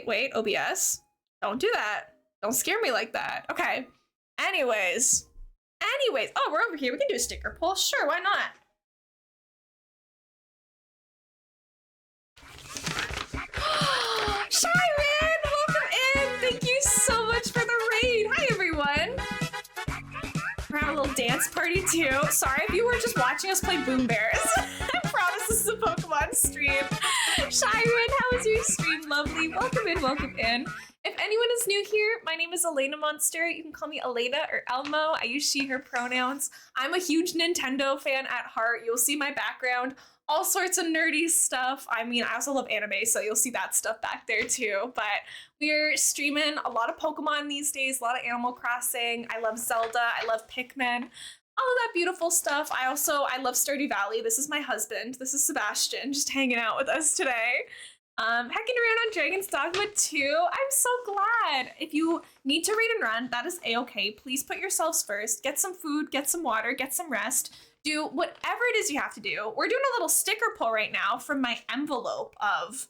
Wait, OBS. Don't do that. Don't scare me like that. Okay. Anyways. Oh, we're over here. We can do a sticker pull. Sure, why not? Shiren, welcome in. Thank you so much for the raid. Hi, everyone. We're having a little dance party, too. Sorry if you were just watching us play Boom Bears. I promise this is a Pokemon stream. Shiren, how was your stream? Lovely. Welcome in, welcome in. If anyone is new here, my name is elainamonster. You can call me Elena or Elmo. I use she, her pronouns. I'm a huge Nintendo fan at heart. You'll see my background, all sorts of nerdy stuff. I mean, I also love anime, so you'll see that stuff back there too. But we're streaming a lot of Pokemon these days, a lot of Animal Crossing. I love Zelda. I love Pikmin. All of that beautiful stuff. I love Stardew Valley. This is my husband. This is Sebastian, just hanging out with us today. Hecking around on Dragon's Dogma 2. I'm so glad. If you need to read and run, that is a-okay. Please put yourselves first. Get some food, get some water, get some rest. Do whatever it is you have to do. We're doing a little sticker pull right now from my envelope of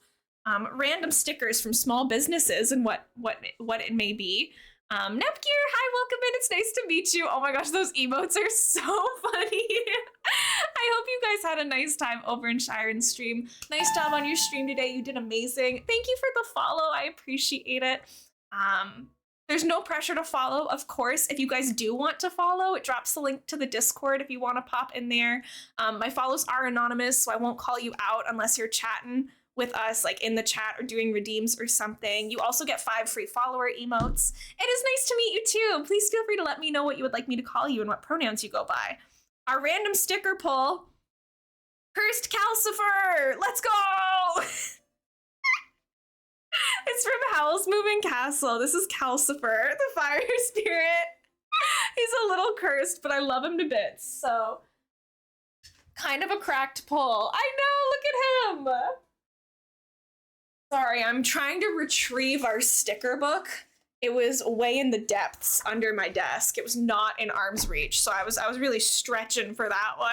random stickers from small businesses and what it may be. Nepgear, hi, welcome in. It's nice to meet you. Oh my gosh, those emotes are so funny. I hope you guys had a nice time over in Shiren's stream. Nice job on your stream today. You did amazing. Thank you for the follow. I appreciate it. There's no pressure to follow, of course. If you guys do want to follow, it drops the link to the Discord if you want to pop in there. My follows are anonymous, so I won't call you out unless you're chatting with us, like in the chat or doing redeems or something. You also get 5 free follower emotes. It is nice to meet you too. Please feel free to let me know what you would like me to call you and what pronouns you go by. Our random sticker pull. Cursed Calcifer! Let's go! It's from Howl's Moving Castle. This is Calcifer, the fire spirit. He's a little cursed, but I love him to bits, so. Kind of a cracked pull. I know, look at him! Sorry, I'm trying to retrieve our sticker book. It was way in the depths under my desk. It was not in arm's reach, so I was really stretching for that one.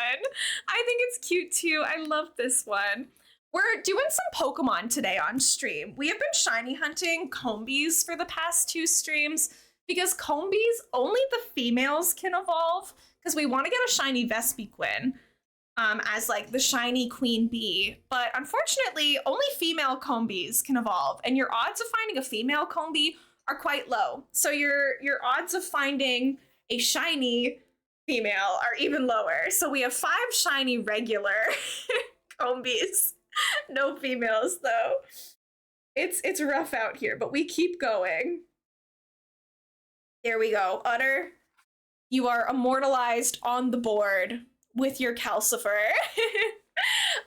I think it's cute too. I love this one. We're doing some Pokemon today on stream. We have been shiny hunting Combees for the past 2 streams because Combees, only the females can evolve because we want to get a shiny Vespiquen. As like the shiny queen bee, but unfortunately only female Combees can evolve, and your odds of finding a female Combee are quite low. So your odds of finding a shiny female are even lower. So we have 5 shiny regular Combees, no females though. It's rough out here, but we keep going. There we go. Utter, you are immortalized on the board with your Calcifer.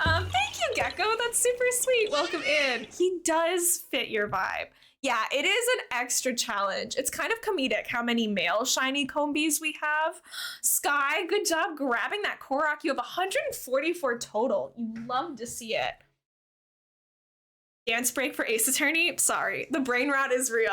Thank you, Gecko. That's super sweet. Welcome in. He does fit your vibe. Yeah, it is an extra challenge. It's kind of comedic how many male shiny Combees we have. Sky, good job grabbing that Korok. You have 144 total. You love to see it. Dance break for Ace Attorney? Sorry, the brain rot is real.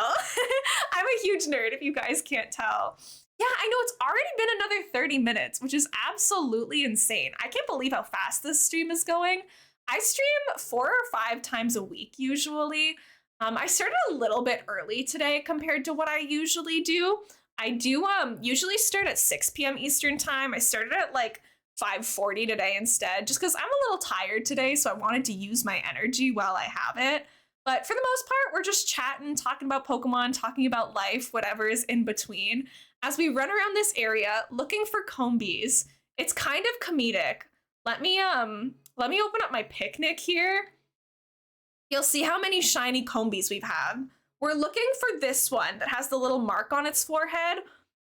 I'm a huge nerd if you guys can't tell. Yeah, I know it's already been another 30 minutes, which is absolutely insane. I can't believe how fast this stream is going. I stream 4 or 5 times a week usually. I started a little bit early today compared to what I usually do. I do usually start at 6 p.m. Eastern time. I started at like 5:40 today instead, just because I'm a little tired today, so I wanted to use my energy while I have it. But for the most part, we're just chatting, talking about Pokemon, talking about life, whatever is in between. As we run around this area looking for Combees, it's kind of comedic. Let me open up my picnic here. You'll see how many shiny Combees we've had. We're looking for this one that has the little mark on its forehead.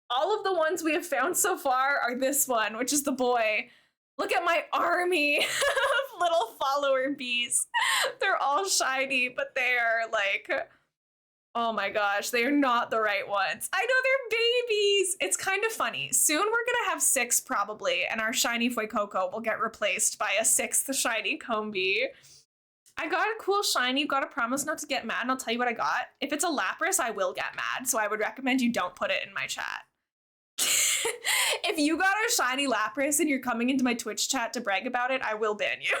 All of the ones we have found so far are this one, which is the boy. Look at my army of little follower bees. They're all shiny, but they are like, oh my gosh, they are not the right ones. I know, they're babies. It's kind of funny. Soon we're gonna have 6 probably, and our shiny Fuecoco will get replaced by a 6th shiny Combee. I got a cool shiny. You gotta promise not to get mad, and I'll tell you what I got. If it's a Lapras, I will get mad, so I would recommend you don't put it in my chat. If you got a shiny Lapras and you're coming into my Twitch chat to brag about it, I will ban you.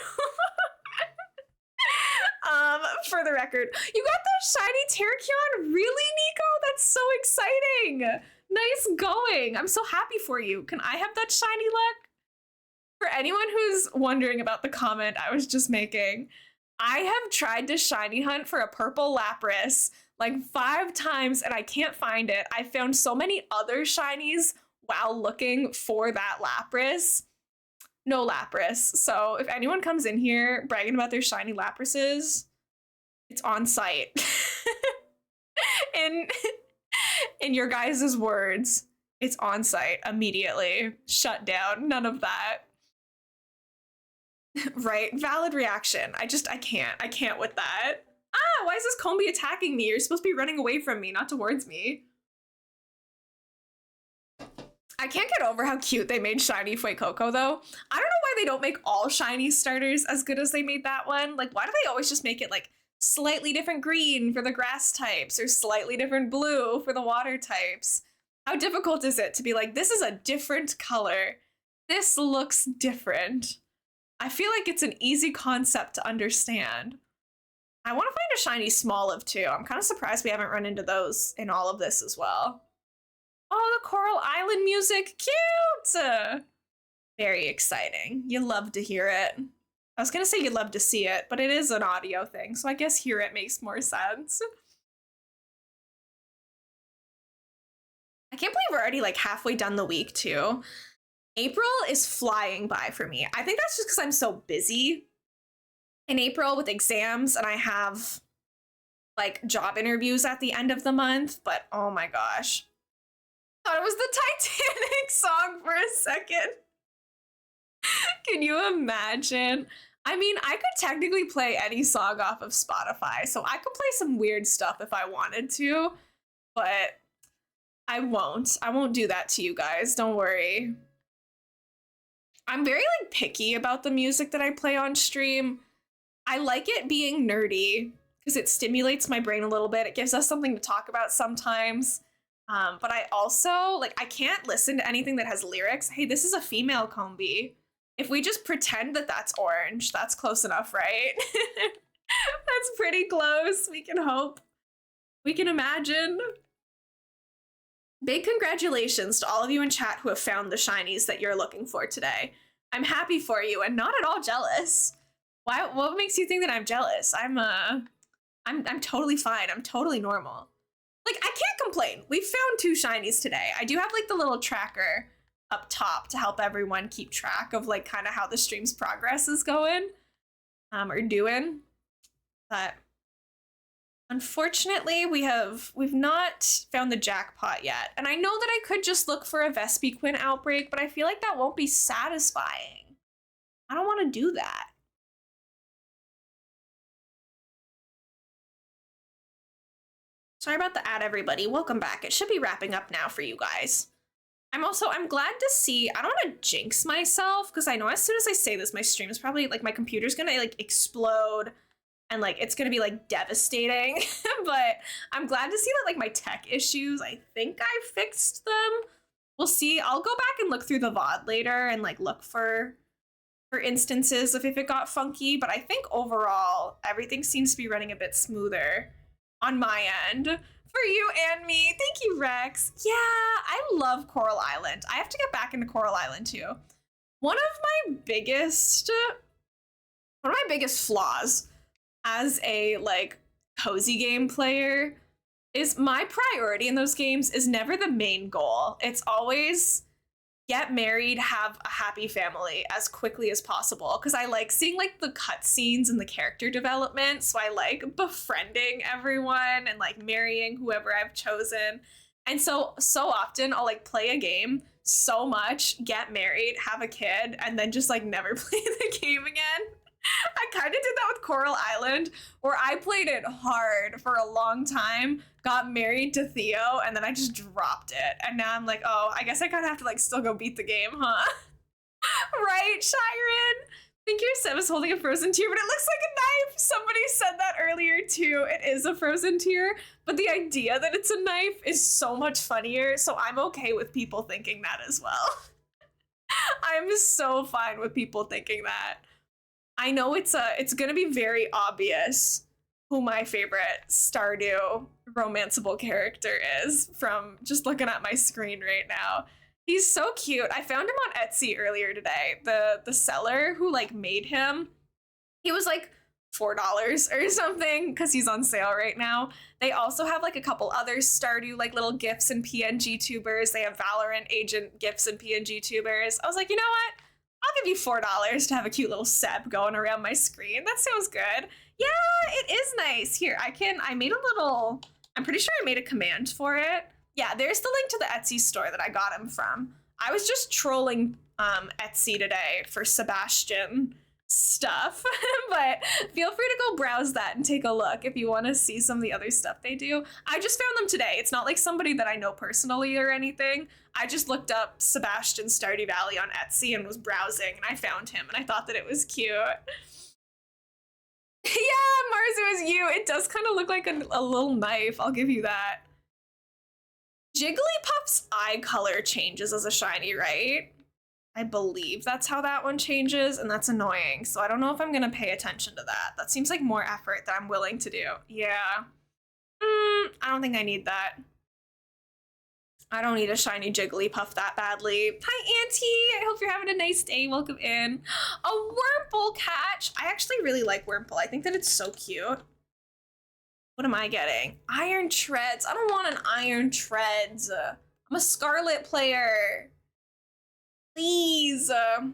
For the record, you got that shiny Terrakion? Really, Nico? That's so exciting. Nice going. I'm so happy for you. Can I have that shiny luck? For anyone who's wondering about the comment I was just making, I have tried to shiny hunt for a purple Lapras like 5 times and I can't find it. I found so many other shinies while looking for that Lapras. No Lapras. So if anyone comes in here bragging about their shiny Laprases, it's on site. in in your guys' words, it's on site immediately. Shut down. None of that. Right? Valid reaction. I can't. I can't with that. Ah, why is this Combee attacking me? You're supposed to be running away from me, not towards me. I can't get over how cute they made Shiny Fuecoco, though. I don't know why they don't make all Shiny starters as good as they made that one. Like, why do they always just make it, like, slightly different green for the grass types or slightly different blue for the water types? How difficult is it to be like, this is a different color. This looks different. I feel like it's an easy concept to understand. I want to find a Shiny Smoliv, too. I'm kind of surprised we haven't run into those in all of this as well. Oh, the Coral Island music, cute! Very exciting. You love to hear it. I was gonna say you'd love to see it, but it is an audio thing, so I guess hear it makes more sense. I can't believe we're already like halfway done the week too. April is flying by for me. I think that's just because I'm so busy in April with exams and I have like job interviews at the end of the month, but oh my gosh. Thought it was the Titanic song for a second. Can you imagine? I mean, I could technically play any song off of Spotify, so I could play some weird stuff if I wanted to, but I won't. I won't do that to you guys, don't worry. I'm very like picky about the music that I play on stream. I like it being nerdy because it stimulates my brain a little bit. It gives us something to talk about sometimes. But I also, like, I can't listen to anything that has lyrics. Hey, this is a female Combee. If we just pretend that that's orange, that's close enough, right? That's pretty close. We can hope. We can imagine. Big congratulations to all of you in chat who have found the shinies that you're looking for today. I'm happy for you and not at all jealous. Why? What makes you think that I'm jealous? I'm totally fine. I'm totally normal. Like, I can't complain. We found 2 shinies today. I do have, like, the little tracker up top to help everyone keep track of, like, kind of how the stream's progress is going, or doing. But unfortunately, we've not found the jackpot yet. And I know that I could just look for a Vespiquen outbreak, but I feel like that won't be satisfying. I don't want to do that. Sorry about the ad, everybody. Welcome back. It should be wrapping up now for you guys. I'm glad to see, I don't want to jinx myself because I know as soon as I say this, my stream is probably like, my computer's gonna like explode and like, it's gonna be like devastating. But I'm glad to see that like my tech issues, I think I fixed them. We'll see. I'll go back and look through the VOD later and like look for instances of if it got funky. But I think overall, everything seems to be running a bit smoother on my end. For you and me. Thank you, Rex. Yeah, I love Coral Island. I have to get back into Coral Island too. One of my biggest flaws as a like cozy game player is my priority in those games is never the main goal. It's always get married, have a happy family as quickly as possible. Because I like seeing like the cutscenes and the character development. So I like befriending everyone and like marrying whoever I've chosen. And so often I'll like play a game so much, get married, have a kid, and then just like never play the game again. I kind of did that with Coral Island, where I played it hard for a long time, got married to Theo, and then I just dropped it. And now I'm like, oh, I guess I kind of have to like still go beat the game, huh? Right, Shiren? I think your Sim is holding a frozen tear, but it looks like a knife. Somebody said that earlier too. It is a frozen tear, but the idea that it's a knife is so much funnier, so I'm okay with people thinking that as well. I'm so fine with people thinking that. I know it's gonna be very obvious who my favorite Stardew romanceable character is from just looking at my screen right now. He's so cute. I found him on Etsy earlier today. The seller who like made him, he was like $4 or something because he's on sale right now. They also have like a couple other Stardew like little GIFs and PNG tubers. They have Valorant agent GIFs and PNG tubers. I was like, you know what? I'll give you $4 to have a cute little Seb going around my screen. That sounds good. Yeah, it is nice. Here, I made a little I'm pretty sure I made a command for it. Yeah, there's the link to the Etsy store that I got him from. I was just trolling Etsy today for Sebastian stuff, but feel free to go browse that and take a look if you want to see some of the other stuff they do. I just found them today. It's not like somebody that I know personally or anything. I just looked up Sebastian Stardew Valley on Etsy and was browsing, and I found him, and I thought that it was cute. Yeah, Mars, it was you. It does kind of look like a little knife. I'll give you that. Jigglypuff's eye color changes as a shiny, right? I believe that's how that one changes, and that's annoying. So I don't know if I'm gonna pay attention to that. That seems like more effort that I'm willing to do. Yeah. I don't think I need that. I don't need a shiny Jigglypuff that badly. Hi, Auntie. I hope you're having a nice day. Welcome in. A Wurmple catch. I actually really like Wurmple. I think that it's so cute. What am I getting? Iron Treads. I don't want an Iron Treads. I'm a Scarlet player. Please.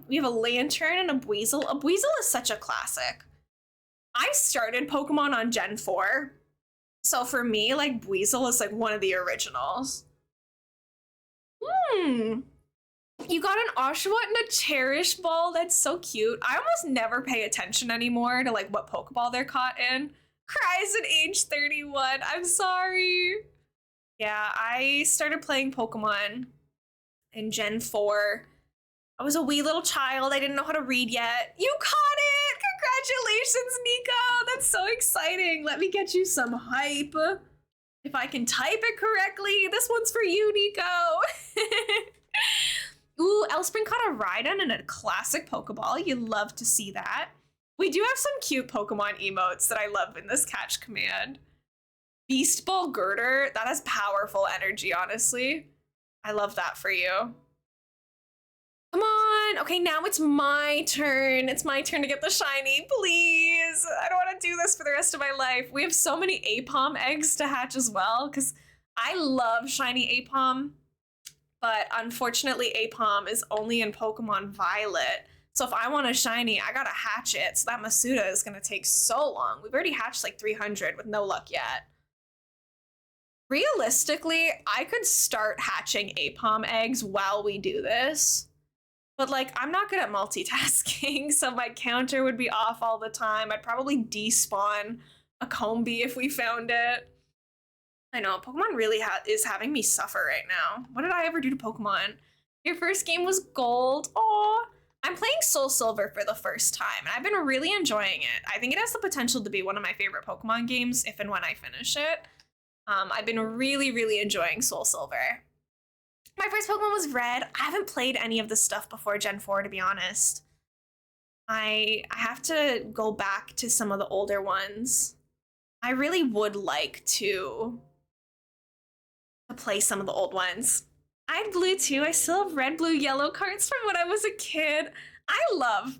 We have a Lantern and a Buizel. A Buizel is such a classic. I started Pokemon on Gen 4. So for me, like, Buizel is like one of the originals. You got an Oshawott and a Cherish Ball. That's so cute. I almost never pay attention anymore to like what Pokeball they're caught in. Cries at age 31. I'm sorry. Yeah, I started playing Pokemon in Gen 4. I was a wee little child. I didn't know how to read yet. You caught it! Congratulations, Nico! That's so exciting. Let me get you some hype. If I can type it correctly, this one's for you, Nico. Ooh, Elspring caught a Rhydon and a classic Pokeball. You love to see that. We do have some cute Pokemon emotes that I love in this catch command. Beast Ball Girder, that has powerful energy, honestly. I love that for you. Come on. Okay, now it's my turn. It's my turn to get the shiny, please. I don't want to do this for the rest of my life. We have so many Apom eggs to hatch as well, because I love shiny Apom, but unfortunately Apom is only in Pokemon Violet. So if I want a shiny, I gotta hatch it. So that Masuda is gonna take so long. We've already hatched like 300 with no luck yet. Realistically, I could start hatching Apom eggs while we do this. But like, I'm not good at multitasking, so my counter would be off all the time. I'd probably despawn a Combee if we found it. I know, Pokemon really is having me suffer right now. What did I ever do to Pokemon? Your first game was Gold. Aw. I'm playing Soul Silver for the first time, and I've been really enjoying it. I think it has the potential to be one of my favorite Pokemon games if and when I finish it. I've been really, really enjoying Soul Silver. My first Pokemon was Red. I haven't played any of this stuff before Gen 4, to be honest. I have to go back to some of the older ones. I really would like to play some of the old ones. I had blue too. I still have red, blue, yellow cards from when I was a kid. I love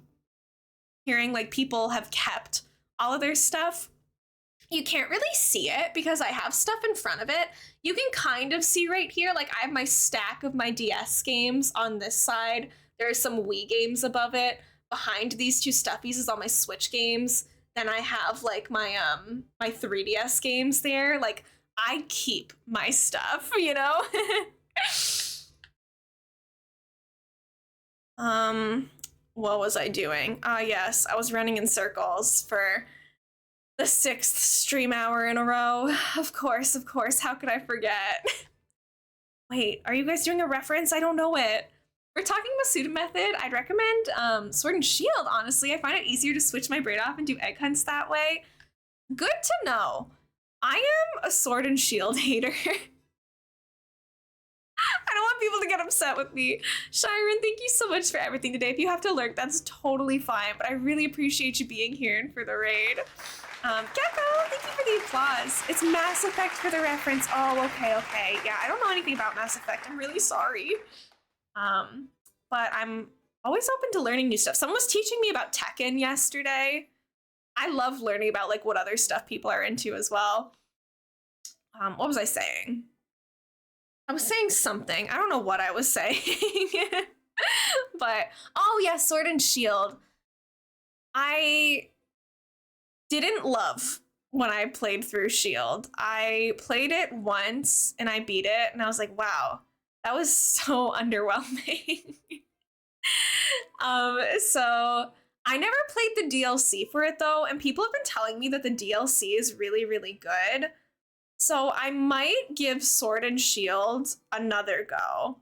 hearing like people have kept all of their stuff. You can't really see it because I have stuff in front of it. You can kind of see right here, like I have my stack of my DS games on this side. There are some Wii games above it. Behind these two stuffies is all my Switch games. Then I have like my 3DS games there. Like I keep my stuff, you know? What was I doing? Yes, I was running in circles for the 6th stream hour in a row. Of course, how could I forget? Wait, are you guys doing a reference? I don't know it. We're talking Masuda method. I'd recommend Sword and Shield, honestly. I find it easier to switch my brain off and do egg hunts that way. Good to know. I am a Sword and Shield hater. I don't want people to get upset with me. Shiren, thank you so much for everything today. If you have to lurk, that's totally fine, but I really appreciate you being here and for the raid. Gecko, thank you for the applause. It's Mass Effect for the reference. Oh, okay. Yeah, I don't know anything about Mass Effect. I'm really sorry. But I'm always open to learning new stuff. Someone was teaching me about Tekken yesterday. I love learning about like what other stuff people are into as well. What was I saying? I was saying something. I don't know what I was saying. But, oh yeah, Sword and Shield. I didn't love when I played through Shield. I played it once and I beat it, and I was like, wow, that was so underwhelming. So I never played the DLC for it though, and people have been telling me that the DLC is really, really good. So I might give Sword and Shield another go.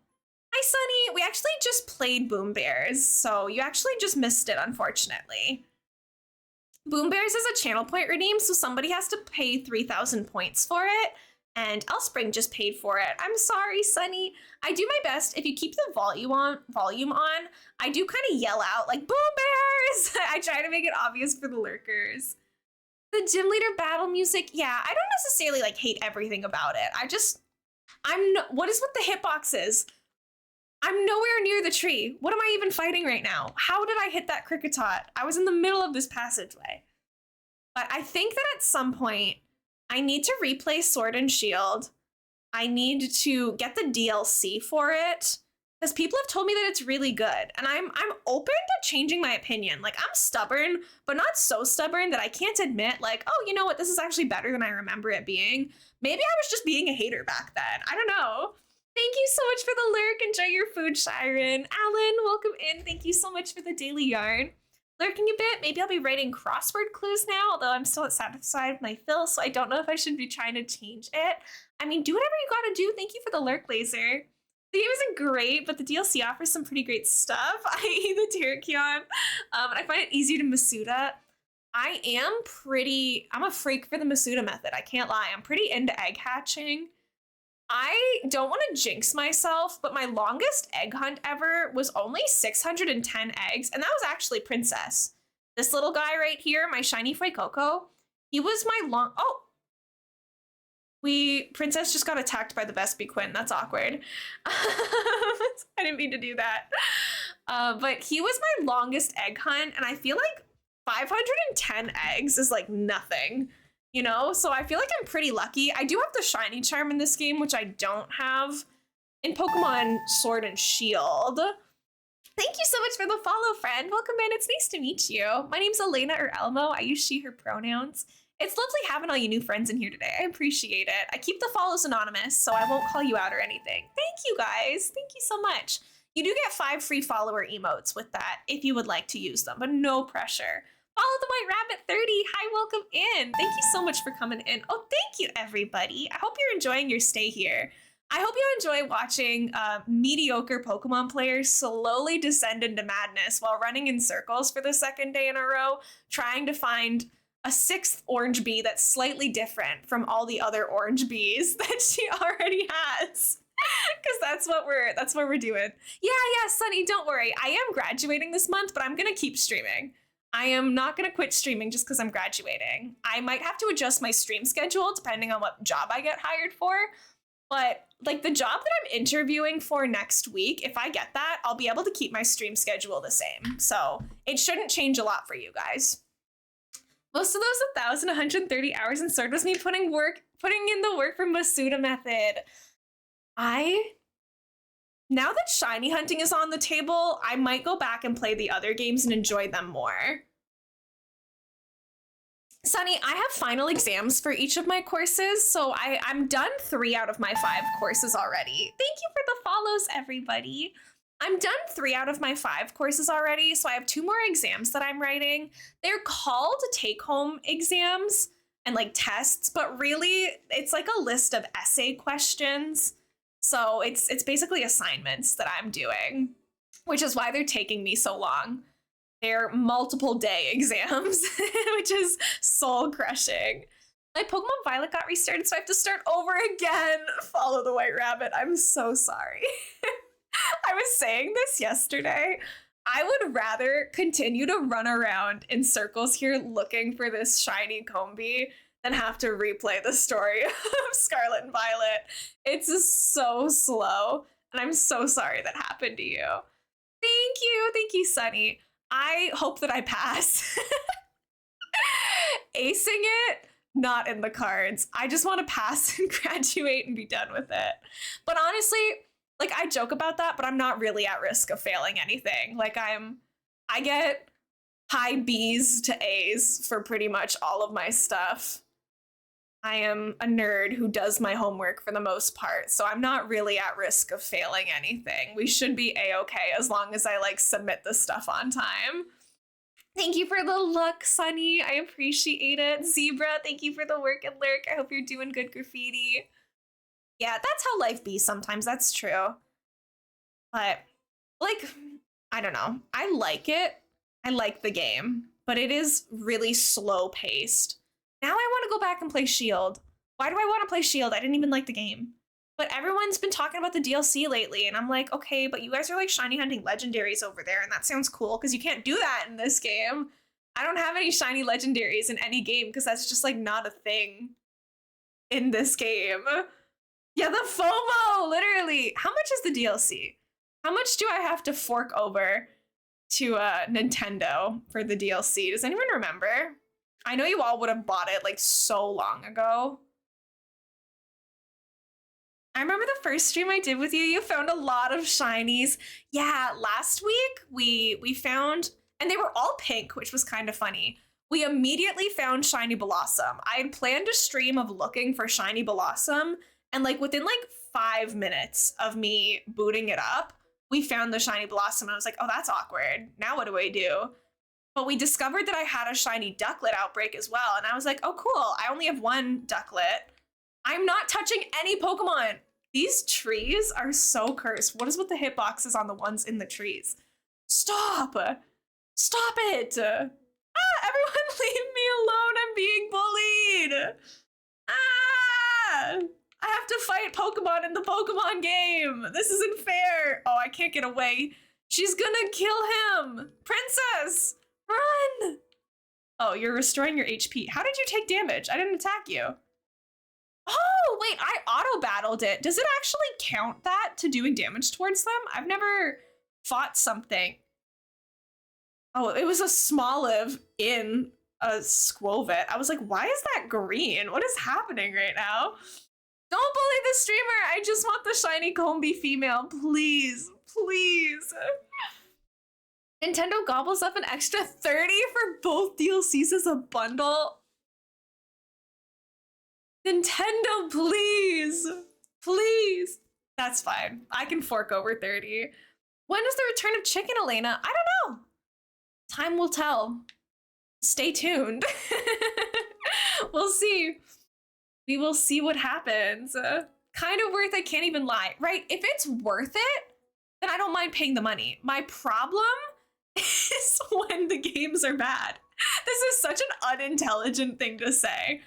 Hi, Sunny. We actually just played Boom Bears, so you actually just missed it, unfortunately. Boom Bears is a channel point redeem, so somebody has to pay 3,000 points for it, and Elspring just paid for it. I'm sorry, Sunny. I do my best. If you keep the volume on, I do kind of yell out like Boom Bears. I try to make it obvious for the lurkers. The gym leader battle music, yeah, I don't necessarily like hate everything about it. What is with the hitboxes? I'm nowhere near the tree. What am I even fighting right now? How did I hit that Cricketot? I was in the middle of this passageway. But I think that at some point, I need to replay Sword and Shield. I need to get the DLC for it, because people have told me that it's really good, and I'm open to changing my opinion. Like, I'm stubborn, but not so stubborn that I can't admit, like, oh, you know what, this is actually better than I remember it being. Maybe I was just being a hater back then. I don't know. Thank you so much for the lurk. Enjoy your food, Shiren. Alan, welcome in. Thank you so much for the daily yarn. Lurking a bit. Maybe I'll be writing crossword clues now, although I'm still not satisfied with my fill, so I don't know if I should be trying to change it. I mean, do whatever you gotta do. Thank you for the lurk, Laser. The game isn't great, but the DLC offers some pretty great stuff, i.e. the Terrakion. I find it easy to Masuda. I'm a freak for the Masuda method. I can't lie. I'm pretty into egg hatching. I don't want to jinx myself, but my longest egg hunt ever was only 610 eggs, and that was actually Princess. This little guy right here, my shiny Fuecoco, he was my Princess just got attacked by the Vespiquen. That's awkward. I didn't mean to do that. But he was my longest egg hunt, and I feel like 510 eggs is like nothing. You know, so I feel like I'm pretty lucky. I do have the shiny charm in this game, which I don't have in Pokemon Sword and Shield. Thank you so much for the follow, friend. Welcome in. It's nice to meet you. My name's Elena or Elmo. I use she, her pronouns. It's lovely having all you new friends in here today. I appreciate it. I keep the follows anonymous, so I won't call you out or anything. Thank you, guys. Thank you so much. You do get 5 free follower emotes with that if you would like to use them, but no pressure. Follow the White Rabbit 30. Hi, welcome in. Thank you so much for coming in. Oh, thank you, everybody. I hope you're enjoying your stay here. I hope you enjoy watching mediocre Pokemon players slowly descend into madness while running in circles for the second day in a row, trying to find a 6th orange bee that's slightly different from all the other orange bees that she already has. Because that's what we're doing. Yeah, Sunny, don't worry. I am graduating this month, but I'm gonna keep streaming. I am not going to quit streaming just because I'm graduating. I might have to adjust my stream schedule depending on what job I get hired for. But like the job that I'm interviewing for next week, if I get that, I'll be able to keep my stream schedule the same. So it shouldn't change a lot for you guys. Most of those 1,130 hours in Sword was me putting in the work for Masuda method. Now that shiny hunting is on the table, I might go back and play the other games and enjoy them more. Sunny, I have final exams for each of my courses, so I'm done 3 out of my 5 courses already. Thank you for the follows, everybody. I'm done 3 out of my 5 courses already, so I have 2 more exams that I'm writing. They're called take-home exams and like tests, but really it's like a list of essay questions. So it's basically assignments that I'm doing, which is why they're taking me so long. They're multiple day exams, which is soul crushing. My Pokemon Violet got restarted, so I have to start over again. Follow the White Rabbit. I'm so sorry. I was saying this yesterday. I would rather continue to run around in circles here looking for this shiny Combee than have to replay the story of Scarlet and Violet. It's just so slow, and I'm so sorry that happened to you. Thank you, Sunny. I hope that I pass. Acing it, not in the cards. I just want to pass and graduate and be done with it. But honestly, like I joke about that, but I'm not really at risk of failing anything. Like I get high B's to A's for pretty much all of my stuff. I am a nerd who does my homework for the most part, so I'm not really at risk of failing anything. We should be a-okay as long as I like submit the stuff on time. Thank you for the look, Sunny. I appreciate it. Zebra, thank you for the work and lurk. I hope you're doing good, Graffiti. Yeah, that's how life be sometimes. That's true. But, like, I don't know. I like it. I like the game, but it is really slow paced. Now I want to go back and play Shield. Why do I want to play Shield? I didn't even like the game. But everyone's been talking about the DLC lately, and I'm like, okay, but you guys are like shiny hunting legendaries over there, and that sounds cool, because you can't do that in this game. I don't have any shiny legendaries in any game, because that's just like not a thing in this game. Yeah, the FOMO, literally. How much is the DLC? How much do I have to fork over to Nintendo for the DLC? Does anyone remember? I know you all would have bought it like so long ago. I remember the first stream I did with you, you found a lot of shinies. Yeah, last week we found, and they were all pink, which was kind of funny. We immediately found Shiny Blossom. I had planned a stream of looking for Shiny Blossom, and like within like 5 minutes of me booting it up, we found the Shiny Blossom. I was like, oh, that's awkward. Now what do I do? But we discovered that I had a shiny Ducklet outbreak as well. And I was like, oh, cool. I only have one Ducklet. I'm not touching any Pokemon. These trees are so cursed. What is with the hitboxes on the ones in the trees? Stop. Stop it. Everyone leave me alone. I'm being bullied. Ah! I have to fight Pokemon in the Pokemon game. This isn't fair. Oh, I can't get away. She's gonna kill him. Princess! Run! Oh, you're restoring your HP. How did you take damage? I didn't attack you. Oh, wait, I auto-battled it. Does it actually count that to doing damage towards them? I've never fought something. Oh, it was a Smoliv in a Squovet. I was like, why is that green? What is happening right now? Don't bully the streamer. I just want the shiny Combee female. Please, please. Nintendo gobbles up an extra 30 for both DLCs as a bundle. Nintendo, please. Please. That's fine. I can fork over 30. When is the return of Chicken, Elena? I don't know. Time will tell. Stay tuned. We'll see. We will see what happens. Kind of worth, I can't even lie. Right? If it's worth it, then I don't mind paying the money. My problem is when the games are bad. This is such an unintelligent thing to say,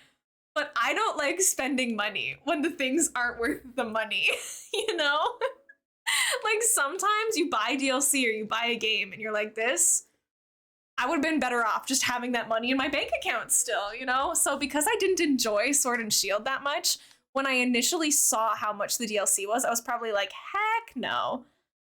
but I don't like spending money when the things aren't worth the money, you know? Like sometimes you buy DLC or you buy a game and you're like, this, I would have been better off just having that money in my bank account still, you know? So because I didn't enjoy Sword and Shield that much, when I initially saw how much the DLC was, I was probably like, heck no.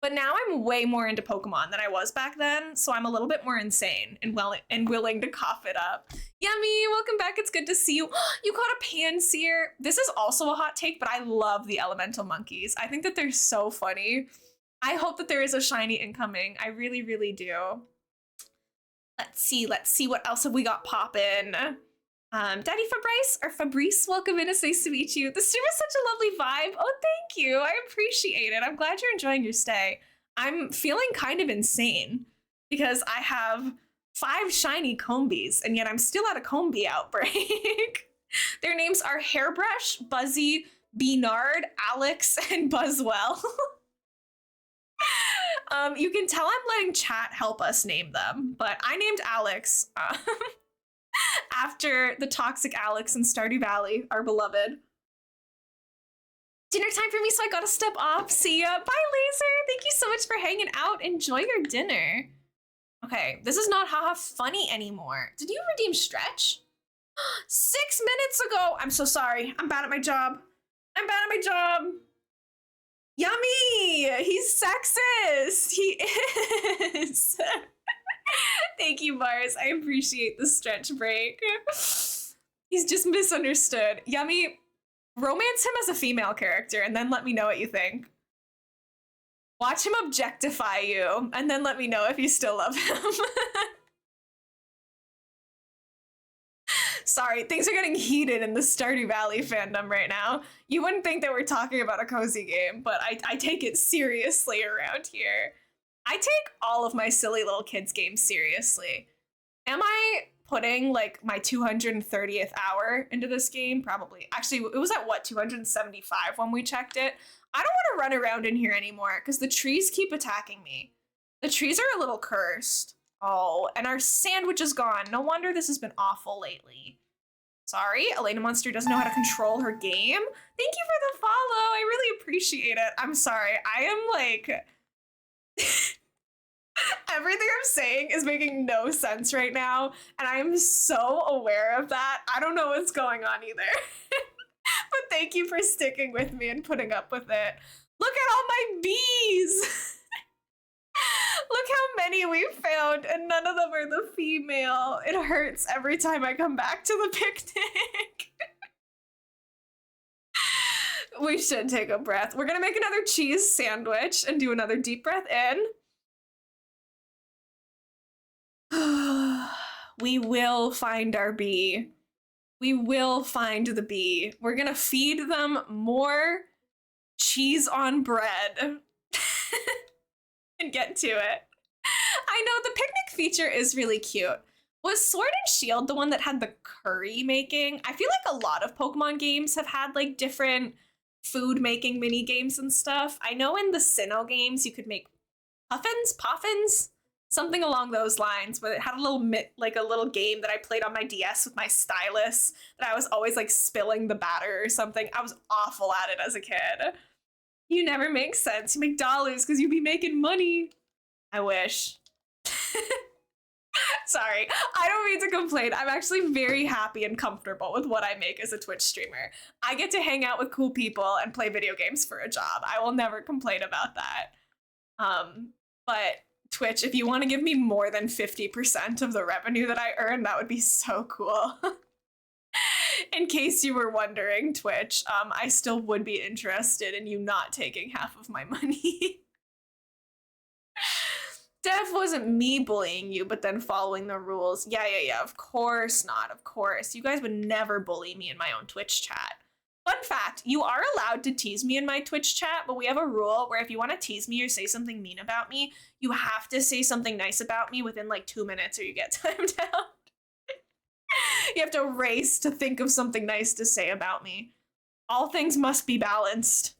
But now I'm way more into Pokemon than I was back then, so I'm a little bit more insane and willing to cough it up. Yummy, welcome back. It's good to see you. You caught a Panseer. This is also a hot take, but I love the elemental monkeys. I think that they're so funny. I hope that there is a shiny incoming. I really, really do. Let's see what else have we got poppin'. Daddy Fabrice, welcome in. It's nice to meet you. The stream is such a lovely vibe. Oh, thank you. I appreciate it. I'm glad you're enjoying your stay. I'm feeling kind of insane because I have 5 shiny Combees and yet I'm still at a Combee outbreak. Their names are Hairbrush, Buzzy, Beanard, Alex, and Buzzwell. You can tell I'm letting chat help us name them, but I named Alex after the toxic Alex in Stardew Valley, our beloved. Dinner time for me, so I gotta step off. See ya. Bye, Laser. Thank you so much for hanging out. Enjoy your dinner. Okay, this is not haha funny anymore. Did you redeem Stretch? 6 minutes ago. I'm so sorry. I'm bad at my job. I'm bad at my job. Yummy! He's sexist! He is! Thank you, Mars. I appreciate the stretch break. He's just misunderstood. Yummy, romance him as a female character and then let me know what you think. Watch him objectify you and then let me know if you still love him. Sorry, things are getting heated in the Stardew Valley fandom right now. You wouldn't think that we're talking about a cozy game, but I take it seriously around here. I take all of my silly little kids games seriously. Am I putting like my 230th hour into this game? Probably. Actually, it was at what, 275 when we checked it? I don't want to run around in here anymore because the trees keep attacking me. The trees are a little cursed. Oh, and our sandwich is gone. No wonder this has been awful lately. Sorry, elainamonster doesn't know how to control her game. Thank you for the follow. I really appreciate it. I'm sorry. I am like... Everything I'm saying is making no sense right now, and I am so aware of that. I don't know what's going on either. But thank you for sticking with me and putting up with it. Look at all my bees! Look how many we found, and none of them are the female. It hurts every time I come back to the picnic. We should take a breath. We're gonna make another cheese sandwich and do another deep breath in. We will find our bee. We will find the bee. We're gonna feed them more cheese on bread and get to it. I know the picnic feature is really cute. Was Sword and Shield the one that had the curry making? I feel like a lot of Pokemon games have had like different food making mini games and stuff. I know in the Sinnoh games you could make poffins, something along those lines, but it had a little little game that I played on my DS with my stylus that I was always like spilling the batter or something. I was awful at it as a kid. You never make sense. You make dollars because you be making money. I wish. Sorry, I don't mean to complain. I'm actually very happy and comfortable with what I make as a Twitch streamer. I get to hang out with cool people and play video games for a job. I will never complain about that. But Twitch, if you want to give me more than 50% of the revenue that I earn, that would be so cool. In case you were wondering, Twitch, I still would be interested in you not taking half of my money. Def wasn't me bullying you, but then following the rules. Yeah, of course not, of course. You guys would never bully me in my own Twitch chat. Fun fact, you are allowed to tease me in my Twitch chat, but we have a rule where if you want to tease me or say something mean about me, you have to say something nice about me within like 2 minutes or you get timed out. You have to race to think of something nice to say about me. All things must be balanced.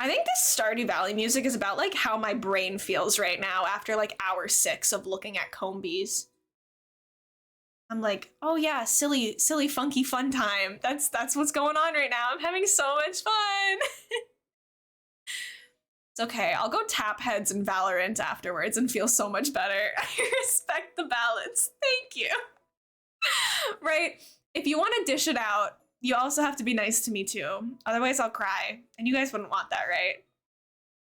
I think this Stardew Valley music is about like how my brain feels right now after like hour 6 of looking at Combees. I'm like, oh yeah, silly, funky fun time. That's what's going on right now. I'm having so much fun. It's okay, I'll go tap heads in Valorant afterwards and feel so much better. I respect the balance, thank you. Right, if you want to dish it out, you also have to be nice to me too. Otherwise I'll cry, and you guys wouldn't want that, right?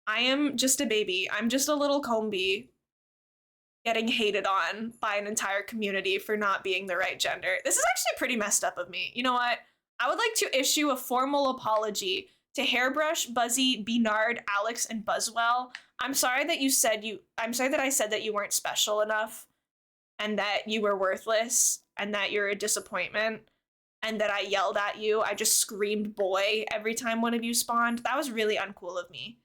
I am just a baby. I'm just a little Combee getting hated on by an entire community for not being the right gender. This is actually pretty messed up of me. You know what? I would like to issue a formal apology to Hairbrush, Buzzy, Beanard, Alex, and Buzzwell. I'm sorry that I said that you weren't special enough and that you were worthless and that you're a disappointment and that I yelled at you. I just screamed boy every time one of you spawned. That was really uncool of me.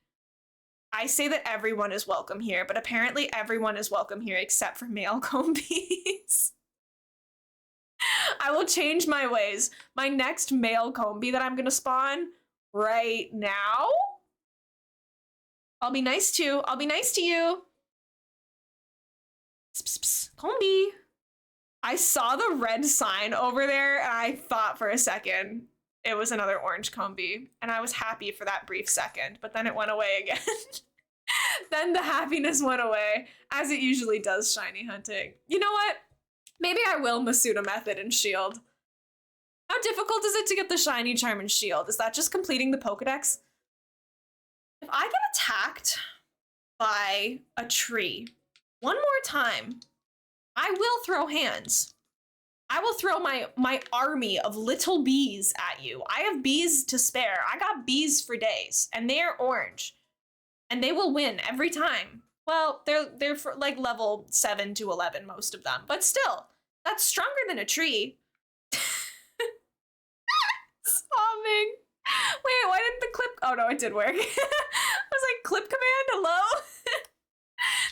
I say that everyone is welcome here, but apparently everyone is welcome here except for male Combees. I will change my ways. My next male Combee that I'm gonna spawn right now, I'll be nice to. I'll be nice to you. Psst, psst, psst. Combee. I saw the red sign over there and I thought for a second it was another orange Combee, and I was happy for that brief second, but then it went away again. Then the happiness went away, as it usually does shiny hunting. You know what? Maybe I will Masuda method and shield. How difficult is it to get the shiny charm and shield? Is that just completing the Pokedex? If I get attacked by a tree one more time, I will throw hands. I will throw my army of little bees at you. I have bees to spare. I got bees for days, and they are orange. And they will win every time. Well, they're for like level 7 to 11, most of them, but still, that's stronger than a tree. Sobbing. Wait, why didn't the clip? Oh no, it did work. I was like, clip command, hello?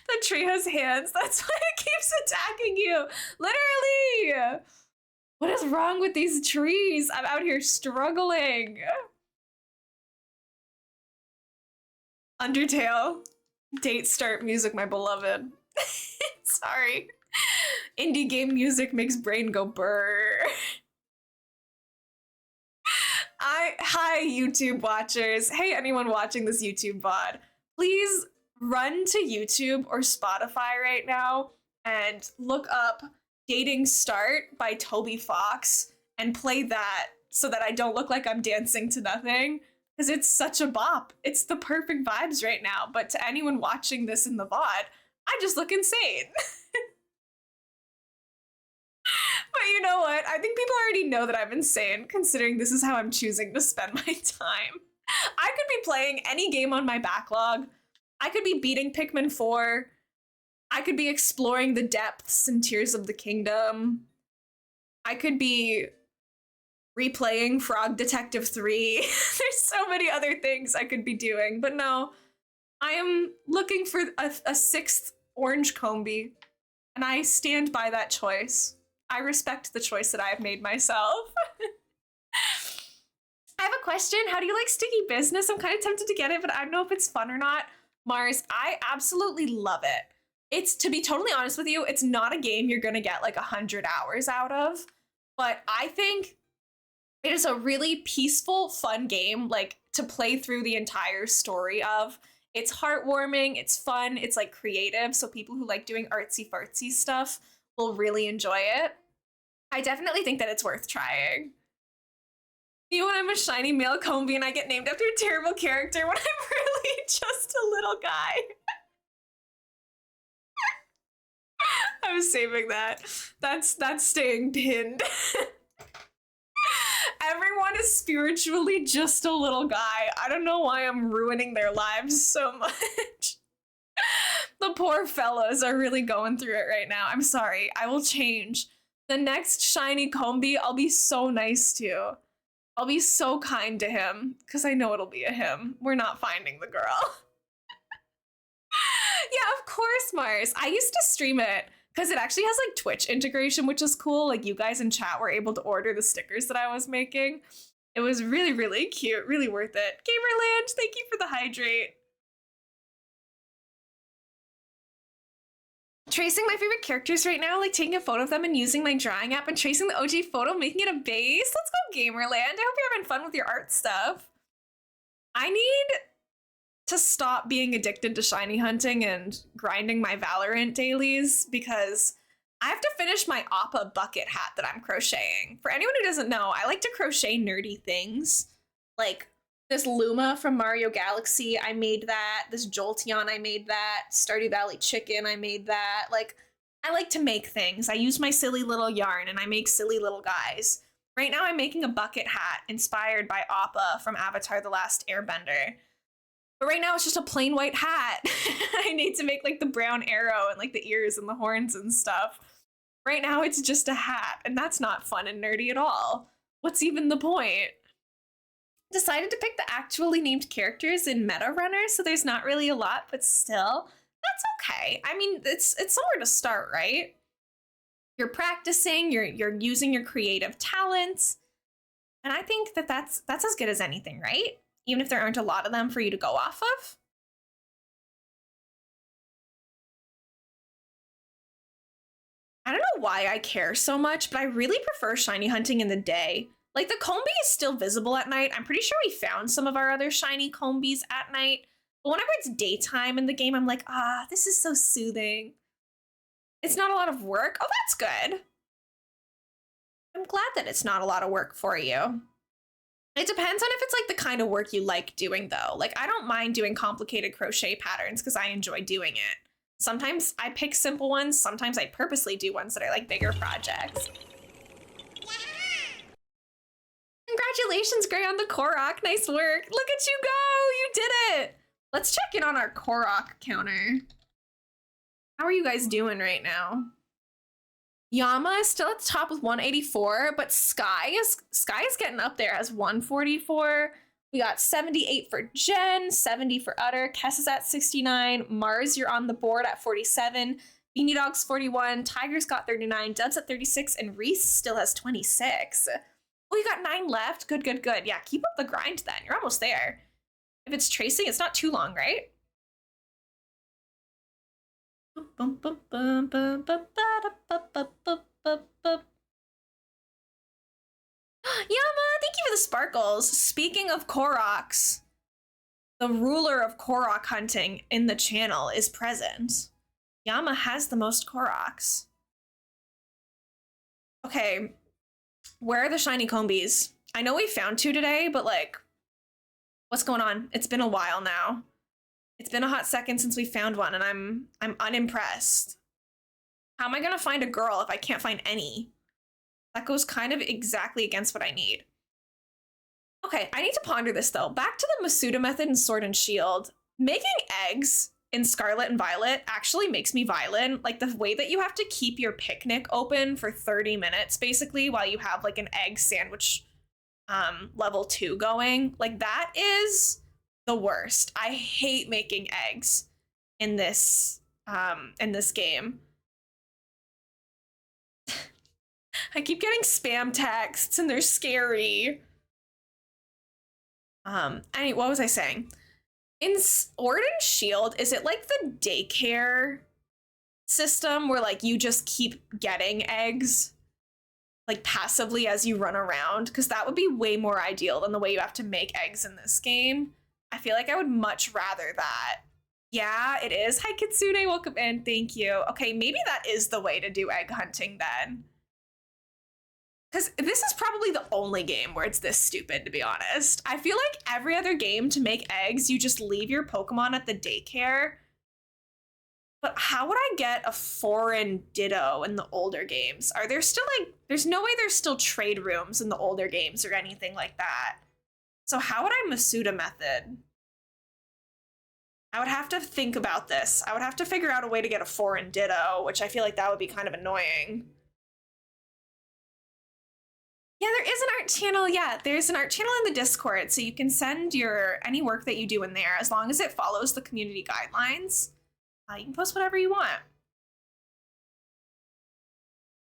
The tree has hands. That's why it keeps attacking you. Literally. What is wrong with these trees? I'm out here struggling. Undertale. Date start music, my beloved. Sorry. Indie game music makes brain go burr. Hi, YouTube watchers. Hey, anyone watching this YouTube VOD. Please run to YouTube or Spotify right now and look up Dating Start by Toby Fox and play that so that I don't look like I'm dancing to nothing. Because it's such a bop. It's the perfect vibes right now. But to anyone watching this in the VOD, I just look insane. But you know what? I think people already know that I'm insane, considering this is how I'm choosing to spend my time. I could be playing any game on my backlog. I could be beating Pikmin 4. I could be exploring the depths and Tears of the Kingdom. I could be replaying Frog Detective 3. There's so many other things I could be doing, but no. I am looking for a 6th orange Combee, and I stand by that choice. I respect the choice that I have made myself. I have a question. How do you like Sticky Business? I'm kind of tempted to get it, but I don't know if it's fun or not. Mars, I absolutely love it. It's, to be totally honest with you, it's not a game you're gonna get like 100 hours out of, but I think it is a really peaceful, fun game, like to play through the entire story of. It's heartwarming, it's fun, it's like creative, so people who like doing artsy fartsy stuff will really enjoy it. I definitely think that it's worth trying. You when I'm a shiny male Combee and I get named after a terrible character when I'm really just a little guy. I was saving that. That's staying pinned. Everyone is spiritually just a little guy. I don't know why I'm ruining their lives so much. The poor fellows are really going through it right now. I'm sorry. I will change. The next shiny Combee, I'll be so nice to. I'll be so kind to him, because I know it'll be a him. We're not finding the girl. Yeah, of course, Mars. I used to stream it, because it actually has like Twitch integration, which is cool. Like you guys in chat were able to order the stickers that I was making. It was really, really cute. Really worth it. Gamerland, thank you for the hydrate. Tracing my favorite characters right now, like taking a photo of them and using my drawing app and tracing the OG photo, making it a base. Let's go, Gamerland. I hope you're having fun with your art stuff. I need to stop being addicted to shiny hunting and grinding my Valorant dailies because I have to finish my Appa bucket hat that I'm crocheting. For anyone who doesn't know, I like to crochet nerdy things. Like this Luma from Mario Galaxy, I made that. This Jolteon, I made that. Stardew Valley Chicken, I made that. Like, I like to make things. I use my silly little yarn and I make silly little guys. Right now I'm making a bucket hat inspired by Appa from Avatar: The Last Airbender. But right now it's just a plain white hat. I need to make like the brown arrow and like the ears and the horns and stuff. Right now it's just a hat, and that's not fun and nerdy at all. What's even the point? Decided to pick the actually named characters in Meta Runner, so there's not really a lot, but still, that's okay. I mean, it's somewhere to start, right? You're practicing, you're using your creative talents, and I think that that's as good as anything, right? Even if there aren't a lot of them for you to go off of. I don't know why I care so much, but I really prefer shiny hunting in the day. Like, the Combee is still visible at night. I'm pretty sure we found some of our other shiny Combees at night. But whenever it's daytime in the game, I'm like, this is so soothing. It's not a lot of work. Oh, that's good. I'm glad that it's not a lot of work for you. It depends on if it's like the kind of work you like doing, though. Like, I don't mind doing complicated crochet patterns because I enjoy doing it. Sometimes I pick simple ones. Sometimes I purposely do ones that are like bigger projects. Congratulations, Gray, on the Korok. Nice work. Look at you go. You did it. Let's check in on our Korok counter. How are you guys doing right now? Yama is still at the top with 184, but Sky is getting up there as 144. We got 78 for Jen, 70 for Utter. Kess is at 69. Mars, you're on the board at 47. Beanie Dog's 41. Tiger's got 39. Dub's at 36. And Reese still has 26. Oh, you got 9 left. Good, good, good. Yeah, keep up the grind then. You're almost there. If it's tracing, it's not too long, right? Yama, thank you for the sparkles. Speaking of Koroks, the ruler of Korok hunting in the channel is present. Yama has the most Koroks. Okay, where are the shiny Combees? I know we found 2 today, but like, what's going on? It's been a while now. It's been a hot second since we found one, and I'm unimpressed. How am I gonna find a girl if I can't find any? That goes kind of exactly against what I need. Okay, I need to ponder this though. Back to the Masuda method in Sword and Shield. Making eggs in Scarlet and Violet actually makes me violent. Like the way that you have to keep your picnic open for 30 minutes basically while you have like an egg sandwich level 2 going. Like that is the worst. I hate making eggs in this game. I keep getting spam texts and they're scary. Anyway, what was I saying? In Sword and Shield, is it like the daycare system where like you just keep getting eggs like passively as you run around? Because that would be way more ideal than the way you have to make eggs in this game. I feel like I would much rather that. Yeah, it is. Hi, Kitsune. Welcome in. Thank you. Okay, maybe that is the way to do egg hunting then. Because this is probably the only game where it's this stupid, to be honest. I feel like every other game to make eggs, you just leave your Pokemon at the daycare. But how would I get a foreign Ditto in the older games? Are there still like, there's no way there's still trade rooms in the older games or anything like that. So how would I Masuda method? I would have to think about this. I would have to figure out a way to get a foreign Ditto, which I feel like that would be kind of annoying. Yeah, there is an art channel. Yeah, there's an art channel in the Discord, so you can send any work that you do in there as long as it follows the community guidelines. You can post whatever you want.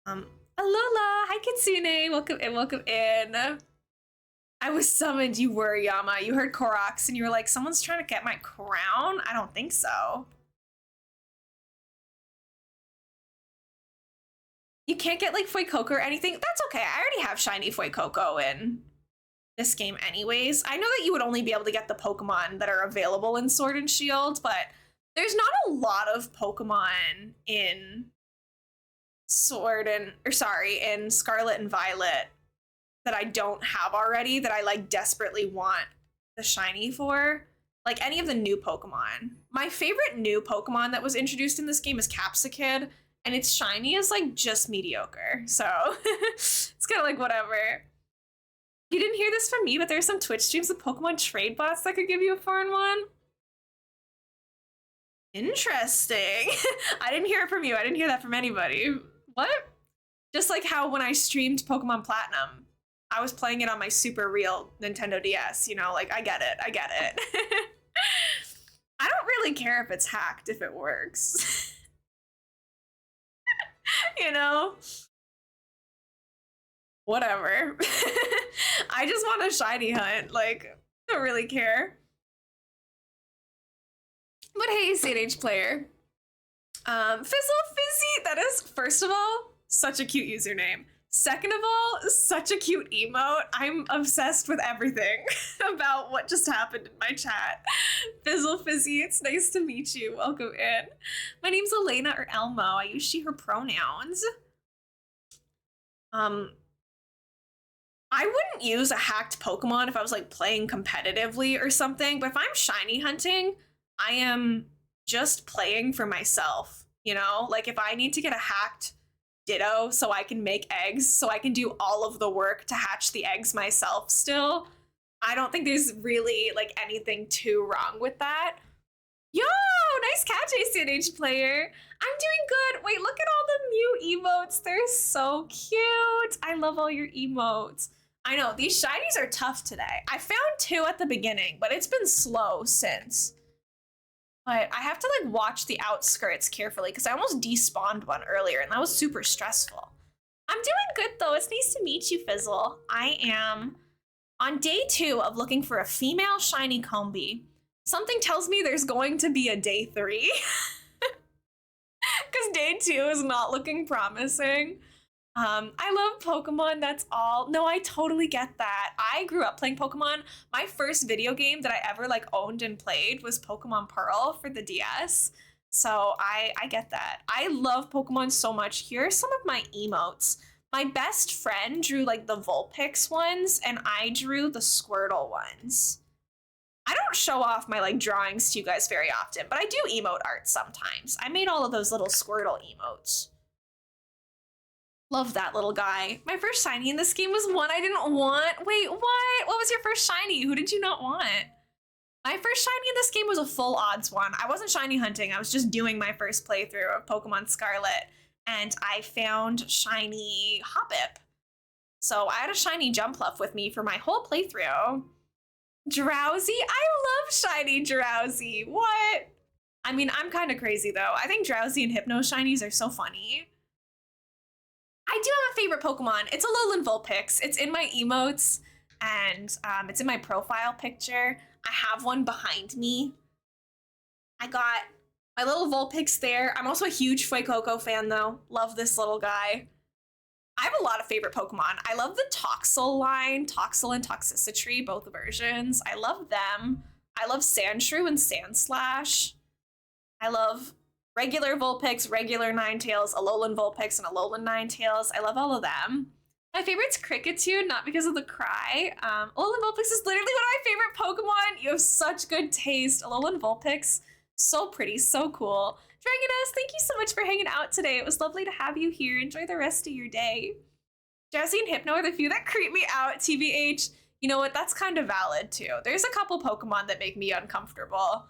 Alola, hi Kitsune, welcome in, welcome in. I was summoned, you were, Yama. You heard Koroks and you were like, someone's trying to get my crown? I don't think so. You can't get like Fuecoco or anything? That's okay, I already have shiny Fuecoco in this game anyways. I know that you would only be able to get the Pokemon that are available in Sword and Shield, but there's not a lot of Pokemon in in Scarlet and Violet that I don't have already that I like desperately want the shiny for. Like any of the new Pokemon. My favorite new Pokemon that was introduced in this game is Capsakid, and its shiny is like just mediocre. So it's kind of like whatever. You didn't hear this from me, but there's some Twitch streams of Pokemon trade bots that could give you a foreign one. Interesting. I didn't hear it from you. I didn't hear that from anybody. What? Just like how when I streamed Pokemon Platinum, I was playing it on my super real Nintendo DS, you know, like I get it. I get it. I don't really care if it's hacked if it works. You know? Whatever. I just want a shiny hunt. Like, I don't really care. But hey, CNH player. Fizzle Fizzy, that is, first of all, such a cute username. Second of all, such a cute emote. I'm obsessed with everything about what just happened in my chat. Fizzle Fizzy, it's nice to meet you. Welcome in. My name's Elena or Elmo. I use she, her pronouns. I wouldn't use a hacked Pokemon if I was like playing competitively or something, but if I'm shiny hunting, I am just playing for myself, you know? Like if I need to get a hacked Ditto so I can make eggs, so I can do all of the work to hatch the eggs myself still, I don't think there's really like anything too wrong with that. Yo, nice catch, ACNH player. I'm doing good. Wait, look at all the new emotes. They're so cute. I love all your emotes. I know, these shinies are tough today. I found 2 at the beginning, but it's been slow since. But I have to like watch the outskirts carefully because I almost despawned one earlier and that was super stressful. I'm doing good though. It's nice to meet you, Fizzle. I am on day 2 of looking for a female shiny Combee. Something tells me there's going to be a day 3. Because day 2 is not looking promising. I love Pokemon, that's all. No, I totally get that. I grew up playing Pokemon. My first video game that I ever like owned and played was Pokemon Pearl for the DS. So I get that. I love Pokemon so much. Here are some of my emotes. My best friend drew like the Vulpix ones and I drew the Squirtle ones. I don't show off my like drawings to you guys very often, but I do emote art sometimes. I made all of those little Squirtle emotes. Love that little guy. My first shiny in this game was one I didn't want. Wait, what? What was your first shiny? Who did you not want? My first shiny in this game was a full odds one. I wasn't shiny hunting. I was just doing my first playthrough of Pokemon Scarlet and I found shiny Hoppip. So I had a shiny Jumpluff with me for my whole playthrough. Drowsy? I love shiny Drowsy. What? I mean, I'm kind of crazy though. I think Drowsy and Hypno shinies are so funny. I do have a favorite Pokemon. It's a Alolan Vulpix. It's in my emotes and it's in my profile picture. I have one behind me. I got my little Vulpix there. I'm also a huge Fuecoco fan though. Love this little guy. I have a lot of favorite Pokemon. I love the Toxel line, Toxel and Toxicity, both versions. I love them. I love Sandshrew and Sandslash. I love regular Vulpix, regular Ninetales, Alolan Vulpix, and Alolan Ninetales. I love all of them. My favorite's Kricketune, not because of the cry. Alolan Vulpix is literally one of my favorite Pokemon. You have such good taste. Alolan Vulpix, so pretty, so cool. Dragoness, thank you so much for hanging out today. It was lovely to have you here. Enjoy the rest of your day. Drowsy and Hypno are the few that creep me out, TBH. You know what, that's kind of valid too. There's a couple Pokemon that make me uncomfortable.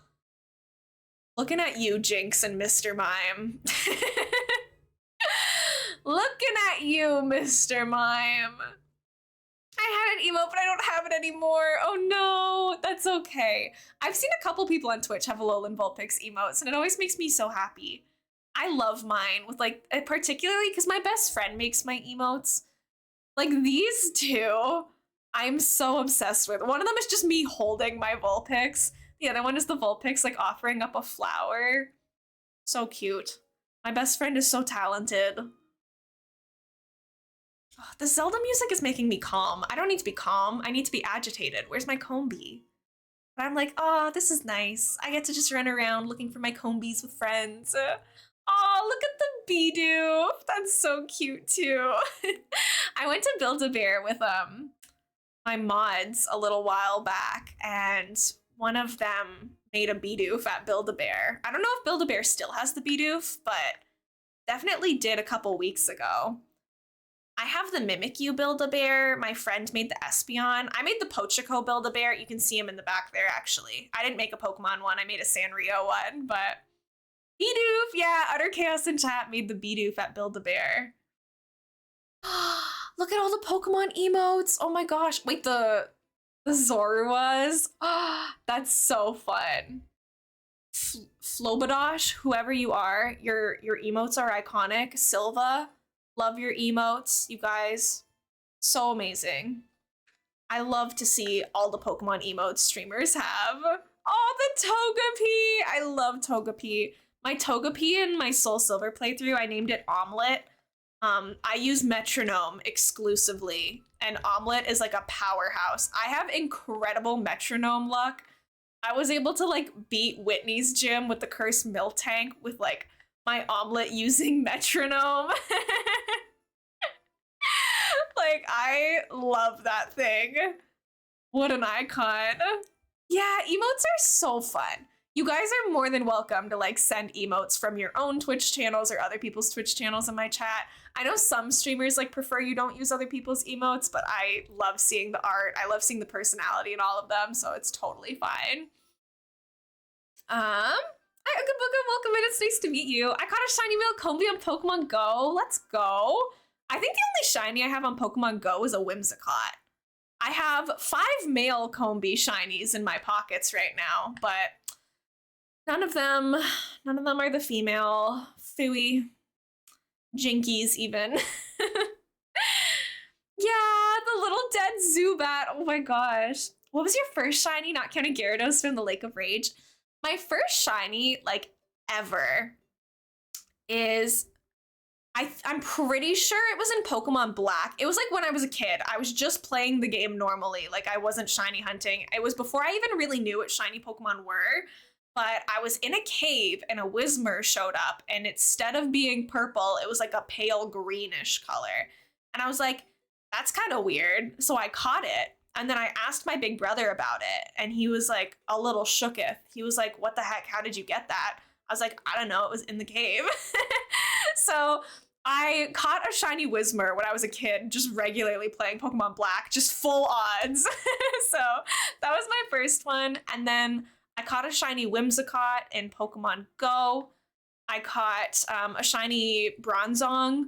Looking at you, Jinx and Mr. Mime. Looking at you, Mr. Mime. I had an emote, but I don't have it anymore. Oh no, that's okay. I've seen a couple people on Twitch have Alolan Vulpix emotes, and it always makes me so happy. I love mine, with like, particularly because my best friend makes my emotes. Like these two, I'm so obsessed with. One of them is just me holding my Vulpix. The other one is the Vulpix like offering up a flower. So cute. My best friend is so talented. Oh, the Zelda music is making me calm. I don't need to be calm. I need to be agitated. Where's my Combee? But I'm like, oh, this is nice. I get to just run around looking for my Combees with friends. Oh, look at the Bidoof. That's so cute too. I went to Build-A-Bear with my mods a little while back, and one of them made a Bidoof at Build-A-Bear. I don't know if Build-A-Bear still has the Bidoof, but definitely did a couple weeks ago. I have the Mimikyu Build-A-Bear. My friend made the Espeon. I made the Pochico Build-A-Bear. You can see him in the back there, actually. I didn't make a Pokemon one. I made a Sanrio one, but Bidoof, yeah, Utter Chaos in chat made the Bidoof at Build-A-Bear. Look at all the Pokemon emotes. Oh my gosh. Wait, the Zoruas. That's so fun. Flobadosh, whoever you are, your emotes are iconic. Silva, love your emotes, you guys. So amazing. I love to see all the Pokemon emotes streamers have. Oh, the Togepi! I love Togepi. My Togepi in my Soul Silver playthrough, I named it Omelette. I use Metronome exclusively, and Omelette is like a powerhouse. I have incredible Metronome luck. I was able to like beat Whitney's gym with the Cursed Miltank with like my Omelette using Metronome. Like, I love that thing. What an icon. Yeah, emotes are so fun. You guys are more than welcome to like send emotes from your own Twitch channels or other people's Twitch channels in my chat. I know some streamers like prefer you don't use other people's emotes, but I love seeing the art. I love seeing the personality in all of them, so it's totally fine. Hi, Ugabuga, welcome in. It's nice to meet you. I caught a shiny male Combee on Pokemon Go. Let's go. I think the only shiny I have on Pokemon Go is a Whimsicott. I have 5 male Combee shinies in my pockets right now, but none of them are the female. Phooey. Jinkies even. Yeah, the little dead Zubat. Oh my gosh. What was your first shiny, not counting Gyarados from the Lake of Rage? My first shiny, like, ever is I'm pretty sure it was in Pokemon Black. It was like when I was a kid. I was just playing the game normally. Like I wasn't shiny hunting. It was before I even really knew what shiny Pokemon were. But I was in a cave and a Whismur showed up, and instead of being purple, it was like a pale greenish color. And I was like, that's kind of weird. So I caught it. And then I asked my big brother about it, and he was like a little shooketh. He was like, what the heck? How did you get that? I was like, I don't know. It was in the cave. So I caught a shiny Whismur when I was a kid, just regularly playing Pokemon Black, just full odds. So that was my first one. And then I caught a shiny Whimsicott in Pokemon Go. I caught a shiny Bronzong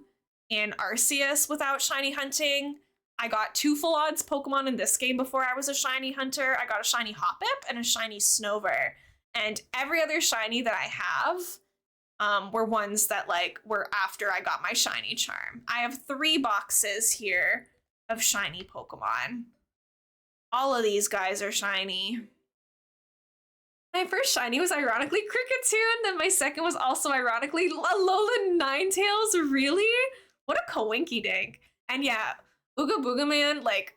in Arceus without shiny hunting. I got 2 full odds Pokemon in this game before I was a shiny hunter. I got a shiny Hoppip and a shiny Snover. And every other shiny that I have were ones that like were after I got my shiny charm. I have 3 boxes here of shiny Pokemon. All of these guys are shiny. My first shiny was ironically Kricketune, then my second was also ironically Alolan Ninetales. Really? What a coinky dink. And yeah, Ooga Booga Man, like,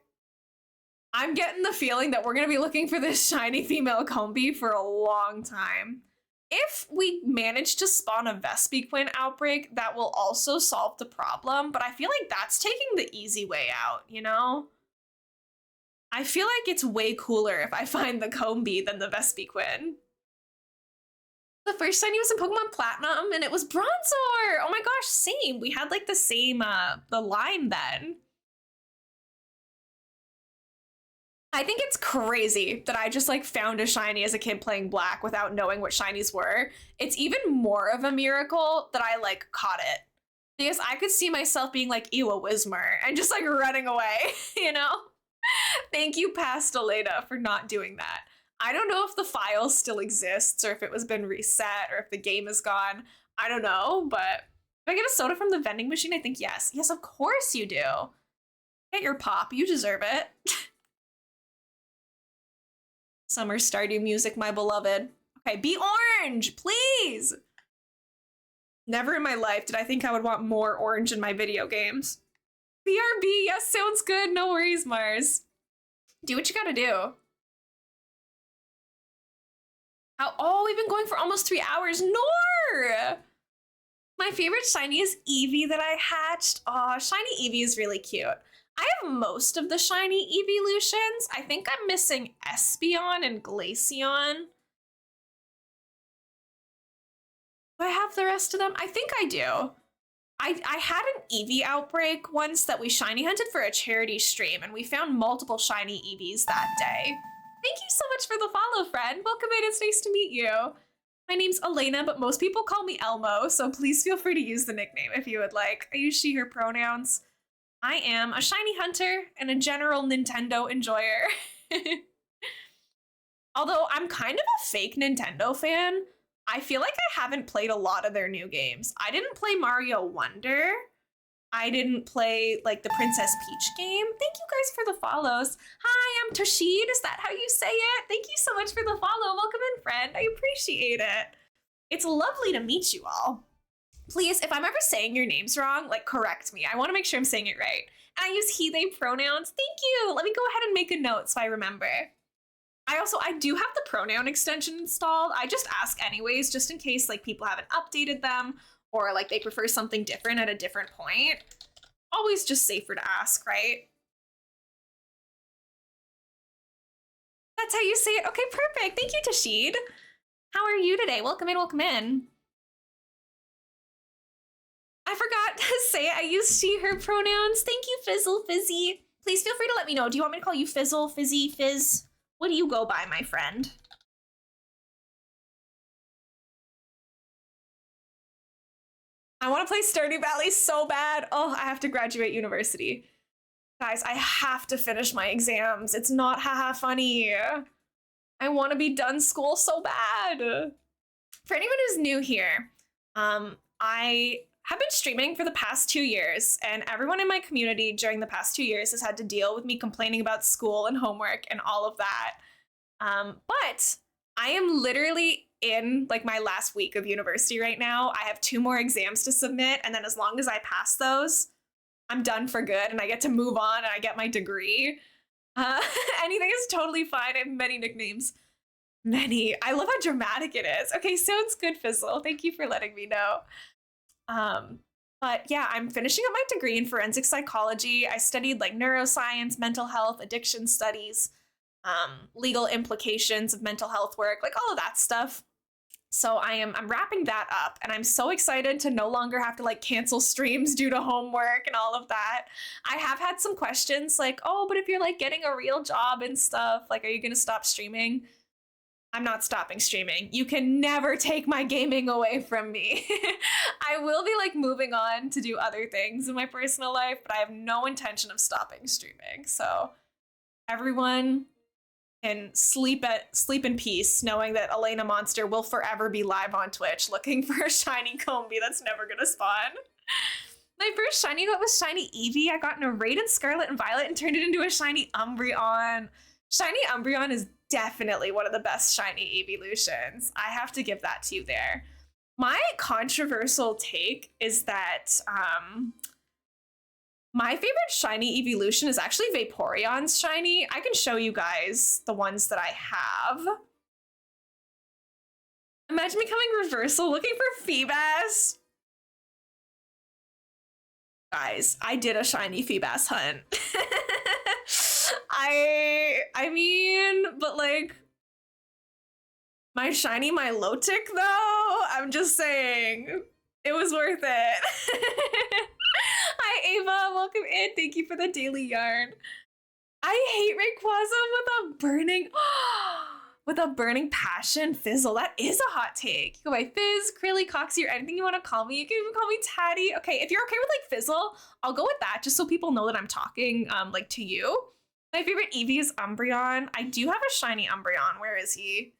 I'm getting the feeling that we're gonna be looking for this shiny female Combee for a long time. If we manage to spawn a Vespiquen outbreak, that will also solve the problem, but I feel like that's taking the easy way out, you know? I feel like it's way cooler if I find the Combee than the Vespiquen. The first shiny was in Pokemon Platinum, and it was Bronzor! Oh my gosh, same! We had like the same, the line then. I think it's crazy that I just like found a shiny as a kid playing Black without knowing what shinies were. It's even more of a miracle that I like caught it. Because I could see myself being like, ew, a Whismur, and just like running away, you know? Thank you, Pasteleta, for not doing that. I don't know if the file still exists or if it was been reset or if the game is gone. I don't know, but if I get a soda from the vending machine, I think yes. Yes, of course you do. Get your pop, you deserve it. Summer Stardew music, my beloved. Okay, be orange, please! Never in my life did I think I would want more orange in my video games. BRB, yes, sounds good. No worries, Mars. Do what you gotta do. Oh, we've been going for almost 3 hours. Nor! My favorite shiny is Eevee that I hatched. Aw, shiny Eevee is really cute. I have most of the shiny evolutions. I think I'm missing Espeon and Glaceon. Do I have the rest of them? I think I do. I had an Eevee outbreak once that we shiny hunted for a charity stream, and we found multiple shiny Eevees that day. Thank you so much for the follow, friend. Welcome in, it's nice to meet you. My name's Elena, but most people call me Elmo, so please feel free to use the nickname if you would like. I use she, her pronouns. I am a shiny hunter and a general Nintendo enjoyer. Although I'm kind of a fake Nintendo fan, I feel like I haven't played a lot of their new games. I didn't play Mario Wonder. I didn't play like the Princess Peach game. Thank you guys for the follows. Hi, I'm Toshid. Is that how you say it? Thank you so much for the follow. Welcome in, friend. I appreciate it. It's lovely to meet you all. Please, if I'm ever saying your names wrong, like correct me. I want to make sure I'm saying it right. And I use he, they pronouns. Thank you. Let me go ahead and make a note so I remember. I do have the pronoun extension installed. I just ask anyways, just in case like people haven't updated them or like they prefer something different at a different point. Always just safer to ask, right? That's how you say it. Okay, perfect. Thank you, Tashid. How are you today? Welcome in, welcome in. I forgot to say it. I use she, her pronouns. Thank you, Fizzle, Fizzy. Please feel free to let me know. Do you want me to call you Fizzle, Fizzy, Fizz? What do you go by, my friend? I want to play Stardew Valley so bad. Oh, I have to graduate university. Guys, I have to finish my exams. It's not haha funny. I want to be done school so bad. For anyone who's new here, I have been streaming for the past 2 years, and everyone in my community during the past 2 years has had to deal with me complaining about school and homework and all of that. But I am literally in like my last week of university right now. I have 2 more exams to submit, and then as long as I pass those, I'm done for good and I get to move on and I get my degree. Anything is totally fine. I have many nicknames. Many. I love how dramatic it is. Okay, sounds good, Fizzle. Thank you for letting me know. But yeah, I'm finishing up my degree in forensic psychology. I studied like neuroscience, mental health, addiction studies, legal implications of mental health work, like all of that stuff. So I'm wrapping that up, and I'm so excited to no longer have to like cancel streams due to homework and all of that. I have had some questions like, oh, but if you're like getting a real job and stuff, like, are you gonna stop streaming? I'm not stopping streaming. You can never take my gaming away from me. I will be like moving on to do other things in my personal life, but I have no intention of stopping streaming. So everyone can sleep in peace, knowing that elainamonster will forever be live on Twitch looking for a shiny Combee that's never gonna spawn. My first shiny got was shiny Eevee. I got in a raid in Scarlet and Violet and turned it into a shiny Umbreon. Shiny Umbreon is definitely one of the best shiny evolutions. I have to give that to you there. My controversial take is that my favorite shiny evolution is actually Vaporeon's shiny. I can show you guys the ones that I have. Imagine becoming reversal looking for Feebas. Guys, I did a shiny Feebas hunt. I mean, but like, my shiny Milotic though, I'm just saying, it was worth it. Hi Ava, welcome in. Thank you for the daily yarn. I hate Rayquaza with a burning passion. Fizzle, that is a hot take. You go by Fizz, Krilly, Coxie, or anything you want to call me. You can even call me Tatty. Okay, if you're okay with like Fizzle, I'll go with that just so people know that I'm talking like to you. My favorite Eevee is Umbreon. I do have a shiny Umbreon. Where is he?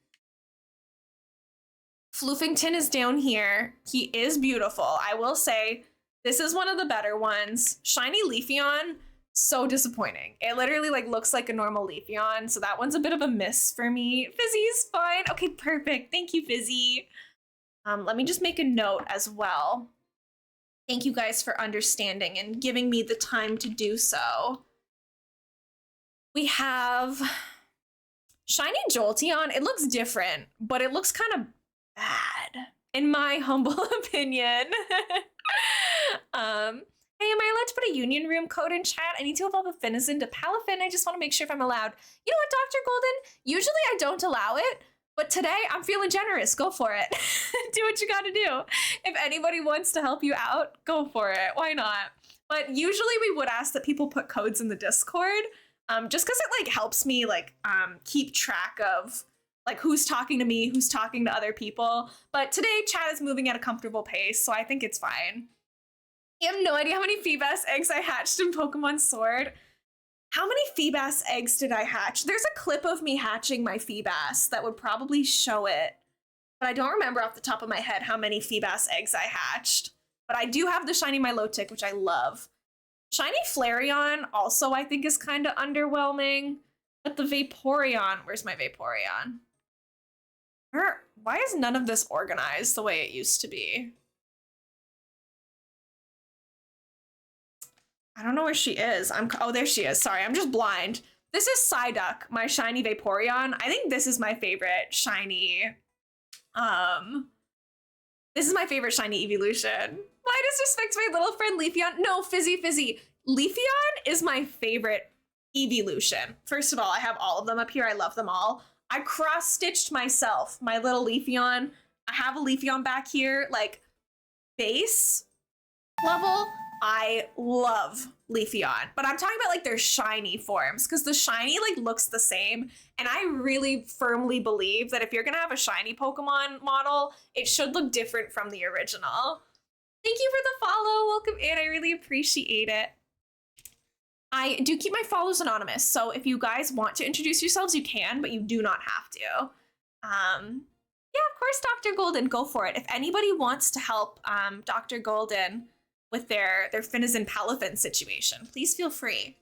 Floofington is down here. He is beautiful. I will say this is one of the better ones. Shiny Leafeon, so disappointing. It literally like looks like a normal Leafeon, so that one's a bit of a miss for me. Fizzy's fine. Okay, perfect. Thank you, Fizzy. Let me just make a note as well. Thank you guys for understanding and giving me the time to do so. We have shiny Jolteon. It looks different, but it looks kind of bad, in my humble opinion. Hey, am I allowed to put a union room code in chat? I need to evolve a Finizen to Palafin. I just want to make sure if I'm allowed. You know what, Dr. Golden? Usually I don't allow it, but today I'm feeling generous. Go for it. Do what you gotta do. If anybody wants to help you out, go for it. Why not? But usually we would ask that people put codes in the Discord, just because it like helps me like keep track of like who's talking to me, who's talking to other people. But today chat is moving at a comfortable pace, so I think it's fine. You have no idea how many Feebas eggs I hatched in Pokemon Sword. How many Feebas eggs did I hatch? There's a clip of me hatching my Feebas that would probably show it, but I don't remember off the top of my head how many Feebas eggs I hatched. But I do have the shiny Milotic, which I love. Shiny Flareon also I think is kind of underwhelming. But the Vaporeon, where's my Vaporeon? Why is none of this organized the way it used to be? I don't know where she is. Oh, there she is. Sorry, I'm just blind. This is Psyduck, my shiny Vaporeon. I think this is my favorite shiny. This is my favorite shiny evolution. Why disrespect my little friend Leafeon? No, Fizzy. Leafeon is my favorite evolution. First of all, I have all of them up here. I love them all. I cross-stitched myself, my little Leafeon. I have a Leafeon back here, like base level. I love Leafeon, but I'm talking about like their shiny forms because the shiny like looks the same. And I really firmly believe that if you're gonna have a shiny Pokemon model, it should look different from the original. Thank you for the follow. Welcome in. I really appreciate it. I do keep my follows anonymous, so if you guys want to introduce yourselves, you can, but you do not have to. Yeah, of course, Dr. Golden, go for it. If anybody wants to help Dr. Golden with their Finizen Palafin situation, please feel free.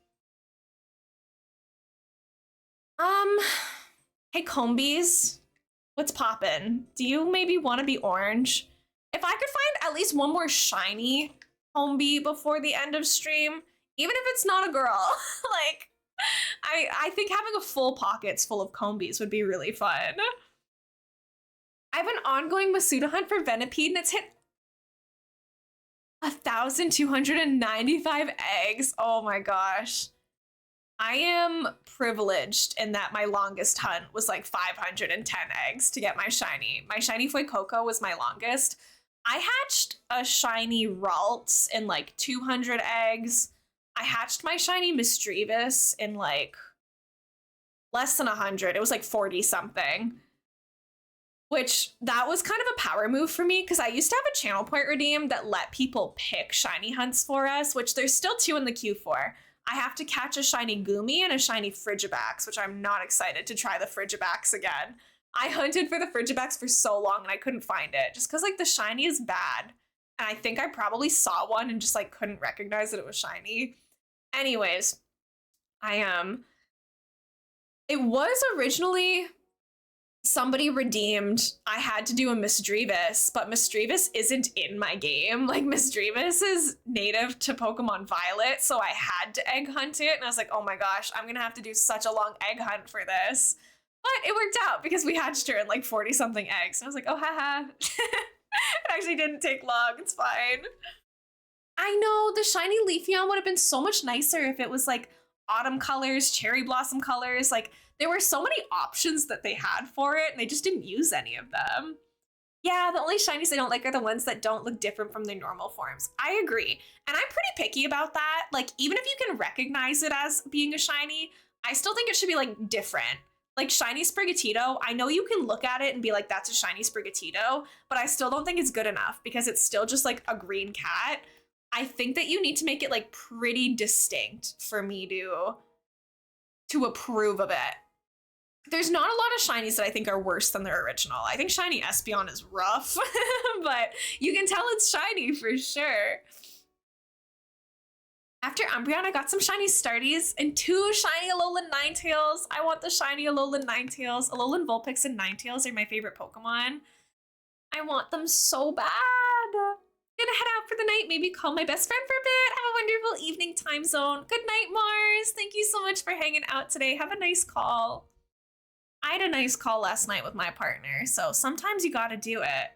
Hey, Combees, what's poppin'? Do you maybe want to be orange? If I could find at least one more shiny Combee before the end of stream, even if it's not a girl, like, I think having a full pockets full of Combees would be really fun. I have an ongoing Masuda hunt for Venipede, and it's hit 1,295 eggs. Oh my gosh. I am privileged in that my longest hunt was like 510 eggs to get my shiny. My shiny Fuecoco was my longest. I hatched a shiny Ralts in like 200 eggs. I hatched my shiny Misdreavus in like less than 100. It was like 40 something. Which that was kind of a power move for me because I used to have a channel point redeem that let people pick shiny hunts for us, which there's still 2 in the queue for. I have to catch a shiny Goomy and a shiny Frigibax, which I'm not excited to try the Frigibax again. I hunted for the Frigibax for so long and I couldn't find it just because like the shiny is bad. And I think I probably saw one and just like couldn't recognize that it was shiny. Anyways, it was originally somebody redeemed, I had to do a Misdreavus, but Misdreavus isn't in my game. Like, Misdreavus is native to Pokemon Violet, so I had to egg hunt it, and I was like, oh my gosh, I'm gonna have to do such a long egg hunt for this. But it worked out because we hatched her in like 40-something eggs. And I was like, oh, haha. It actually didn't take long, it's fine. I know, the shiny Leafeon would have been so much nicer if it was like autumn colors, cherry blossom colors, like there were so many options that they had for it, and they just didn't use any of them. Yeah, the only shinies I don't like are the ones that don't look different from their normal forms. I agree. And I'm pretty picky about that. Like, even if you can recognize it as being a shiny, I still think it should be, like, different. Like, shiny Sprigatito, I know you can look at it and be like, that's a shiny Sprigatito, but I still don't think it's good enough because it's still just, like, a green cat. I think that you need to make it, like, pretty distinct for me to approve of it. There's not a lot of shinies that I think are worse than their original. I think shiny Espeon is rough, but you can tell it's shiny for sure. After Umbreon, I got some shiny Starties and 2 shiny Alolan Ninetales. I want the shiny Alolan Ninetales. Alolan Vulpix and Ninetales are my favorite Pokemon. I want them so bad. Gonna head out for the night, maybe call my best friend for a bit. Have a wonderful evening time zone. Good night, Mars. Thank you so much for hanging out today. Have a nice call. I had a nice call last night with my partner, so sometimes you gotta do it.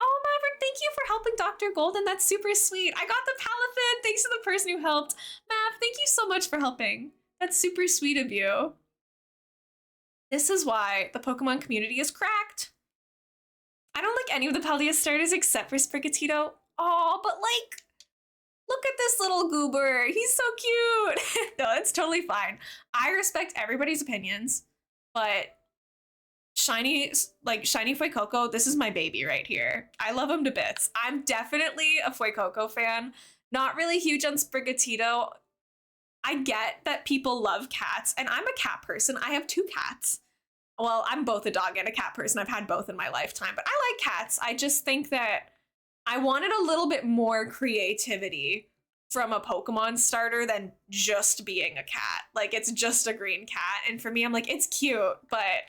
Oh, Maverick, thank you for helping Dr. Golden. That's super sweet. I got the Palafin. Thanks to the person who helped. Mav, thank you so much for helping. That's super sweet of you. This is why the Pokemon community is cracked. I don't like any of the Paldea starters except for Sprigatito. Oh, but like, look at this little goober. He's so cute. No, it's totally fine. I respect everybody's opinions. But shiny Fuecoco, this is my baby right here. I love him to bits. I'm definitely a Fuecoco fan. Not really huge on Sprigatito. I get that people love cats, and I'm a cat person. I have 2 cats. Well, I'm both a dog and a cat person. I've had both in my lifetime, but I like cats. I just think that I wanted a little bit more creativity from a Pokemon starter than just being a cat. Like, it's just a green cat. And for me, I'm like, it's cute, but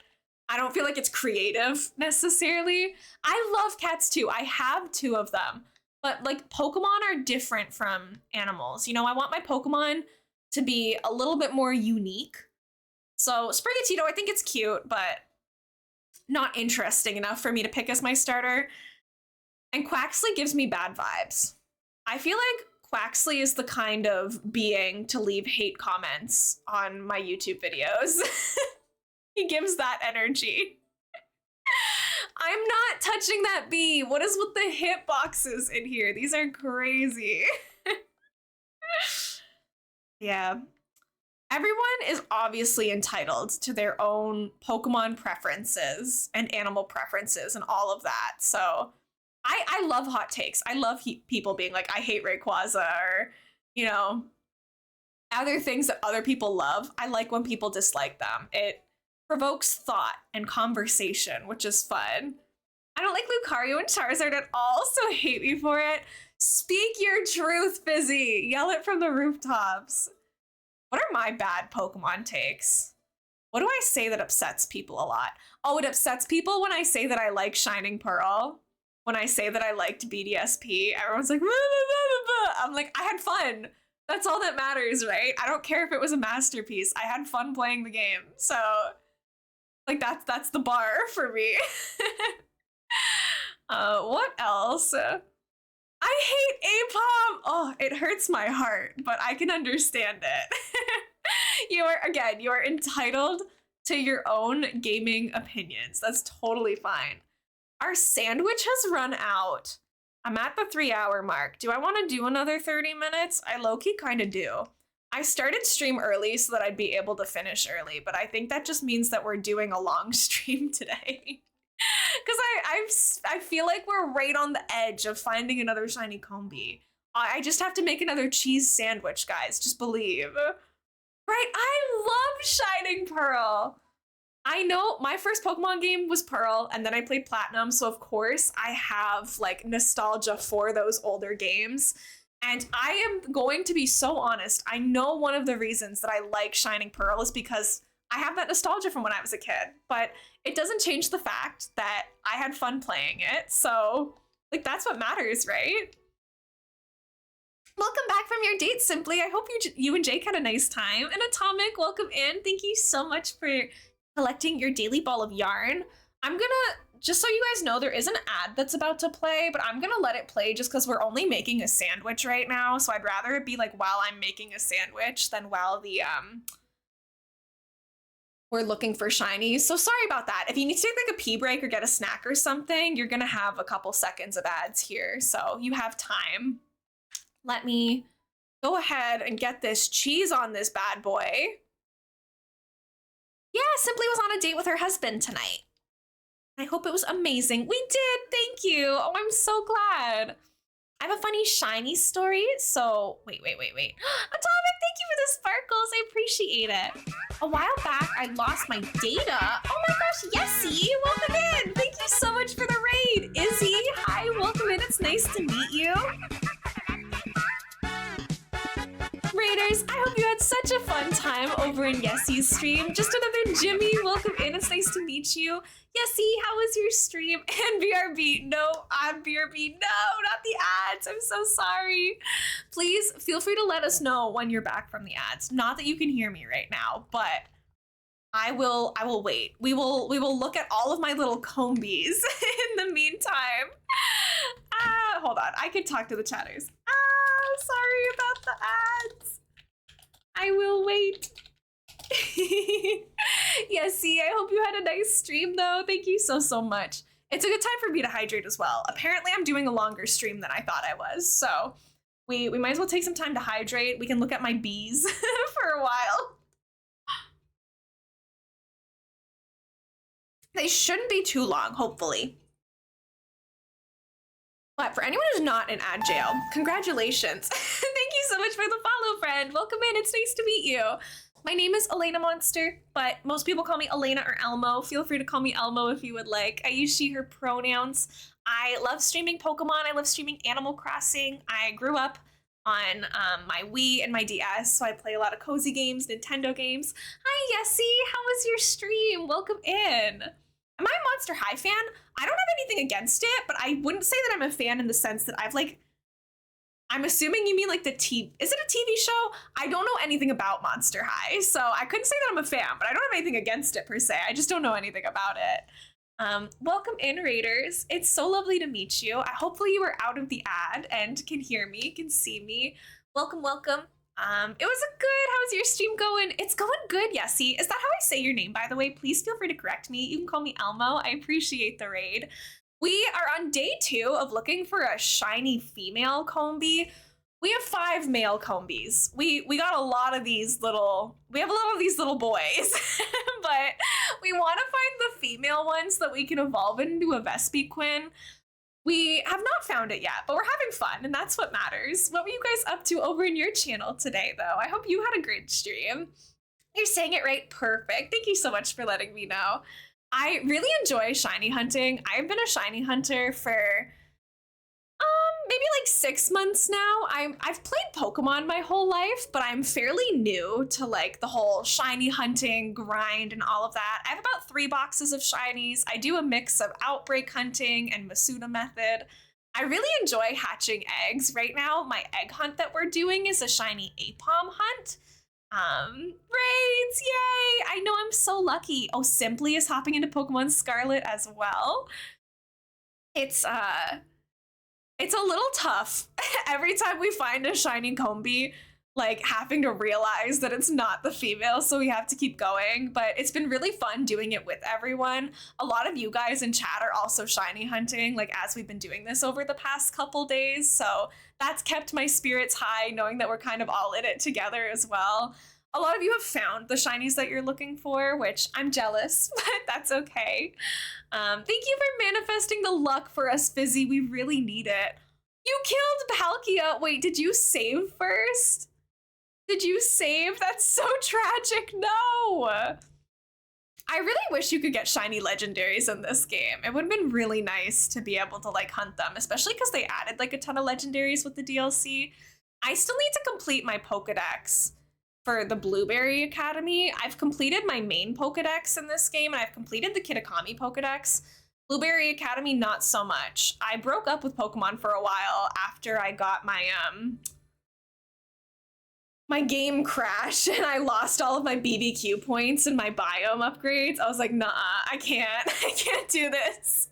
I don't feel like it's creative necessarily. I love cats too. I have 2 of them. But like, Pokemon are different from animals. You know, I want my Pokemon to be a little bit more unique. So Sprigatito, I think it's cute, but not interesting enough for me to pick as my starter. And Quaxley gives me bad vibes. I feel like Quaxley is the kind of being to leave hate comments on my YouTube videos. He gives that energy. I'm not touching that bee. What is with the hit boxes in here? These are crazy. Yeah. Everyone is obviously entitled to their own Pokemon preferences and animal preferences and all of that. So I love hot takes. I love people being like, I hate Rayquaza, or, you know, other things that other people love. I like when people dislike them. It provokes thought and conversation, which is fun. I don't like Lucario and Charizard at all, so hate me for it. Speak your truth, Fizzy. Yell it from the rooftops. What are my bad Pokemon takes? What do I say that upsets people a lot? Oh, it upsets people when I say that I like Shining Pearl. When I say that I liked BDSP, everyone's like, blah, blah, blah, blah. I'm like, I had fun. That's all that matters, right? I don't care if it was a masterpiece. I had fun playing the game. So, like, that's the bar for me. What else? I hate Apom. Oh, it hurts my heart, but I can understand it. You are entitled to your own gaming opinions. That's totally fine. Our sandwich has run out. I'm at the 3-hour mark. Do I want to do another 30 minutes? I low-key kind of do. I started stream early so that I'd be able to finish early, but I think that just means that we're doing a long stream today. Because I feel like we're right on the edge of finding another shiny Combee. I just have to make another cheese sandwich, guys. Just believe. Right? I love Shining Pearl. I know my first Pokemon game was Pearl, and then I played Platinum, so of course I have like nostalgia for those older games. And I am going to be so honest. I know one of the reasons that I like Shining Pearl is because I have that nostalgia from when I was a kid, but it doesn't change the fact that I had fun playing it. So, like, that's what matters, right? Welcome back from your date, Simply. I hope you and Jake had a nice time. And Atomic, welcome in. Thank you so much for collecting your daily ball of yarn. I'm gonna, just so you guys know, there is an ad that's about to play, but I'm gonna let it play just because we're only making a sandwich right now. So I'd rather it be like while I'm making a sandwich than while the, we're looking for shinies. So sorry about that. If you need to take like a pee break or get a snack or something, you're gonna have a couple seconds of ads here. So you have time. Let me go ahead and get this cheese on this bad boy. Yeah, Simply was on a date with her husband tonight. I hope it was amazing. We did, thank you. Oh, I'm so glad. I have a funny shiny story, so wait. Atomic, thank you for the sparkles. I appreciate it. A while back, I lost my data. Oh my gosh, Yessie, welcome in. Thank you so much for the raid. Izzy, hi, welcome in. It's nice to meet you. Raiders, I hope you had such a fun time over in Yessie's stream. Just another Jimmy, welcome in. It's nice to meet you. Yessie, how was your stream? And BRB, no, on BRB, no, not the ads. I'm so sorry. Please feel free to let us know when you're back from the ads. Not that you can hear me right now, but I will wait. We will look at all of my little Combees in the meantime. Hold on, I could talk to the chatters. Sorry about the ads. I will wait. Yessie, I hope you had a nice stream though. Thank you so much. It's a good time for me to hydrate as well. Apparently I'm doing a longer stream than I thought I was, so we might as well take some time to hydrate. We can look at my bees for a while. They shouldn't be too long, hopefully. But for anyone who's not in ad jail, congratulations. Thank you so much for the follow, friend. Welcome in, it's nice to meet you. My name is elainamonster, but most people call me Elena or Elmo. Feel free to call me Elmo if you would like. I use she, her pronouns. I love streaming Pokemon. I love streaming Animal Crossing. I grew up on my Wii and my DS, so I play a lot of cozy games, Nintendo games. Hi, Yessie. How was your stream? Welcome in. Am I a Monster High fan? I don't have anything against it, but I wouldn't say that I'm a fan in the sense that I've like, I'm assuming you mean like the TV, is it a TV show? I don't know anything about Monster High, so I couldn't say that I'm a fan, but I don't have anything against it per se. I just don't know anything about it. Welcome in, Raiders. It's so lovely to meet you. Hopefully you are out of the ad and can hear me, can see me. Welcome, welcome. It was a good, how's your stream going? It's going good, Yessie. Is that how I say your name, by the way? Please feel free to correct me. You can call me Elmo. I appreciate the raid. We are on day 2 of looking for a shiny female Combee. We have 5 male Combees. We got a lot of these little, we have a lot of these little boys, but we want to find the female ones so that we can evolve into a Vespiquen. We have not found it yet, but we're having fun, and that's what matters. What were you guys up to over in your channel today, though? I hope you had a great stream. You're saying it right. Perfect. Thank you so much for letting me know. I really enjoy shiny hunting. I've been a shiny hunter for maybe like 6 months now. I've played Pokemon my whole life, but I'm fairly new to like the whole shiny hunting grind and all of that. I have about 3 boxes of shinies. I do a mix of outbreak hunting and Masuda method. I really enjoy hatching eggs. Right now, my egg hunt that we're doing is a shiny Apom hunt. Raids, yay! I know, I'm so lucky. Oh, Simply is hopping into Pokemon Scarlet as well. It's a little tough every time we find a shiny Combee, like having to realize that it's not the female, so we have to keep going. But it's been really fun doing it with everyone. A lot of you guys in chat are also shiny hunting, like as we've been doing this over the past couple days. So that's kept my spirits high, knowing that we're kind of all in it together as well. A lot of you have found the shinies that you're looking for, which I'm jealous, but that's okay. Thank you for manifesting the luck for us, Fizzy. We really need it. You killed Palkia. Wait, did you save first? Did you save? That's so tragic. No. I really wish you could get shiny legendaries in this game. It would have been really nice to be able to like hunt them, especially because they added like a ton of legendaries with the DLC. I still need to complete my Pokedex for the Blueberry Academy. I've completed my main Pokedex in this game, and I've completed the Kitakami Pokedex. Blueberry Academy, not so much. I broke up with Pokemon for a while after I got my my game crashed and I lost all of my BBQ points and my biome upgrades. I was like, nah, I can't do this.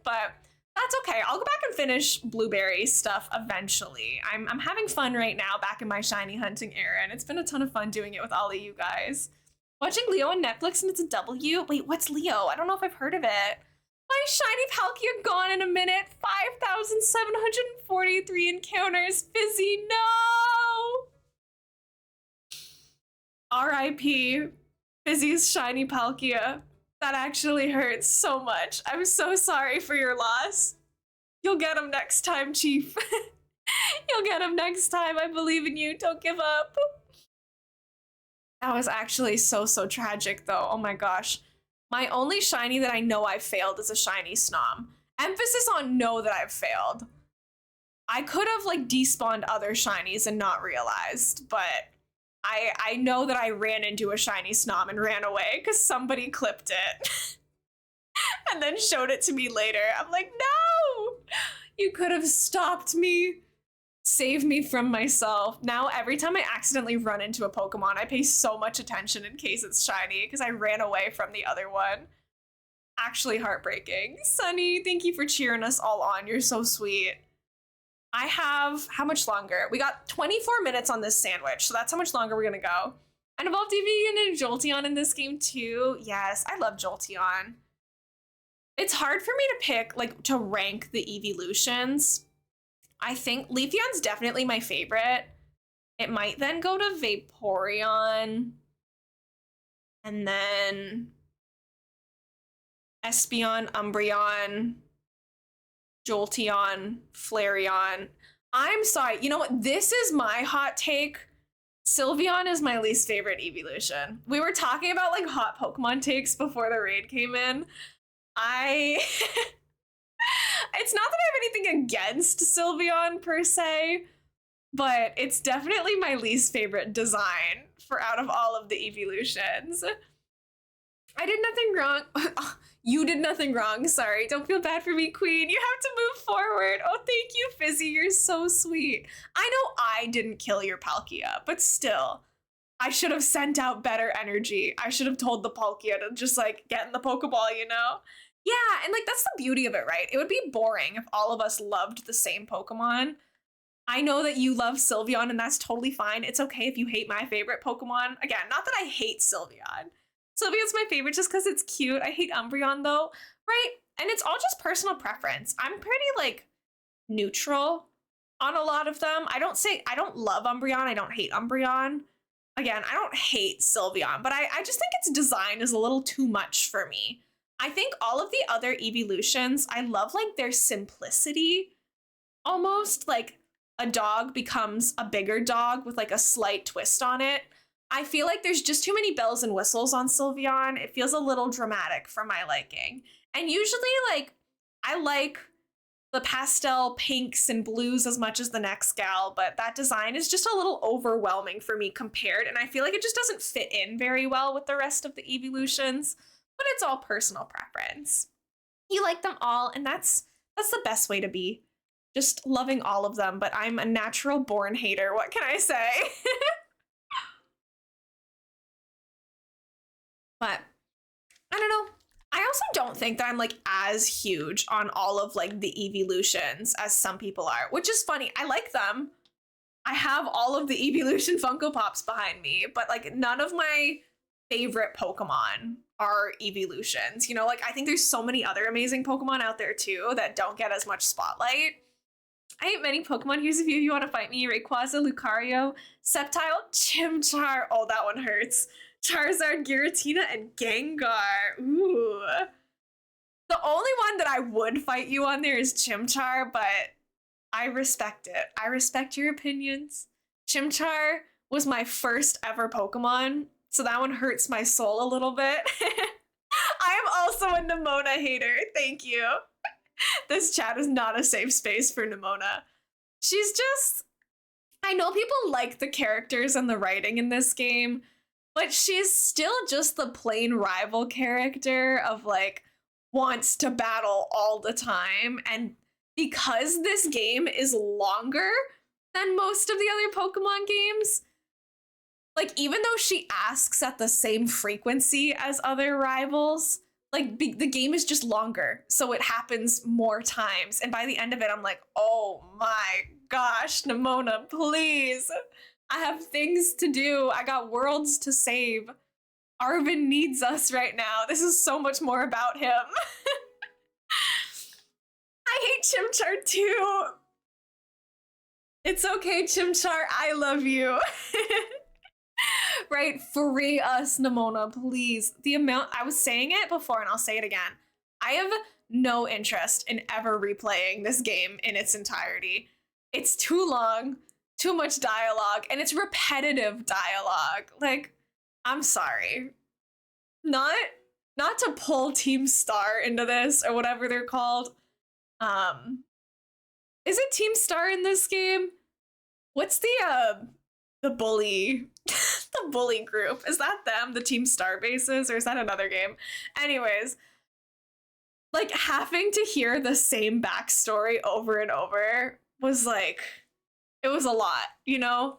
But that's okay. I'll go back and finish Blueberry stuff eventually. I'm having fun right now back in my shiny hunting era, and it's been a ton of fun doing it with all of you guys. Watching Leo on Netflix and it's a W? Wait, what's Leo? I don't know if I've heard of it. My shiny Palkia gone in a minute. 5,743 encounters. Fizzy, no! R.I.P. Fizzy's shiny Palkia. That actually hurts so much. I'm so sorry for your loss. You'll get him next time, Chief. You'll get him next time. I believe in you. Don't give up. That was actually so tragic, though. Oh my gosh. My only shiny that I know I've failed is a shiny Snom. Emphasis on know that I've failed. I could have like despawned other shinies and not realized, but I know that I ran into a shiny Snom and ran away because somebody clipped it and then showed it to me later. I'm like, no, you could have stopped me. Save me from myself. Now, every time I accidentally run into a Pokemon, I pay so much attention in case it's shiny because I ran away from the other one. Actually heartbreaking. Sunny, thank you for cheering us all on. You're so sweet. I have, how much longer? We got 24 minutes on this sandwich, so that's how much longer we're gonna go. And Evolved Eevee and Jolteon in this game too. Yes, I love Jolteon. It's hard for me to pick, like, to rank the evolutions. I think Leafeon's definitely my favorite. It might then go to Vaporeon. And then Espeon, Umbreon, Jolteon, Flareon. I'm sorry, you know what? This is my hot take. Sylveon is my least favorite evolution. We were talking about like hot Pokemon takes before the raid came in. It's not that I have anything against Sylveon per se, but it's definitely my least favorite design for out of all of the evolutions. I did nothing wrong. You did nothing wrong. Sorry. Don't feel bad for me, Queen. You have to move forward. Oh, thank you, Fizzy. You're so sweet. I know I didn't kill your Palkia, but still, I should have sent out better energy. I should have told the Palkia to just like get in the Pokeball, you know? Yeah, and like that's the beauty of it, right? It would be boring if all of us loved the same Pokemon. I know that you love Sylveon, and that's totally fine. It's okay if you hate my favorite Pokemon. Again, not that I hate Sylveon. Sylveon's my favorite just because it's cute. I hate Umbreon though, right? And it's all just personal preference. I'm pretty like neutral on a lot of them. I don't love Umbreon. I don't hate Umbreon. Again, I don't hate Sylveon, but I just think its design is a little too much for me. I think all of the other evolutions, I love like their simplicity almost. Like a dog becomes a bigger dog with like a slight twist on it. I feel like there's just too many bells and whistles on Sylveon. It feels a little dramatic for my liking. And usually, like, I like the pastel pinks and blues as much as the next gal, but that design is just a little overwhelming for me compared, and I feel like it just doesn't fit in very well with the rest of the evolutions, but it's all personal preference. You like them all, and that's the best way to be. Just loving all of them, but I'm a natural born hater. What can I say? But I don't know. I also don't think that I'm like as huge on all of like the evolutions as some people are, which is funny. I like them. I have all of the evolution Funko Pops behind me, but like none of my favorite Pokemon are evolutions. You know, like I think there's so many other amazing Pokemon out there too that don't get as much spotlight. I hate many Pokemon. Here's a few if you want to fight me. Rayquaza, Lucario, Sceptile, Chimchar. Oh, that one hurts. Charizard, Giratina, and Gengar. Ooh. The only one that I would fight you on there is Chimchar, but I respect it. I respect your opinions. Chimchar was my first ever Pokemon, so that one hurts my soul a little bit. I am also a Nimona hater. Thank you. This chat is not a safe space for Nimona. She's just... I know people like the characters and the writing in this game, but she's still just the plain rival character of like wants to battle all the time. And because this game is longer than most of the other Pokemon games, like even though she asks at the same frequency as other rivals, like the game is just longer. So it happens more times. And by the end of it, I'm like, oh my gosh, Nimona, please. I have things to do. I got worlds to save. Arvin needs us right now. This is so much more about him. I hate Chimchar too. It's okay, Chimchar. I love you. Right? Free us, Nimona, please. The amount, I was saying it before and I'll say it again. I have no interest in ever replaying this game in its entirety. It's too long. Too much dialogue, and it's repetitive dialogue. Like, I'm sorry. Not to pull Team Star into this or whatever they're called. Is it Team Star in this game? What's the bully the bully group? Is that them, the Team Star bases, or is that another game? Anyways, like having to hear the same backstory over and over was like, it was a lot, you know?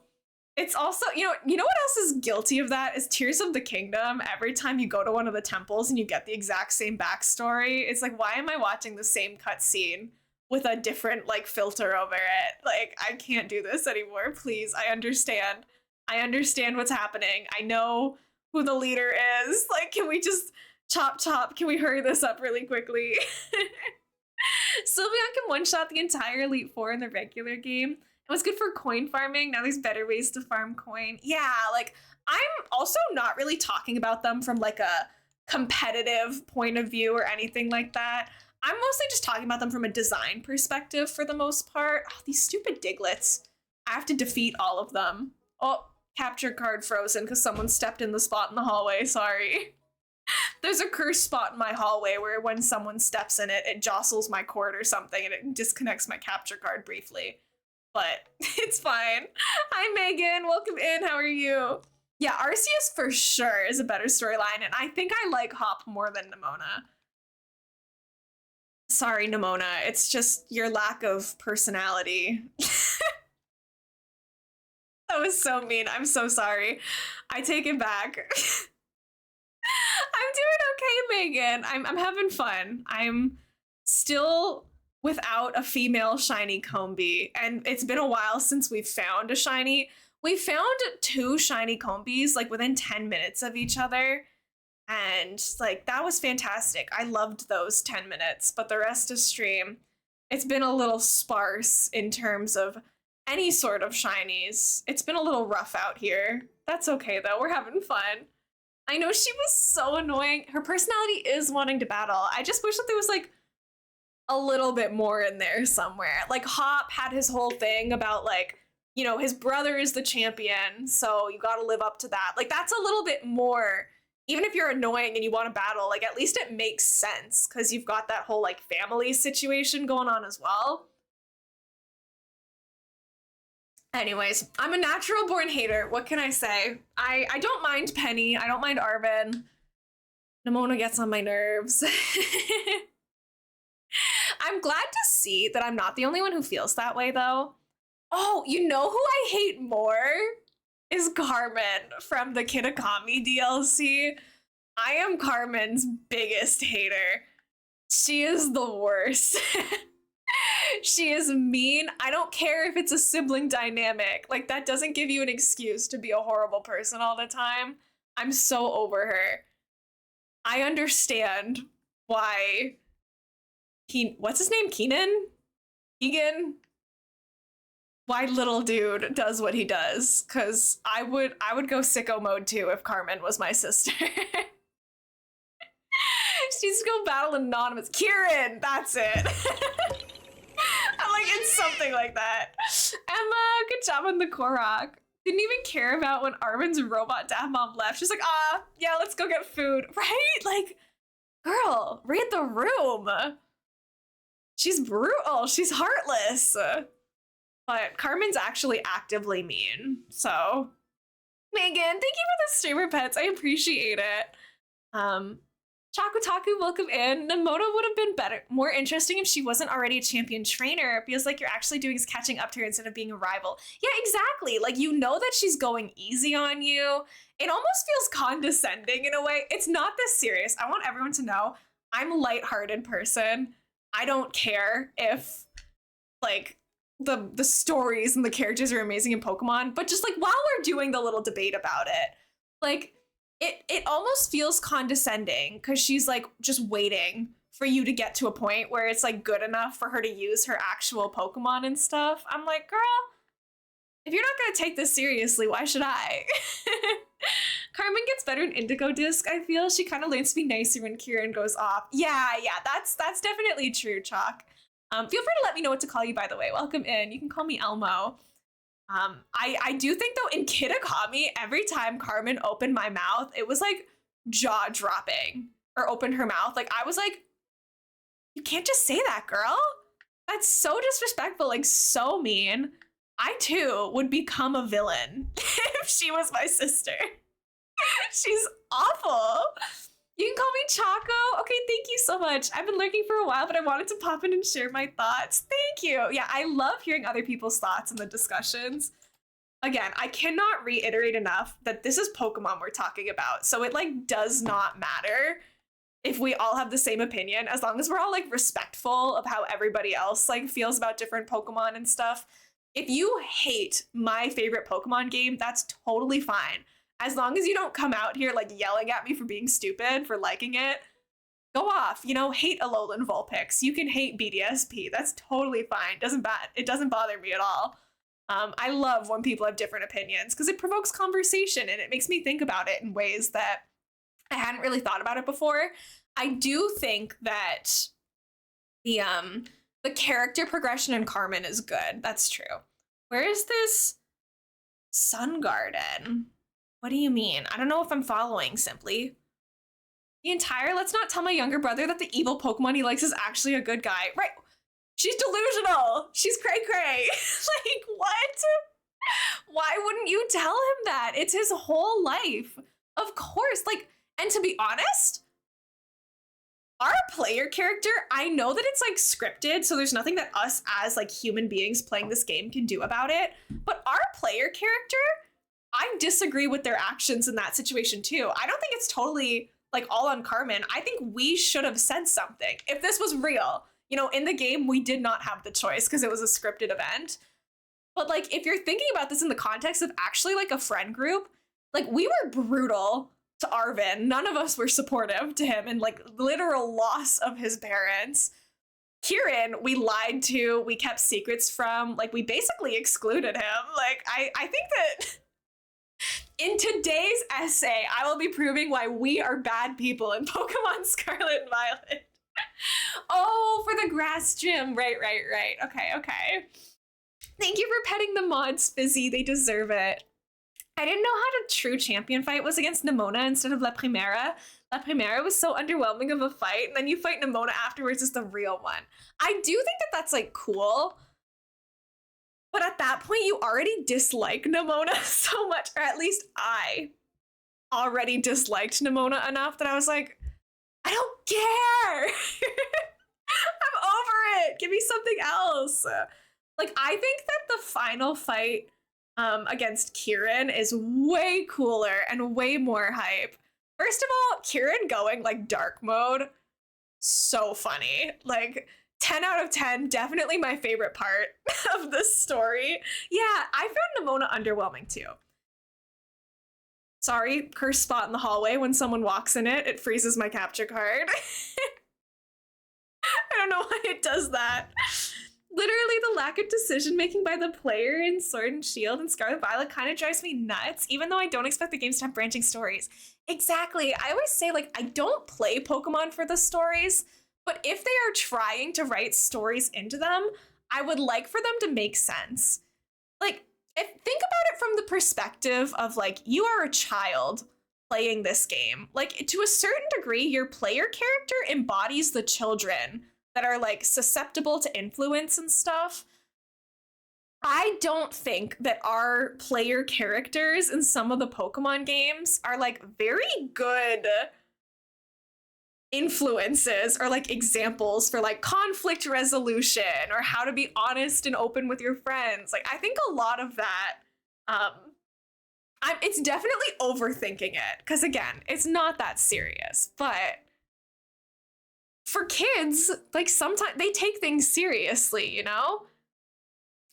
It's also, you know what else is guilty of that is Tears of the Kingdom. Every time you go to one of the temples and you get the exact same backstory, it's like, why am I watching the same cutscene with a different like filter over it? Like, I can't do this anymore. Please, I understand. I understand what's happening. I know who the leader is. Like, can we just chop? Can we hurry this up really quickly? Sylveon can one-shot the entire Elite Four in the regular game. It was good for coin farming. Now there's better ways to farm coin. Yeah, like I'm also not really talking about them from like a competitive point of view or anything like that. I'm mostly just talking about them from a design perspective for the most part. Oh, these stupid Diglets. I have to defeat all of them. Oh, capture card frozen because someone stepped in the spot in the hallway. Sorry. There's a cursed spot in my hallway where when someone steps in it, it jostles my cord or something and it disconnects my capture card briefly. But it's fine. Hi, Megan. Welcome in. How are you? Yeah, Arceus for sure is a better storyline, and I think I like Hop more than Nimona. Sorry, Nimona. It's just your lack of personality. That was so mean. I'm so sorry. I take it back. I'm doing okay, Megan. I'm having fun. I'm still without a female shiny Combee, and it's been a while since we've found a shiny. We found 2 shiny Combees like within 10 minutes of each other, and like that was fantastic. I loved those 10 minutes, but the rest of stream, it's been a little sparse in terms of any sort of shinies. It's been a little rough out here. That's okay though, we're having fun. I know she was so annoying. Her personality is wanting to battle. I just wish that there was like a little bit more in there somewhere. Like Hop had his whole thing about like, you know, his brother is the champion, so you got to live up to that. Like that's a little bit more. Even if you're annoying and you want to battle, like at least it makes sense because you've got that whole like family situation going on as well. Anyways, I'm a natural born hater. What can I say? I don't mind Penny. I don't mind Arvin. Nimona gets on my nerves. I'm glad to see that I'm not the only one who feels that way, though. Oh, you know who I hate more? Is Carmen from the Kitakami DLC. I am Carmen's biggest hater. She is the worst. She is mean. I don't care if it's a sibling dynamic. Like, that doesn't give you an excuse to be a horrible person all the time. I'm so over her. I understand why what's his name? Keegan? Why little dude does what he does. Cause I would go sicko mode too if Carmen was my sister. She needs to go battle anonymous. Kieran, that's it. I'm like, it's something like that. Emma, good job on the Korok. Didn't even care about when Armin's robot dad mom left. She's like, yeah, let's go get food. Right? Like, girl, read the room. She's brutal. She's heartless. But Carmen's actually actively mean. So, Megan, thank you for the streamer pets. I appreciate it. Chakutaku, welcome in. Namoto would have been more interesting if she wasn't already a champion trainer. It feels like you're actually doing is catching up to her instead of being a rival. Yeah, exactly. Like, you know that she's going easy on you. It almost feels condescending in a way. It's not this serious. I want everyone to know I'm a lighthearted person. I don't care if, like, the stories and the characters are amazing in Pokemon, but just, like, while we're doing the little debate about it, like, it almost feels condescending because she's like just waiting for you to get to a point where it's like good enough for her to use her actual Pokemon and stuff. I'm like, girl, if you're not gonna take this seriously, why should I? Carmen gets better in Indigo Disc, I feel. She kind of learns to be nicer when Kieran goes off. Yeah, that's definitely true, Chalk. Feel free to let me know what to call you, by the way. Welcome in. You can call me Elmo. I do think, though, in Kitakami, every time Carmen opened my mouth, it was like jaw-dropping, or opened her mouth. Like, I was like, you can't just say that, girl. That's so disrespectful, like, so mean. I, too, would become a villain if she was my sister. She's awful. You can call me Chaco. Okay, thank you so much. I've been lurking for a while, but I wanted to pop in and share my thoughts. Thank you. Yeah, I love hearing other people's thoughts in the discussions. Again, I cannot reiterate enough that this is Pokemon we're talking about. So it like does not matter if we all have the same opinion, as long as we're all like respectful of how everybody else like feels about different Pokemon and stuff. If you hate my favorite Pokemon game, that's totally fine. As long as you don't come out here like yelling at me for being stupid, for liking it, go off. You know, hate Alolan Vulpix. You can hate BDSP. That's totally fine. It doesn't bother me at all. I love when people have different opinions because it provokes conversation and it makes me think about it in ways that I hadn't really thought about it before. I do think that the character progression in Carmen is good. That's true. Where is this Sun Garden? What do you mean? I don't know if I'm following, simply. The entire let's not tell my younger brother that the evil Pokemon he likes is actually a good guy. Right. She's delusional. She's cray-cray. Like, what? Why wouldn't you tell him that? It's his whole life. Of course. Like, and to be honest, our player character, I know that it's like scripted, so there's nothing that us as like human beings playing this game can do about it. But our player character, I disagree with their actions in that situation too. I don't think it's totally like all on Carmen. I think we should have said something. If this was real, you know, in the game, we did not have the choice because it was a scripted event. But like, if you're thinking about this in the context of actually like a friend group, like we were brutal to Arvin. None of us were supportive to him and like literal loss of his parents. Kieran, we lied to, we kept secrets from, like we basically excluded him. Like, I think that In today's essay, I will be proving why we are bad people in Pokemon Scarlet and Violet. Oh, for the grass gym. Right. Okay. Thank you for petting the mods, Fizzy. They deserve it. I didn't know how the true champion fight was against Nimona instead of La Primera. La Primera was so underwhelming of a fight, and then you fight Nimona afterwards is the real one. I do think that that's like cool, but at that point you already dislike Nimona so much, or at least I already disliked Nimona enough that I was like, I don't care. I'm over it. Give me something else. Like, I think that the final fight against Kieran is way cooler and way more hype. First of all, Kieran going like dark mode, so funny. Like 10 out of 10, definitely my favorite part of this story. Yeah, I found Nimona underwhelming too. Sorry, cursed spot in the hallway. When someone walks in it, it freezes my capture card. I don't know why it does that. Literally, the lack of decision making by the player in Sword and Shield and Scarlet Violet kind of drives me nuts, even though I don't expect the games to have branching stories. Exactly. I always say, like, I don't play Pokemon for the stories, but if they are trying to write stories into them, I would like for them to make sense. Like, think about it from the perspective of, like, you are a child playing this game. Like, to a certain degree, your player character embodies the children that are like susceptible to influence and stuff. I don't think that our player characters in some of the Pokemon games are like very good influences or like examples for like conflict resolution or how to be honest and open with your friends. Like, I think a lot of that, it's definitely overthinking it, because again, it's not that serious, but for kids, like, sometimes they take things seriously, you know?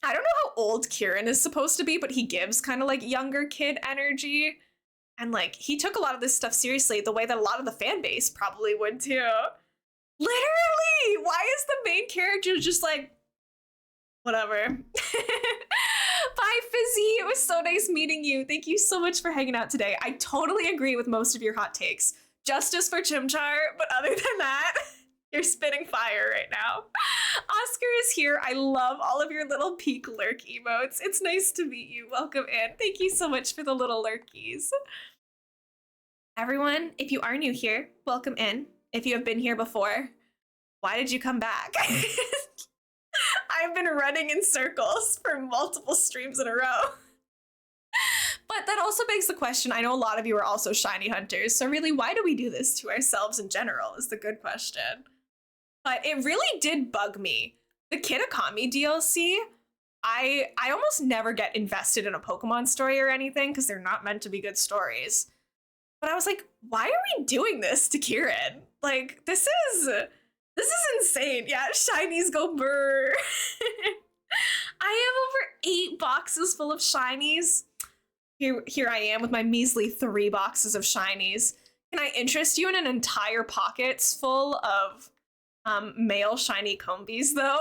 I don't know how old Kieran is supposed to be, but he gives kind of like younger kid energy. And like, he took a lot of this stuff seriously the way that a lot of the fan base probably would too. Literally! Why is the main character just like, whatever? Bye, Fizzy. It was so nice meeting you. Thank you so much for hanging out today. I totally agree with most of your hot takes. Justice for Chimchar, but other than that, you're spitting fire right now. Oscar is here. I love all of your little peek lurk emotes. It's nice to meet you. Welcome in. Thank you so much for the little lurkies. Everyone, if you are new here, welcome in. If you have been here before, why did you come back? I've been running in circles for multiple streams in a row. But that also begs the question, I know a lot of you are also shiny hunters, so really, why do we do this to ourselves in general is the good question. But it really did bug me. The Kid Akami DLC, I almost never get invested in a Pokemon story or anything because they're not meant to be good stories. But I was like, why are we doing this to Kieran? Like, this is insane. Yeah, shinies go brr. I have over 8 boxes full of shinies. Here I am with my measly 3 boxes of shinies. Can I interest you in an entire pockets full of male shiny Combees, though?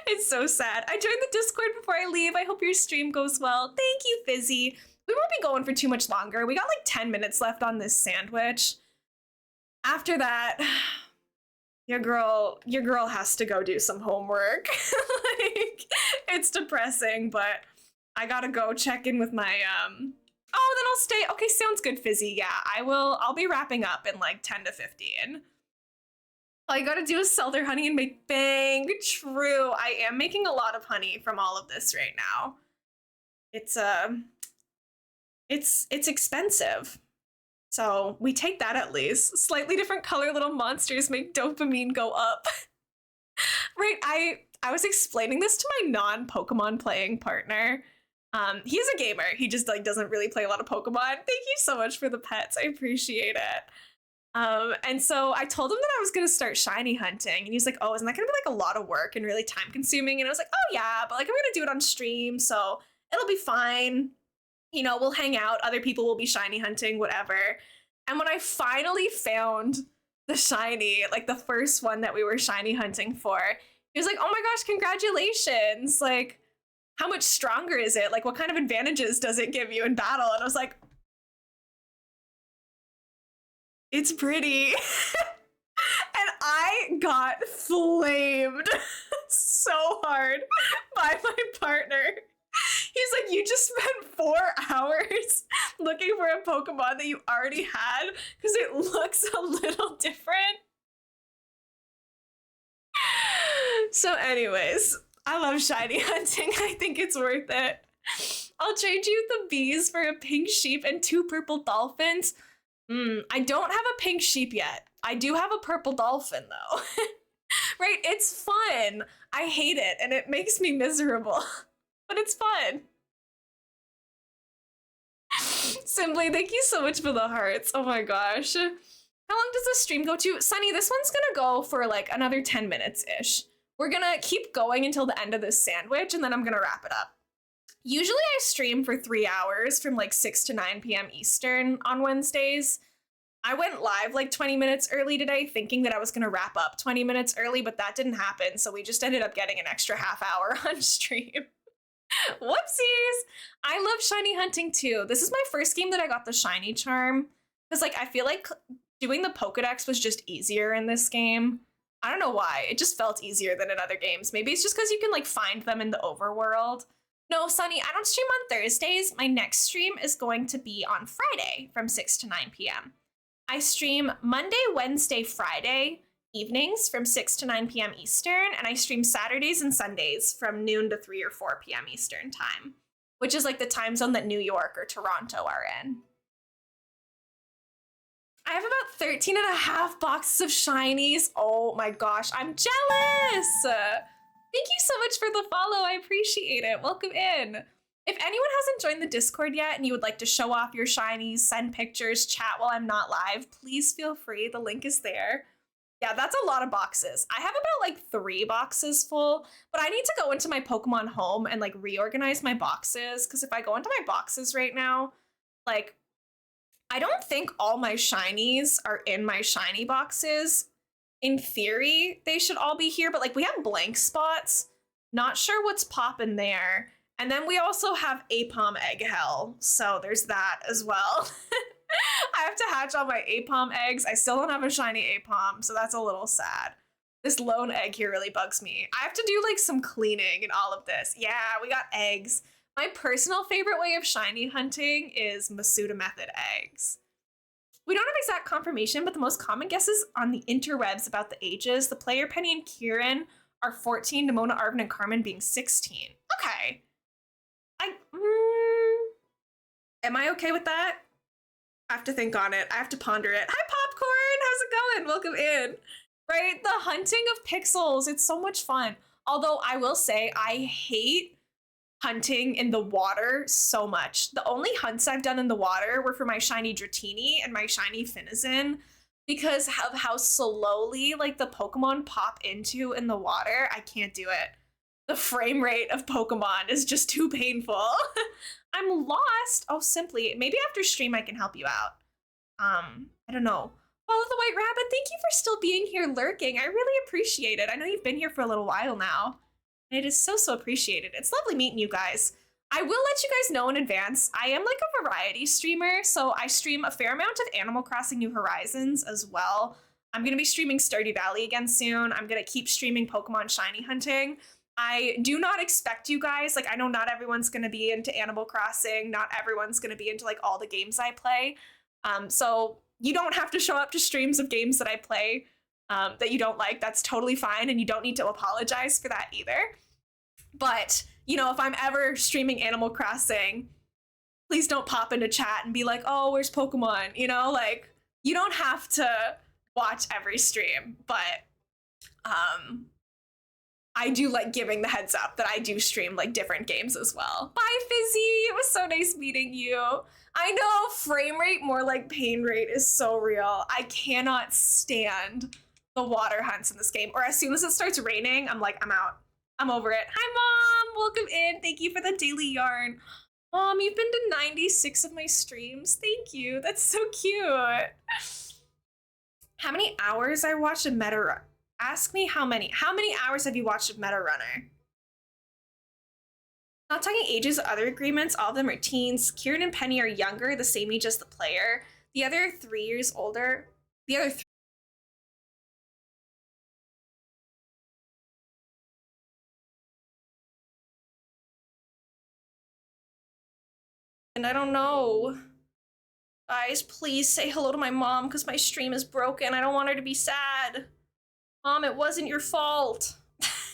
It's so sad. I joined the Discord before I leave. I hope your stream goes well. Thank you, Fizzy. We won't be going for too much longer. We got like 10 minutes left on this sandwich. After that, your girl has to go do some homework. Like, it's depressing, but I gotta go check in with my oh, then I'll stay. Okay, sounds good, Fizzy. Yeah, I'll be wrapping up in like 10 to 15. All I gotta do is sell their honey and make bang. True. I am making a lot of honey from all of this right now. It's expensive. So we take that at least. Slightly different color little monsters make dopamine go up. Right, I was explaining this to my non-Pokemon playing partner. He's a gamer. He just like doesn't really play a lot of Pokemon. Thank you so much for the pets. I appreciate it. And so I told him that I was gonna start shiny hunting, and he's like, "Oh, isn't that gonna be like a lot of work and really time consuming?" And I was like, "Oh yeah, but like I'm gonna do it on stream, so it'll be fine. You know, we'll hang out. Other people will be shiny hunting, whatever." And when I finally found the shiny, like the first one that we were shiny hunting for, he was like, "Oh my gosh, congratulations! Like, how much stronger is it? Like, what kind of advantages does it give you in battle? And I was like, it's pretty. And I got flamed so hard by my partner. He's like, you just spent 4 hours looking for a Pokemon that you already had because it looks a little different. So anyways, I love shiny hunting. I think it's worth it. I'll trade you the bees for a pink sheep and 2 purple dolphins. I don't have a pink sheep yet. I do have a purple dolphin though. Right? It's fun. I hate it and it makes me miserable, but it's fun. Simply, thank you so much for the hearts. Oh my gosh. How long does this stream go to? Sunny, this one's gonna go for like another 10 minutes-ish. We're gonna keep going until the end of this sandwich and then I'm gonna wrap it up. Usually I stream for 3 hours from like 6 to 9 p.m. Eastern on Wednesdays. I went live like 20 minutes early today thinking that I was gonna wrap up 20 minutes early, but that didn't happen. So we just ended up getting an extra half hour on stream. Whoopsies! I love shiny hunting too. This is my first game that I got the shiny charm. Because like I feel like doing the Pokedex was just easier in this game. I don't know why. It just felt easier than in other games. Maybe it's just because you can like find them in the overworld. No, Sunny, I don't stream on Thursdays. My next stream is going to be on Friday from 6 to 9 p.m. I stream Monday, Wednesday, Friday evenings from 6 to 9 p.m. Eastern, and I stream Saturdays and Sundays from noon to 3 or 4 p.m. Eastern time, which is like the time zone that New York or Toronto are in. I have about 13 and a half boxes of shinies. Oh my gosh, I'm jealous. Thank you so much for the follow. I appreciate it. Welcome in. If anyone hasn't joined the Discord yet and you would like to show off your shinies, send pictures, chat while I'm not live, please feel free. The link is there. Yeah, that's a lot of boxes. I have about like 3 boxes full, but I need to go into my Pokemon home and like reorganize my boxes, because if I go into my boxes right now, like I don't think all my shinies are in my shiny boxes. In theory, they should all be here, but like we have blank spots. Not sure what's popping there. And then we also have Apom Egg Hell, so there's that as well. I have to hatch all my Apom eggs. I still don't have a shiny Apom, so that's a little sad. This lone egg here really bugs me. I have to do like some cleaning in all of this. Yeah, we got eggs. My personal favorite way of shiny hunting is Masuda method eggs. We don't have exact confirmation, but the most common guesses on the interwebs about the ages, the player Penny and Kieran are 14, Nimona, Arvin, and Carmen being 16. Okay. Am I okay with that? I have to think on it. I have to ponder it. Hi, Popcorn. How's it going? Welcome in. Right? The hunting of pixels. It's so much fun. Although I will say I hate hunting in the water so much. The only hunts I've done in the water were for my shiny Dratini and my shiny Finizen, because of how slowly like the Pokemon pop into in the water. I can't do it. The frame rate of Pokemon is just too painful. I'm lost. Oh, simply, maybe after stream I can help you out. I don't know. Follow the White Rabbit, thank you for still being here lurking. I really appreciate it. I know you've been here for a little while now. And it is so, so appreciated. It's lovely meeting you guys. I will let you guys know in advance. I am like a variety streamer, so I stream a fair amount of Animal Crossing New Horizons as well. I'm gonna be streaming Stardew Valley again soon. I'm gonna keep streaming Pokemon shiny hunting. I do not expect you guys, like I know not everyone's gonna be into Animal Crossing, not everyone's gonna be into like all the games I play. So you don't have to show up to streams of games that I play that you don't like. That's totally fine, and you don't need to apologize for that either. But, you know, if I'm ever streaming Animal Crossing, please don't pop into chat and be like, oh, where's Pokemon? You know, like, you don't have to watch every stream, but I do like giving the heads up that I do stream like different games as well. Bye, Fizzy. It was so nice meeting you. I know frame rate, more like pain rate, is so real. I cannot stand the water hunts in this game. Or as soon as it starts raining, I'm like, I'm out. I'm over it. Hi, Mom. Welcome in. Thank you for the daily yarn. Mom, you've been to 96 of my streams. Thank you. That's so cute. How many hours I watched a Meta? Ask me how many. How many hours have you watched of Meta Runner? Not talking ages, other agreements, all of them are teens. Kieran and Penny are younger, the same age as the player. The other 3 years older. The other and I don't know. Guys, please say hello to my mom because my stream is broken. I don't want her to be sad. Mom, it wasn't your fault.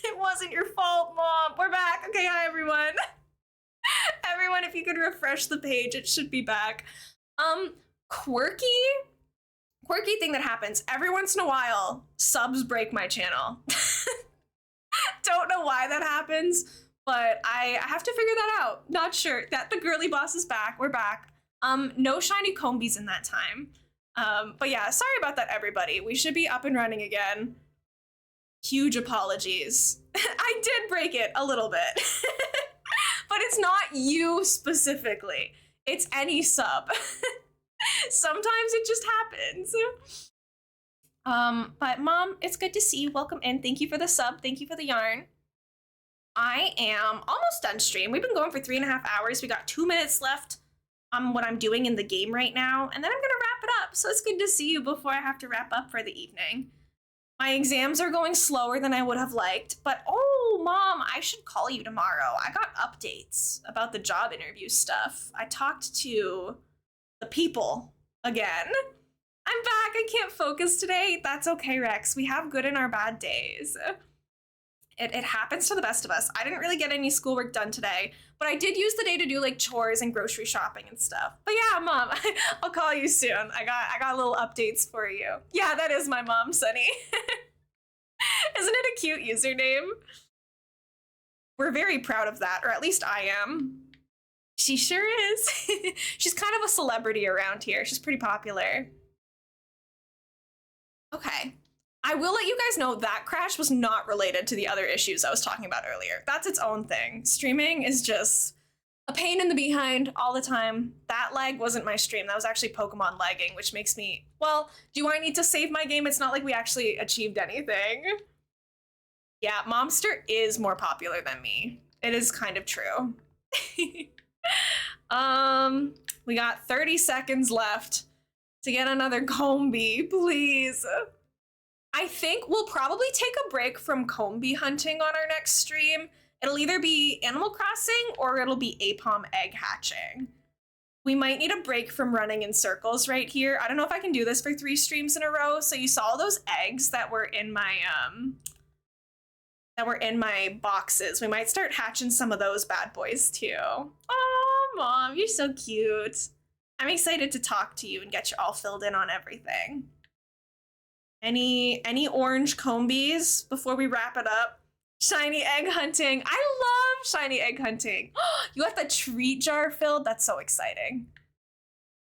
It wasn't your fault, Mom. We're back. Okay, hi everyone. Everyone, if you could refresh the page, it should be back. Quirky thing that happens every once in a while, subs break my channel. Don't know why that happens, but I have to figure that out. Not sure. That the girly boss is back. We're back. No shiny Combees in that time. But yeah, sorry about that, everybody. We should be up and running again. Huge apologies. I did break it a little bit. But it's not you specifically. It's any sub. Sometimes it just happens. But Mom, it's good to see you. Welcome in. Thank you for the sub. Thank you for the yarn. I am almost done stream. We've been going for 3.5 hours. We got 2 minutes left on what I'm doing in the game right now, and then I'm gonna wrap it up. So it's good to see you before I have to wrap up for the evening. My exams are going slower than I would have liked, but oh, Mom, I should call you tomorrow. I got updates about the job interview stuff. I talked to the people again. I'm back. I can't focus today. That's okay, Rex. We have good and our bad days. It happens to the best of us. I didn't really get any schoolwork done today, but I did use the day to do like chores and grocery shopping and stuff. But yeah, Mom, I'll call you soon. I got little updates for you. Yeah, that is my mom, Sunny. Isn't it a cute username? We're very proud of that, or at least I am. She sure is. She's kind of a celebrity around here. She's pretty popular. Okay. I will let you guys know that crash was not related to the other issues I was talking about earlier. That's its own thing. Streaming is just a pain in the behind all the time. That lag wasn't my stream. That was actually Pokemon lagging, which makes me, well, do I need to save my game? It's not like we actually achieved anything. Yeah, Momster is more popular than me. It is kind of true. We got 30 seconds left to get another Combee, please. I think we'll probably take a break from Combee hunting on our next stream. It'll either be Animal Crossing or it'll be Apom egg hatching. We might need a break from running in circles right here. I don't know if I can do this for 3 streams in a row. So you saw those eggs that were in my boxes. We might start hatching some of those bad boys too. Oh, Mom, you're so cute. I'm excited to talk to you and get you all filled in on everything. Any orange Combees before we wrap it up? Shiny egg hunting. I love shiny egg hunting. You got the treat jar filled? That's so exciting.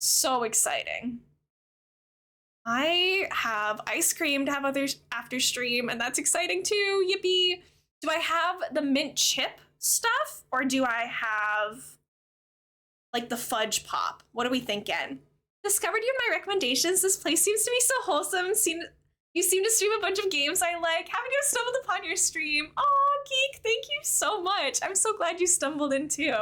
So exciting. I have ice cream to have others after stream, and that's exciting too. Yippee. Do I have the mint chip stuff, or do I have like the fudge pop? What are we thinking? Discovered you in my recommendations. This place seems to be so wholesome. You seem to stream a bunch of games I like. Haven't you stumbled upon your stream? Aw, Geek, thank you so much. I'm so glad you stumbled in too.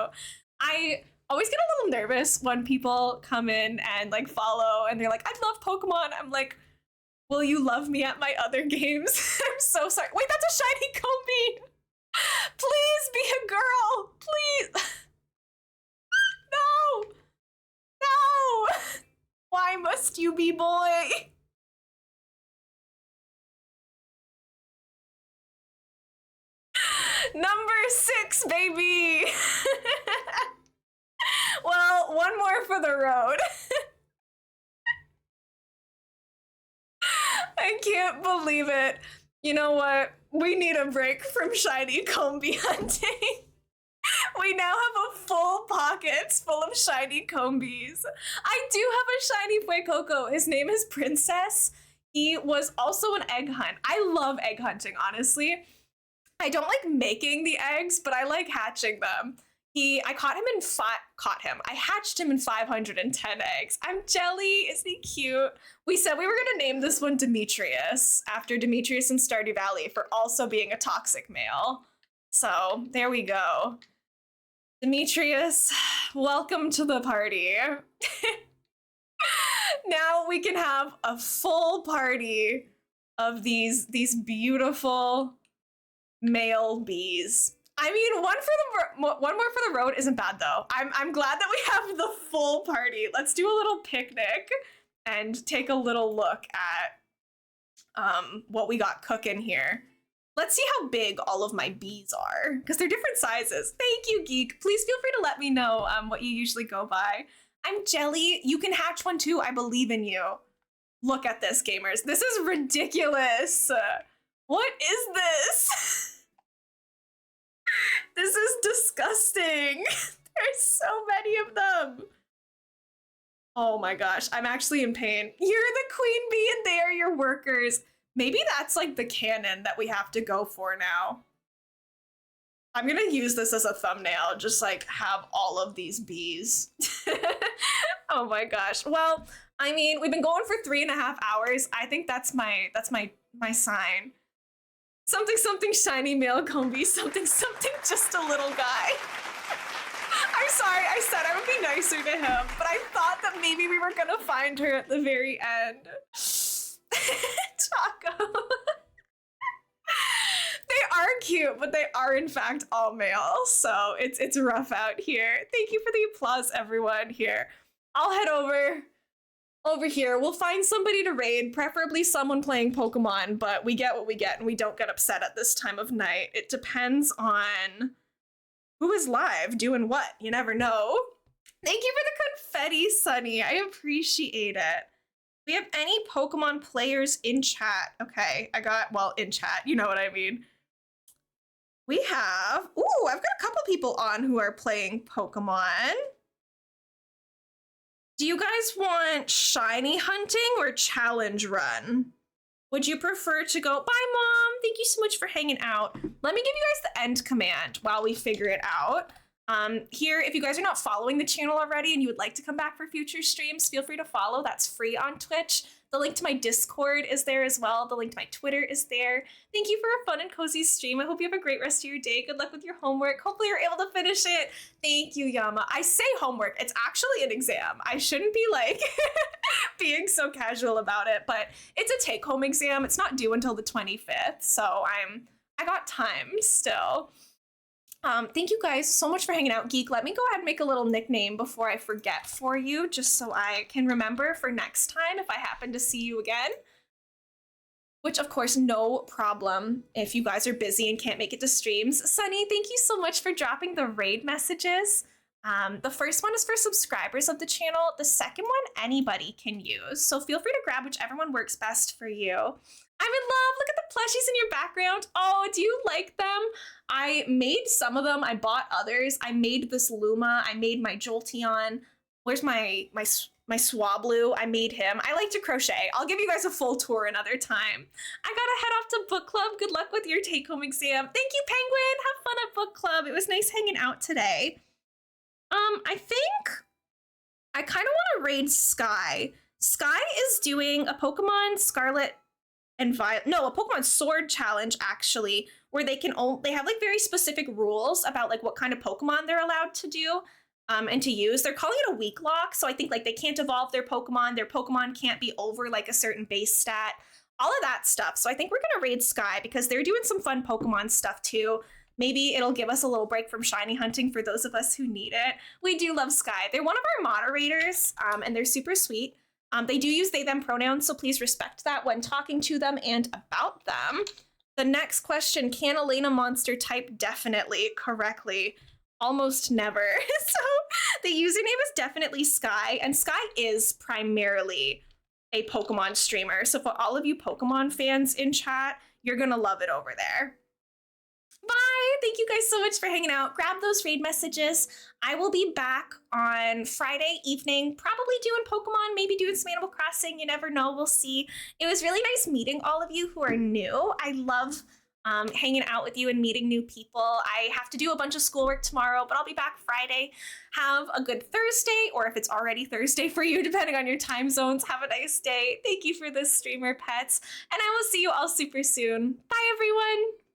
I always get a little nervous when people come in and like follow and they're like, I love Pokemon. I'm like, will you love me at my other games? I'm so sorry. Wait, that's a shiny Combee. Please be a girl, please. No, no. Why must you be boy? Number 6, baby. Well, one more for the road. I can't believe it. You know what? We need a break from shiny Combee hunting. We now have a full pockets full of shiny Combees. I do have a shiny Fuecoco. His name is Princess. He was also an egg hunt. I love egg hunting, honestly. I don't like making the eggs, but I like hatching them. I hatched him in 510 eggs. I'm jelly. Isn't he cute? We said we were gonna name this one Demetrius after Demetrius in Stardew Valley for also being a toxic male. So there we go. Demetrius, welcome to the party. Now we can have a full party of these beautiful male bees. I mean, one more for the road isn't bad though. I'm glad that we have the full party. Let's do a little picnic and take a little look at what we got cooking here. Let's see how big all of my bees are, because they're different sizes. Thank you, Geek. Please feel free to let me know what you usually go by. I'm Jelly. You can hatch one too. I believe in you. Look at this, gamers. This is ridiculous. What is this? This is disgusting. There's so many of them. Oh my gosh, I'm actually in pain. You're the queen bee and they are your workers. Maybe that's like the canon that we have to go for now. I'm gonna use this as a thumbnail, just like have all of these bees. Oh my gosh. Well, I mean, we've been going for 3.5 hours. I think that's my sign. Something something shiny male Combee, something something just a little guy. I'm sorry, I said I would be nicer to him, but I thought that maybe we were gonna find her at the very end. Taco. They are cute, but they are in fact all male, so it's rough out here. Thank you for the applause, everyone. Here, I'll head over here. We'll find somebody to raid, preferably someone playing Pokemon, but we get what we get and we don't get upset at this time of night. It depends on who is live doing what. You never know. Thank you for the confetti, Sunny. I appreciate it. Do we have any Pokemon players in chat? Okay, well, in chat, you know what I mean. We have, I've got a couple people on who are playing Pokemon. Do you guys want shiny hunting or challenge run? Would you prefer to go, bye mom, thank you so much for hanging out. Let me give you guys the end command while we figure it out. Here, if you guys are not following the channel already and you would like to come back for future streams, feel free to follow. That's free on Twitch. The link to my Discord is there as well. The link to my Twitter is there. Thank you for a fun and cozy stream. I hope you have a great rest of your day. Good luck with your homework. Hopefully you're able to finish it. Thank you, Yama. I say homework. It's actually an exam. I shouldn't be like being so casual about it, but it's a take-home exam. It's not due until the 25th, so I got time still. Thank you guys so much for hanging out. Geek, let me go ahead and make a little nickname before I forget for you, just so I can remember for next time if I happen to see you again. Which, of course, no problem if you guys are busy and can't make it to streams. Sunny, thank you so much for dropping the raid messages. The first one is for subscribers of the channel. The second one, anybody can use. So feel free to grab whichever one works best for you. I'm in love. Look at the plushies in your background. Oh, do you like them? I made some of them. I bought others. I made this Luma. I made my Jolteon. Where's my Swablu? I made him. I like to crochet. I'll give you guys a full tour another time. I gotta head off to book club. Good luck with your take-home exam. Thank you, Penguin. Have fun at book club. It was nice hanging out today. I think I kind of want to raid Sky. Sky is doing a Pokemon Scarlet and Violet, no, a Pokemon Sword challenge actually, where they have like very specific rules about like what kind of Pokemon they're allowed to do and to use. They're calling it a weak lock, so I think like they can't evolve their Pokemon can't be over like a certain base stat, all of that stuff. So I think we're gonna raid Sky because they're doing some fun Pokemon stuff too. Maybe it'll give us a little break from shiny hunting for those of us who need it. We do love Sky. They're one of our moderators, and they're super sweet. They do use they, them pronouns, so please respect that when talking to them and about them. The next question, can elainamonster type definitely correctly? Almost never. So the username is definitely Sky, and Sky is primarily a Pokemon streamer. So for all of you Pokemon fans in chat, you're gonna love it over there. Bye! Thank you guys so much for hanging out. Grab those raid messages. I will be back on Friday evening, probably doing Pokemon, maybe doing some Animal Crossing. You never know. We'll see. It was really nice meeting all of you who are new. I love hanging out with you and meeting new people. I have to do a bunch of schoolwork tomorrow, but I'll be back Friday. Have a good Thursday, or if it's already Thursday for you, depending on your time zones, have a nice day. Thank you for this, streamer pets, and I will see you all super soon. Bye, everyone!